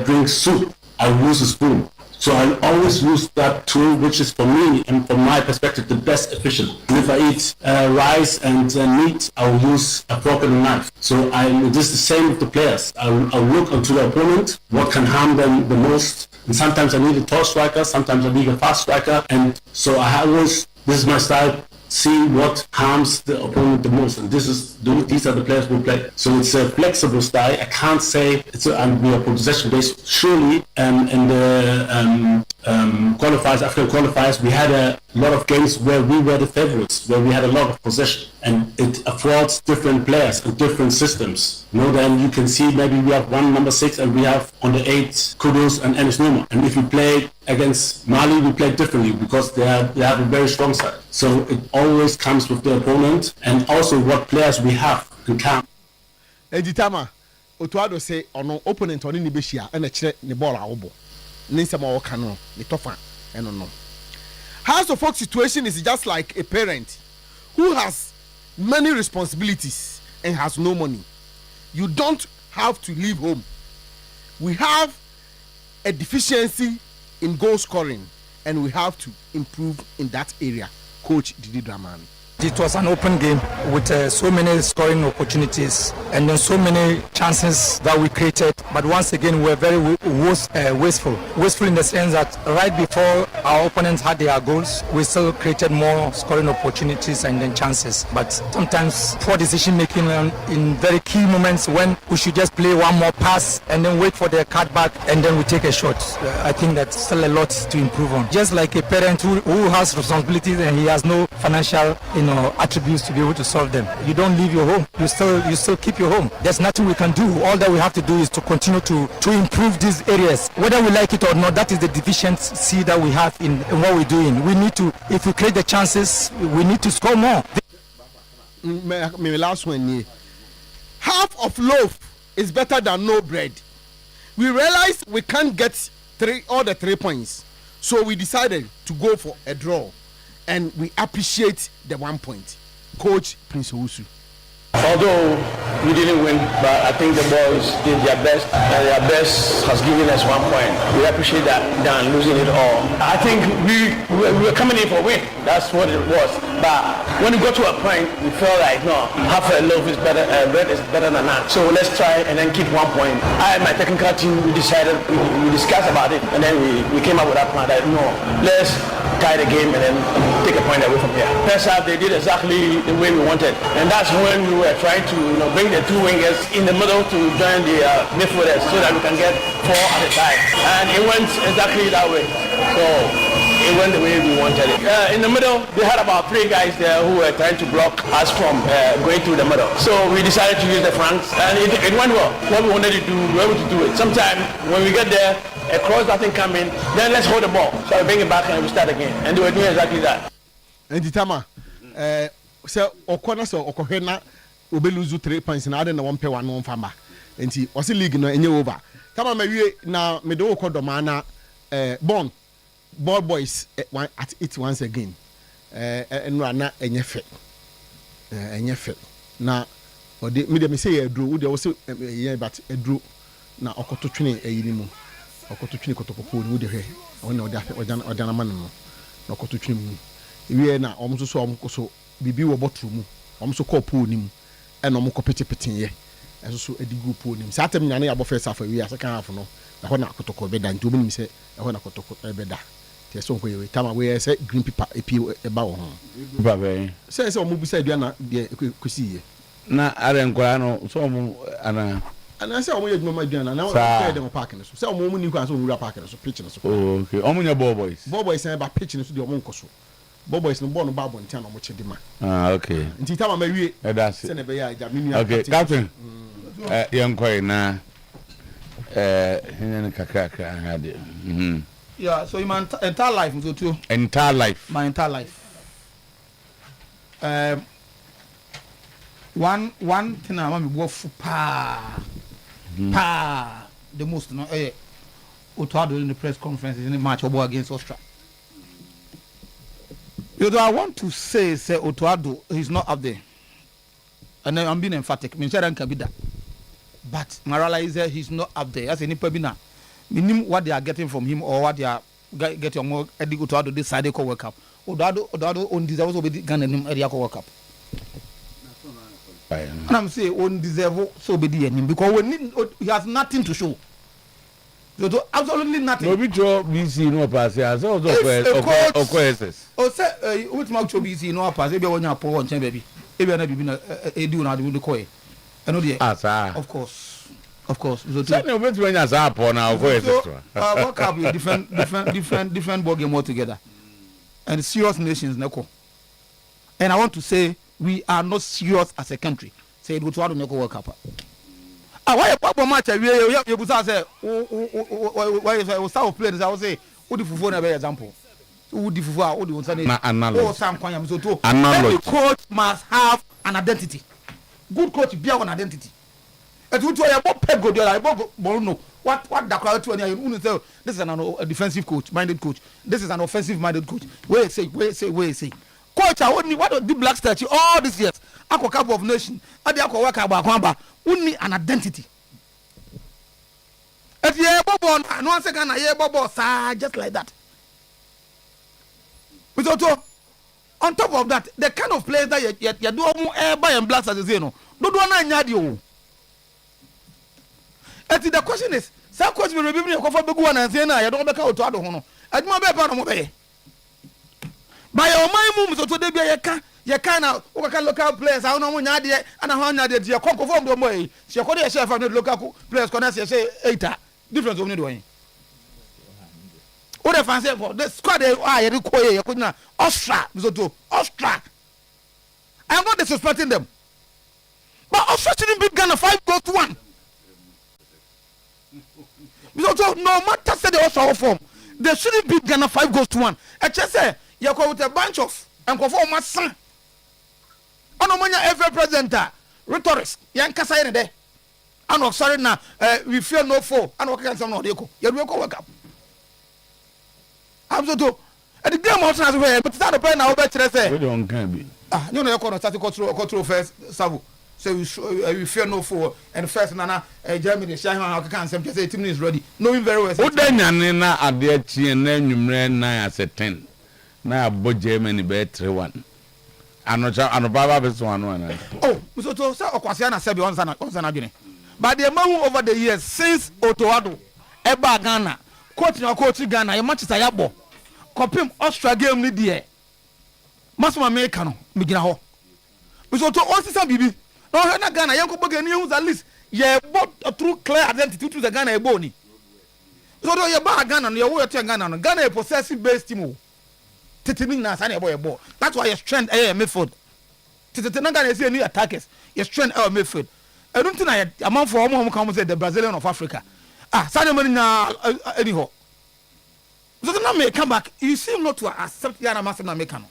drink soup, I use a spoon. So I always use that tool, which is for me and from my perspective the best efficient. And if I eat rice and meat, I will use a fork and a knife. So this is the same with the players. I'll look onto the opponent, what can harm them the most. And sometimes I need a tall striker, sometimes I need a fast striker. And so this is my style. See what harms the opponent the most, and these are the players who play. So it's a flexible style. I can't say we are possession based. Surely, in the qualifiers, African qualifiers, we had a lot of games where we were the favorites, where we had a lot of possession, and it affords different players and different systems. Then you can see maybe we have one number 6 and we have on the 8 Kudus and Enes Numa. And if we play against Mali, we play differently because they have a very strong side. So it always comes with the opponent and also what players we have in camp. Editama, Otuado say ono opponent oni ni behia na kire ni ball awobo. Ni nsema wo ka no, ni tofa eno no. House of Folk situation is just like a parent who has many responsibilities and has no money. You don't have to leave home. We have a deficiency in goal scoring and we have to improve in that area. Coach Didi Dramani. It was an open game with so many scoring opportunities and then so many chances that we created. But once again, we were very wasteful. Wasteful in the sense that right before our opponents had their goals, we still created more scoring opportunities and then chances. But sometimes poor decision making in very key moments when we should just play one more pass and then wait for their cutback and then we take a shot. I think that's still a lot to improve on. Just like a parent who has responsibilities and he has no financial attributes to be able to solve them. You don't leave your home. You still keep your home. There's nothing we can do. All that we have to do is to continue to improve these areas. Whether we like it or not, that is the deficiency that we have in what we're doing. We need to, if we create the chances, we need to score more. My last one. Half of loaf is better than no bread. We realized we can't get all the 3 points. So we decided to go for a draw. And we appreciate the 1 point. Coach Prince Owusu. Although we didn't win, but I think the boys did their best, and their best has given us 1 point. We appreciate that than losing it all. I think we were coming in for a win. That's what it was. But when we got to a point, we felt like, no, half a loaf is better, bread is better than that. So let's try and then keep 1 point. I and my technical team, we decided, we discussed about it, and then we came up with that plan that, no, let's tie the game and then take a point away from here. First half, they did exactly the way we wanted. And that's when we were trying to bring the 2 wingers in the middle to join the midfielders so that we can get 4 at a time. And it went exactly that way. So it went the way we wanted it. In the middle, they had about 3 guys there who were trying to block us from going through the middle. So we decided to use the flanks, and it went well. What we wanted to do, we were able to do it. Sometimes when we get there, a cross doesn't come in, then let's hold the ball. So I bring it back and we start again. And they were doing exactly that. And the Tama, so Okona so Okohena will lose 3 points and I don't know 1 pay 1 farmer. And he was a league no any over. Tama maybe now me do Kodomana ball boys at it once again. And na enyefe. Enyefe. Na or the me say a drew, they also but a drew na okoto twene eyinimu. Okoto twene kotokopo ni wo de hwe. Ona odana man no. Na okoto twene mu. Ewie na omso so omkoso bibi wo botru mu. Omso ko pool ni mu. E na omko petepeten ɛso so edigu pool nim saa tem nyane abo first half awie second half no ɛhɔ na kotoko beda nti obi nim sɛ ɛhɔ na kotoko beda te so nko yewe tama we sɛ green paper epi eba wo ho ba be sɛ omo bi sɛ aduana de kosi ye na are nkora no so omo ana sɛ omo ye dwuma aduana na sɛ dem park no so sɛ omo ni nkwa so wura park no so pitch no so okay omo nya ball boys ba pitch no so de omo nkoso ball boys no ball no ba bontia na omo chedi ma okay nti tama ma wie sɛ ne be ya ja minu okay captain yonkoi na henen kakaka hade yeah so in my entire life so too my entire life one thing I want me work for the most no Otuo-Acheampong in the press conference in the match against Austria. I want to say Otuo-Acheampong he's not up there, and I'm being emphatic. Me can be that. But Marala is there, he's not up there. As any pebina, meaning what they are getting from him or what they are getting more Otuo-Acheampong this side call World Cup. Otuo-Acheampong on deserve so be Ghana him area call World Cup. And I'm saying on deserve so be the him because he has nothing to show. So absolutely nothing. No be job BC no pass here. So SS. O say which match BC no pass e be won ya po on chen baby. E be na bibi na e di una de ko e. No dey. Of course. So say no bet when ya za po na go SS. World Cup is different ball game altogether. And serious nations neko. And I want to say we are not serious as a country. Say it go to neko World Cup. Why a papa match you busa say why if start playing I will say who the fufu na be example who the fufu who the one Sam Kwanyam so to every coach must have an identity. Good coach be an identity. And who to your Pep Guardiola no what the crowd to any say this is a defensive coach minded coach, this is an offensive minded coach. Wait say coach I only what the black statue all these years Aqua Cup of Nation ade akwa work about only an identity. If you bobo no one second na bobo just like that. But also, on top of that, the kind of players that you do buy and blast as you say no. Do na nyadi o. And the question is, some coach will be me for begu one and say na you don't make out to ado ho no. Aduma be pa no mo be. By your mind move so to dey be you can local players. I don't know nyade and how nyade dey come from the boy. She call the chef of the local players connect say 8 difference of doing. What the fancy for the squad you require you could not Austria Austria. I am not disrespecting them. But Austria didn't beat Ghana 5-1. No matter say they also form, they shouldn't beat Ghana 5-1. I just say you go with a bunch of and go for my son. Ono manya every presenter rhetorics yan kasa ene de ano sorry na we fear no foe ano kan some no de ko you do ko World Cup am so to at the game also as well but that the na obe kire say we don can be you know you go start control first savo say we fear no foe and first na Germany shine how can some say team is ready knowing very well o da nyane na ade tie na nwumre 9 as 10 na abo Germany be 3-1 ano baba be so ano na so to say okwase na sebi on sana dwene but the man over the years since Otuo-Acheampong eba Ghana coach Ghana e Manchester yabo compare Austria game ni de masoma America no migina ho so to o sisa bibi no na Ghana yanko boga ni hu at least ye bought through clear identity to the Ghana e bo ni so do ye ba Ghana no ye wo ye to Ghana no Ghana e possessive based team tete ni na sa na boy ball that's why your strength midfield tete na Ghana say any attackers your strength midfield I don't think I amount for omo come say the Brazilian of Africa Sadio Mane na anyhow so now may come back you seem not to accept Yana Master na make no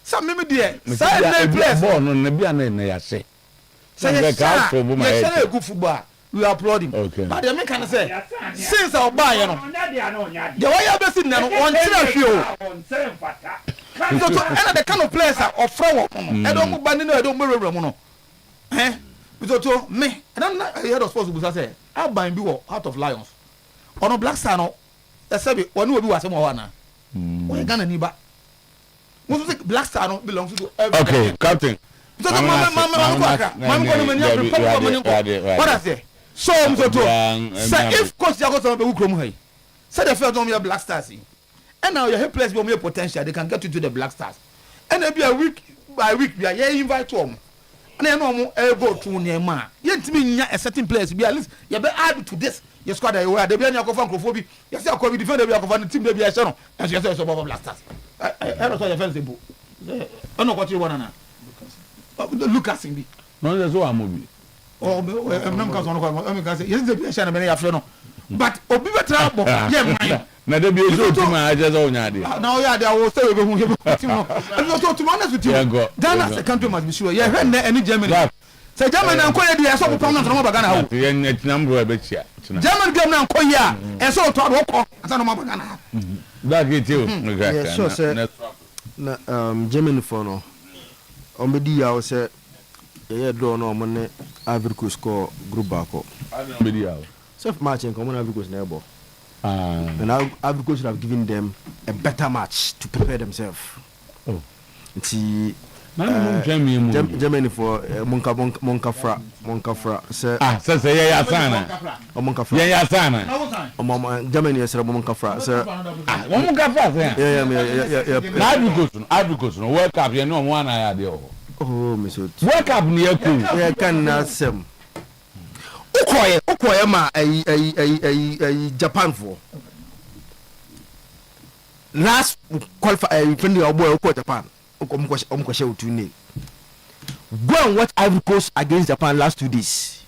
some maybe there say na players ball no na bia na ya say say ka for my head say good football we applaud him but the make say since our buy you know the way you be sitting now on tira hwe so the kind of players are offer no e don't ban no e don't merewere mo no so me I don't hear the sports busa say I ban bi wo Heart of Lions ono Black Star no e say bi woni obi wa say mo wa na we Ghana ni ba mo say Black Star no belongs to every okay captain so what I say so say if coach Jago be ukrom hay say the first one Black Stars and now your players be more potential they can get into the Black Stars and they be a week by week we are invite them and they know go to near man yentimi nya a certain players be at least you be add to this your squad they were they be nya kofa nkrofo you say ko be defend they be kofa the team they be a no and you say so Black Stars I don't say defense dey bo no what you want na Lucas in bi no dey so amobi nam ka so no ko say yes dey be a na me ya fre no but obi betra bo yeah man na dey be so team a just onya dey na o ya dey I will say we go hu team no and so to manage with you Ghana the country must be sure yeah when any Germany say Germany an koye dey so pon no no Ghana ha ye number be chia German game na koye a so to ado ko asa no Ghana that get you yeah sure sir na Germany for no on be di ya say yeah do no mo ne Ivory Coast score group back up be di ya so match in common Ivory Coast na ebo and Ivory Coast should have given them a better match to prepare themselves nti Germany for Monka fra say yeah sana Monka fra yeah sana Germany is Monka fra sir Monka fra yeah Ivory Coast no World Cup you know one na there oh me so World Cup ni eku yeah can na sem ukoye ma Japan for last qualify friend your boy uko Japan uko share with you go and watch Ivory Coast against Japan last 2 days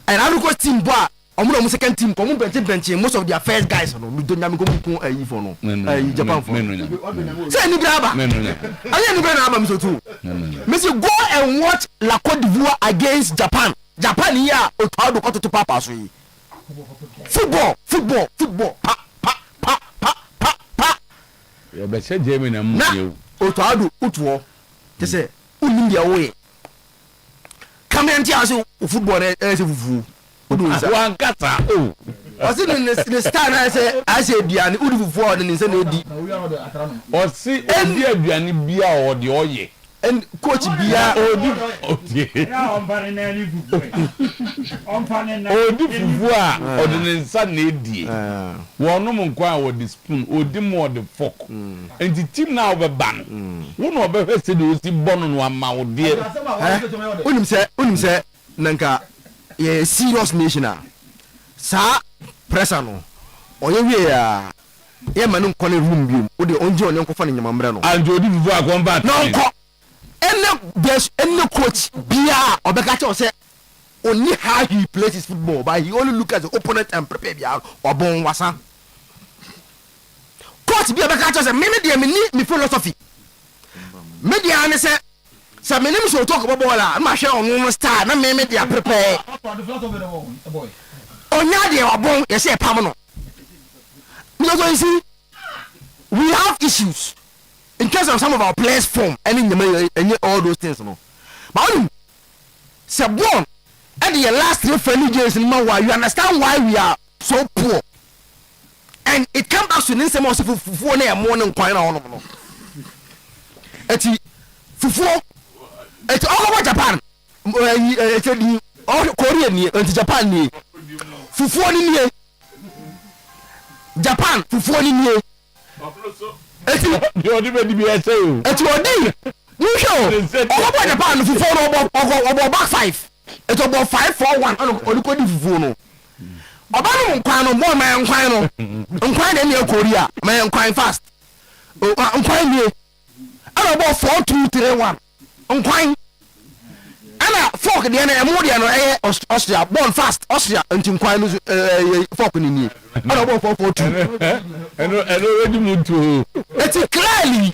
and Ivory Coast team boy omo second team come bench most of their first guys no do nyame ko for no Japan for say ni graba aye ni graba me so too me say go and watch La Côte d'Ivoire against Japan here Otuo-Acheampong to papa so yi football pa you be say Germany am you Otuo-Acheampong te say unim dia wo come and tell us football na say fufu one kata o si ni star na say I say biane udi fufu o ni say na edi o si edi aduane bia o de oye and coach bia odi fufu a o de nsa na edi wonu mo nkwa o de spoon odi mo de fork and team na o be ban wo no be hwese de o si bono no ama o de unim say nanka ye serious nation sa pressure no oye wie ya ye manu nkone room bi o de onje onye nkofa ne nyamambre no anjo di fufu a combat no nko ene coach bia obeka che o say only how he plays his football but he only look at the opponent and prepare bia obon wasa coach bia obeka che say me de me philosophy me dia ne say so me nim so talk about ball ma hwe on star na me dia prepare onya de obon ye say pam no because you see we have issues in case of some of our players form and all those things no but say born and the last 3 friendly games in Mawa you understand why we are so poor and it comes back to nse mo fufu na e mo ne nkwan na ono no eti fufu eti all Japan eti di all Korea ni eti Japan ni fufu ni Japan fufu ni eti odi be di be say o eti odi you show all Japan fufu no obo back 5 eti obo 5-4-1 odi ko di fufu no oba no nkwan no mo ma nkwan no nkwan na e Korea ma nkwan fast nkwan nie ana bɔ 4-2-3-1 nkwan ana fork deɛ no ɛmo deɛ no ɛyɛ Austria ball fast Austria nti nkwan no fork ni nie ana bɔ 4-4-2 ɛno ɛdi mu tu it's clearly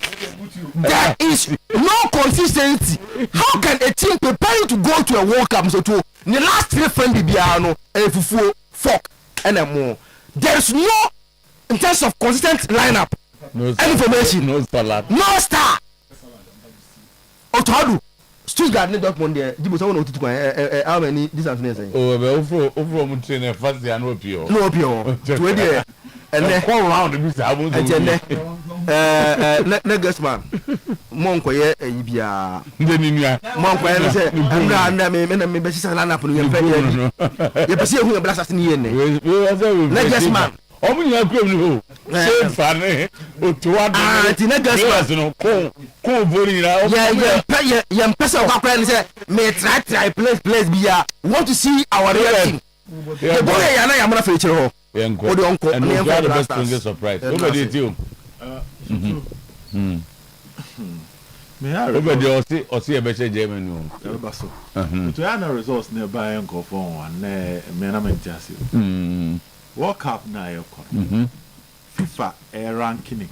there is no consistency. How can a team prepare to go to a World Cup so to the last 3 friendly biano fufu fork and more there is no in terms of consistent lineup information no star Otuo-Acheampong Stuttgart need Dortmund there Jibo someone otutu how many this afternoon saying over mu train first year no pio to we there and then call round the say abun next man monko ye bia ndeni nua monko ye say na me be sisa lineup no ye pese hu ye blast ni ye ne next man omu nya krom ni ho se fa ne Otuo-Acheampong ti next man no ko vori na ye pese o ka ni say me try place bia want to see our reaction the boy ya na ya mona fe chire ho o de onko and we got the best thing surprise nobody too Everybody also a better German. To ana results nearby uncle phone and menamente. World Cup na yoko. FIFA ranking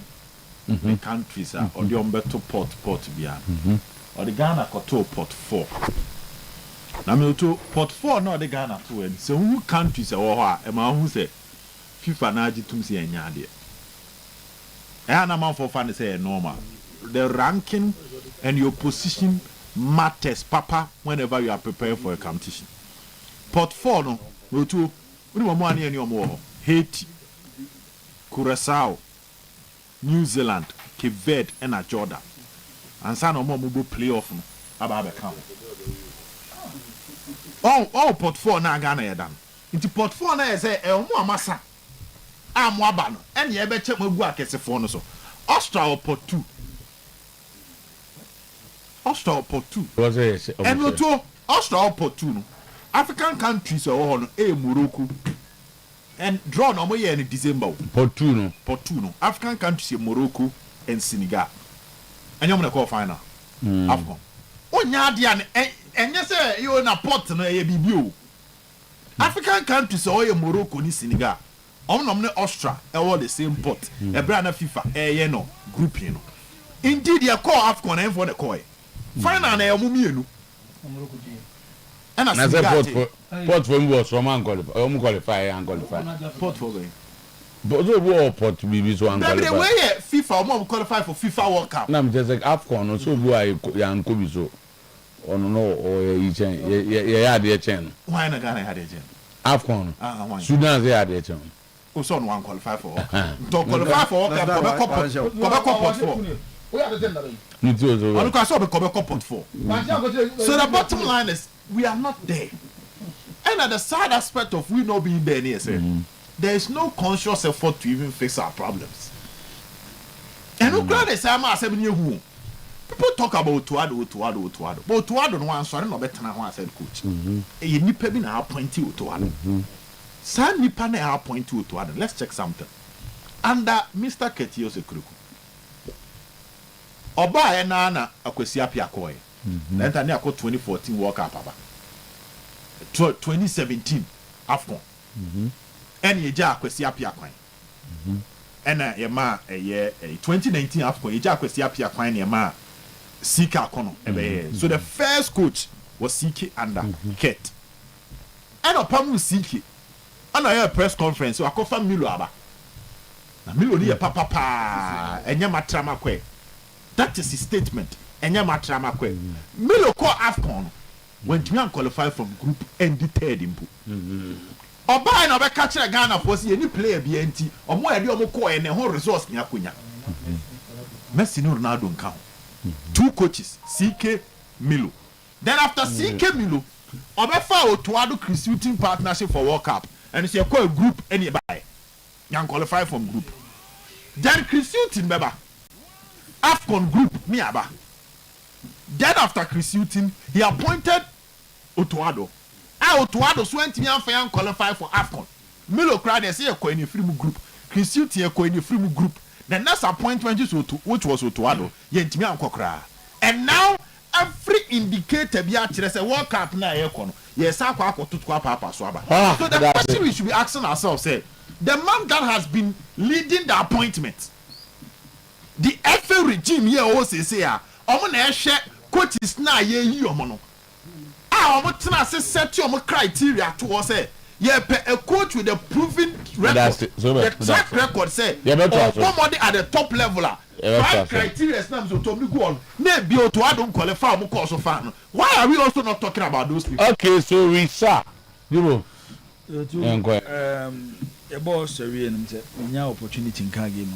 the countries are or the umbeto port bia. Or the Ghana koto port 4. Na me to port 4 no the Ghana to win. So who countries are or e ma hu say FIFA na agitum si enya de. And a man for fun say normal. The ranking and your position matters, Papa, whenever you are preparing for a competition. Port 4, no, we do money and your more. Haiti, Curacao, New Zealand, Cape Verde, and Jordan. And some more will playoff about the count. All Port 4 now Ghana done. Into Port 4 now say, more massa. I'm Wabano, and you ever check my work as a phone so. Austria Port 2. Austria Port 2. And no to Austria Port 2. No. African countries are on Morocco. And draw no more in December. Port 2 no. Port 2 no. African countries Morocco and Senegal. And you're gonna call final. Afcon. Oh nyadian and you say you na port no e bibio. African countries are Morocco ni Senegal. On Austria, all the same pot. A brand of FIFA, no group, you know. Indeed, you call Afcon and for the coy. Final, a mummy. And I said, port for was from unqualified and qualified. Port for going. But the war port to be so unqualified. The way FIFA won't qualify for FIFA World Cup. Now, just like Afcon, or so do I young Kubiso. Or no, or yeah, dear Chen. Why not Ghana had a gen? Afcon. Sudan, they had a Chen. Son one qualify for don't qualify for port 4. So the bottom line is we are not there. And at the side aspect of we not being there near there is no conscious effort to even fix our problems. And no crowd is who people talk about Otuo-Acheampong. But Otuo-Acheampong no answer no better than one said coach. You need to be now appointed Otuo-Acheampong. San nipa na appoint to Otuo-Acheampong. Let's check something. Under Mr. Ketio Sekruku. Oba na Akwesi Apiakoy. Then tani ako 2014 World Cup aba. 2017 Afcon. And yeja Akwesi Apiakoy. And yema 2019 Afcon yeja Akwesi Apiakoy na yema Sika Akono. So the first coach was Siki under Ket. And upon Siki and I have a press conference, so I call from Milo Aba. Na Milo ni papa enya matrama kwe. That is his statement. Enya matrama kwe. Milo call Afcon when you qualify from group and the third impu. Oba na be catch Ghana for see any player BNT or more ade omo call and whole resource ni akonya. Messi no Ronaldo nka. 2 coaches, CK Milo. Then after CK Milo, Obefa Otuo-Acheampong Recruiting Partnership for World Cup. And it's a call group anybody. You qualify from group. Then Recruiting Beba. Afcon group me aba. Then after Recruiting, he appointed Otuo-Acheampong. Otuo-Acheampong went me and qualify for Afcon. Milo crowd say a coin free group. Recruiting a coin free group. the next appointment which was Otuado, yentimi ankokra. And now every indicator be actually say World Cup na yekono. Yes, akwa to papa so aba. So the question we should be asking ourselves say, the man that has been leading the appointment, the FA regime here also say omo na ehwe coaches na ye yi omo no. Omo tena say set your criteria to say a coach with a proven record. The track record say somebody at the top level. Five criteria is not to go on. Maybe to I don't qualify for course of fan. Why are we also not talking about those people? Okay, so we saw you a boss opportunity in car game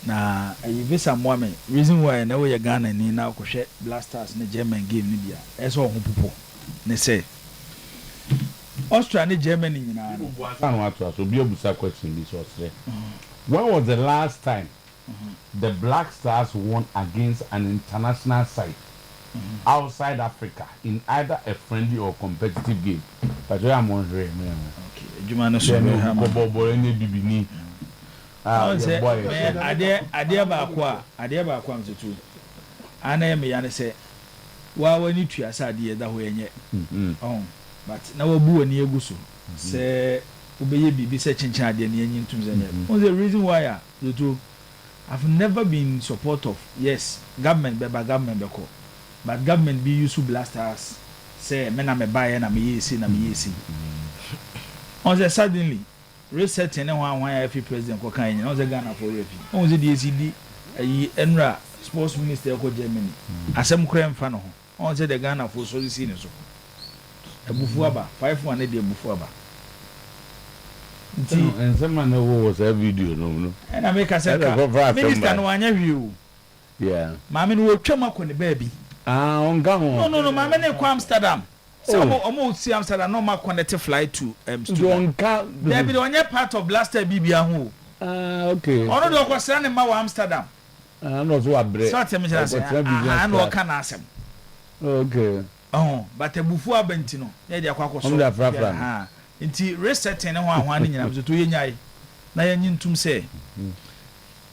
na visa mwame reason why na we Ghana ni na ko hwe Blasters na German game ni bia eso ho popo ne say Austria ni Germany nyina no so bi obusa question bi so say when was the last time the Black Stars won against an international side outside Africa in either a friendly or competitive game? But we are wondering okay ejuma no so me ha bobo any bibini ade ba kwa mtutu ana me ya say wa wani tuasa ade da ho yenye but na wabu ani eguso say ubeye bibi say chinchin ade na yenyi ntum zenye what's the reason why I've never been support of government beko but government be use Blasters say me na me buy na me yesi on the suddenly reset and one every president ko kan yin on the Ghana for refi on the DCD enra sports minister ko Germany asem kra mfa no ho on the Ghana for so see ne so ebufu aba 5-1 na de ebufu aba and someone was a video no and I make a say minister no anya view mama no twam akọ ne baby on Ghana no mama ne kwa Amsterdam. So almost see Amsterdam no more connected flight to there be only part of Blaster Bibia who okay ono do ko sra ne ma wa Amsterdam no so abre so tell me just I no can asem okay but ebufu abenti no na dia kwa so nti resetting ne ho ahwan ne nyina so ye nyai na ye nyintum say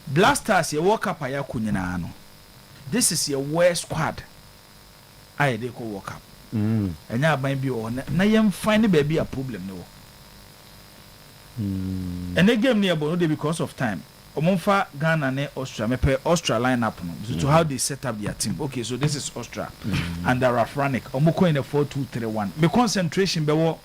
Blasters ye World Cup ya kunyina no this is your worst squad I dey ko World Cup enya aban bi o na yem find baby a problem no and the game near no because of time omonfa Ghana ne Austria me pe Austria line up no to how they set up their team. Okay, so this is Austria under Rafranik omoko in a 4-2-3-1 me concentration be wo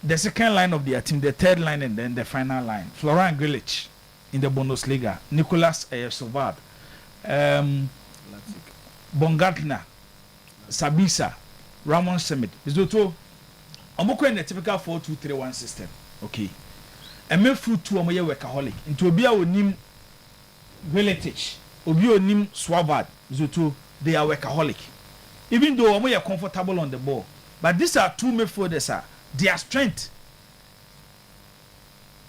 the second line of their team, the third line and then the final line. Florian Grilic in the Bundesliga, Nicolas Sovad, Bongatna, Sabisa, Ramon Semit. Bizoto, omoko in the typical 4-2-3-1 system. Okay. And me fruit to omoye workaholic. Into obia onim Grilic, obia onim Sovad. Bizoto, they are workaholic. Even though omoye comfortable on the ball, but these are two midfielders. Their strength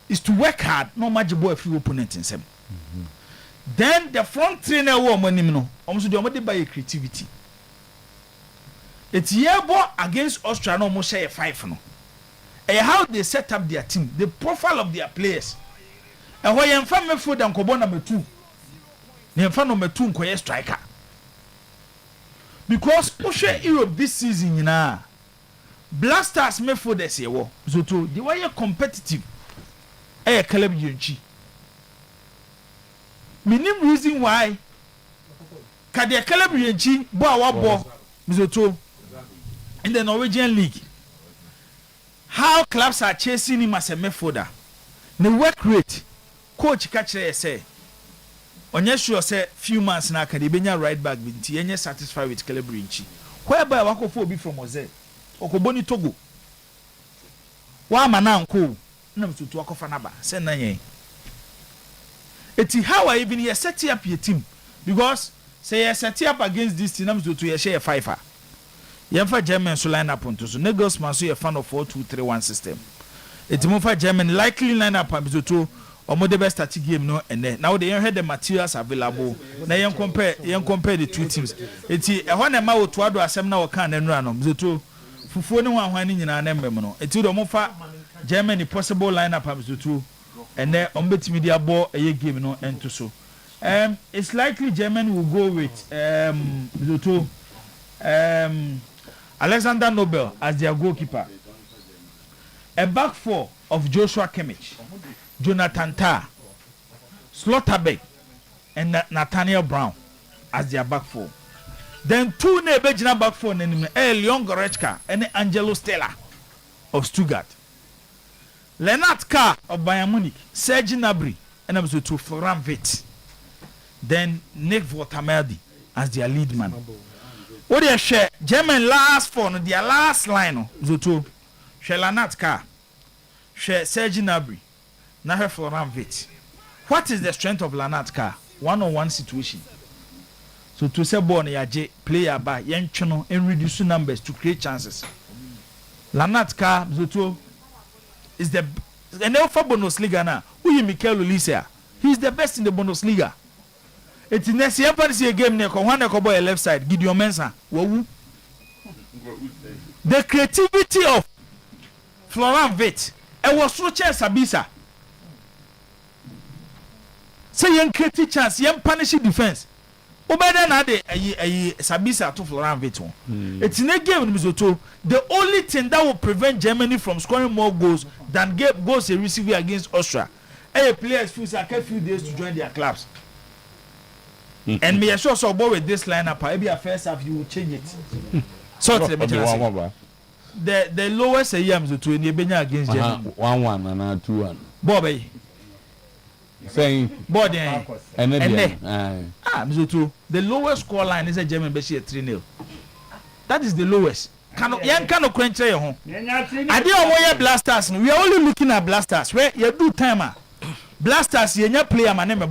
is to work hard, no matter what few opponent in them. Then the front trainer woman no, almost the only by creativity. It's yearbo against Austria no almost share 5 no. And how they set up their team, the profile of their players. And why you find me for them kobo number 2. You find number 2 nkoye striker. Because Oshe Europe this season na Blasters me for this year so to the way competitive Caleb Yunchi. Minim reason why Kadia Caleb Yunchi bo Mizoto in the Norwegian League. How clubs are chasing him as a midfielder. The work rate coach catch say onye sure say few months na can benya right back binti enye satisfied with Caleb Yunchi. Whereby wakofo obi from Oze okoboni Togo wa mana nko na mtutu akofa naba say na yen eti how I even here set up your team because say you set up against this team na mtutu you share 5 yemfa German so line up onto so Nagelsmann so you fan of 4-2-3-1 system eti mo fa German likely line up mtutu omo the best start game no and now they had the materials available na yen compare the two teams eti ehon na ma Otuo-Acheampong asem na wo kan na nura no mtutu fufuo ne ho ahwan ni nyina na mbem no eti do mo fa Germany possible lineup am to and then on betimi dia ball a game no into so. It's likely Germany will go with Alexander Nobel as their goalkeeper. A back four of Joshua Kimmich, Jonathan Tah, Slotterbeck, and Nathaniel Brown as their back four. Then two Nebejina back four, Leon Goretzka and Angelo Stella of Stuttgart. Lennart Carr of Bayern Munich, Serge Gnabry, and also to Florian Wirtz. Then Nick Votamerdi as their lead man. What they share German last four, their last line, Zoto, share Lennart Carr, share Serge Gnabry, now Florian Wirtz. What is the strength of Lennart Carr? One-on-one situation. So to say born yaje player by yen channel and reduce numbers to create chances. Lennart Carr Zoto is the for Bundesliga now. Who Mikel Olise? He's the best in the Bundesliga. It's next year see a game near Kohane Kobo left side. Gideon Mensah. The creativity of Florian Wirtz. I was so Sabisa. Say yen create chance, yen punish defense. Obeda na de Sabisa to Florian Wirtz. It's in a game Mizoto. The only thing that will prevent Germany from scoring more goals than goals they receive against Austria. Players feel like a few days to join their clubs. And me sure so with this lineup, maybe a first half you will change it. So the lowest a year Mizoto in the Benya against Germany. 1-1 and 2-1. Bobby. Saying body and Mizoto, the lowest score line is a German Beshi 3-0. That is the lowest. Yan cannot quench your home. I didn't want Blasters. We are only looking at Blasters. Where you do timer. Blasters, you player my name about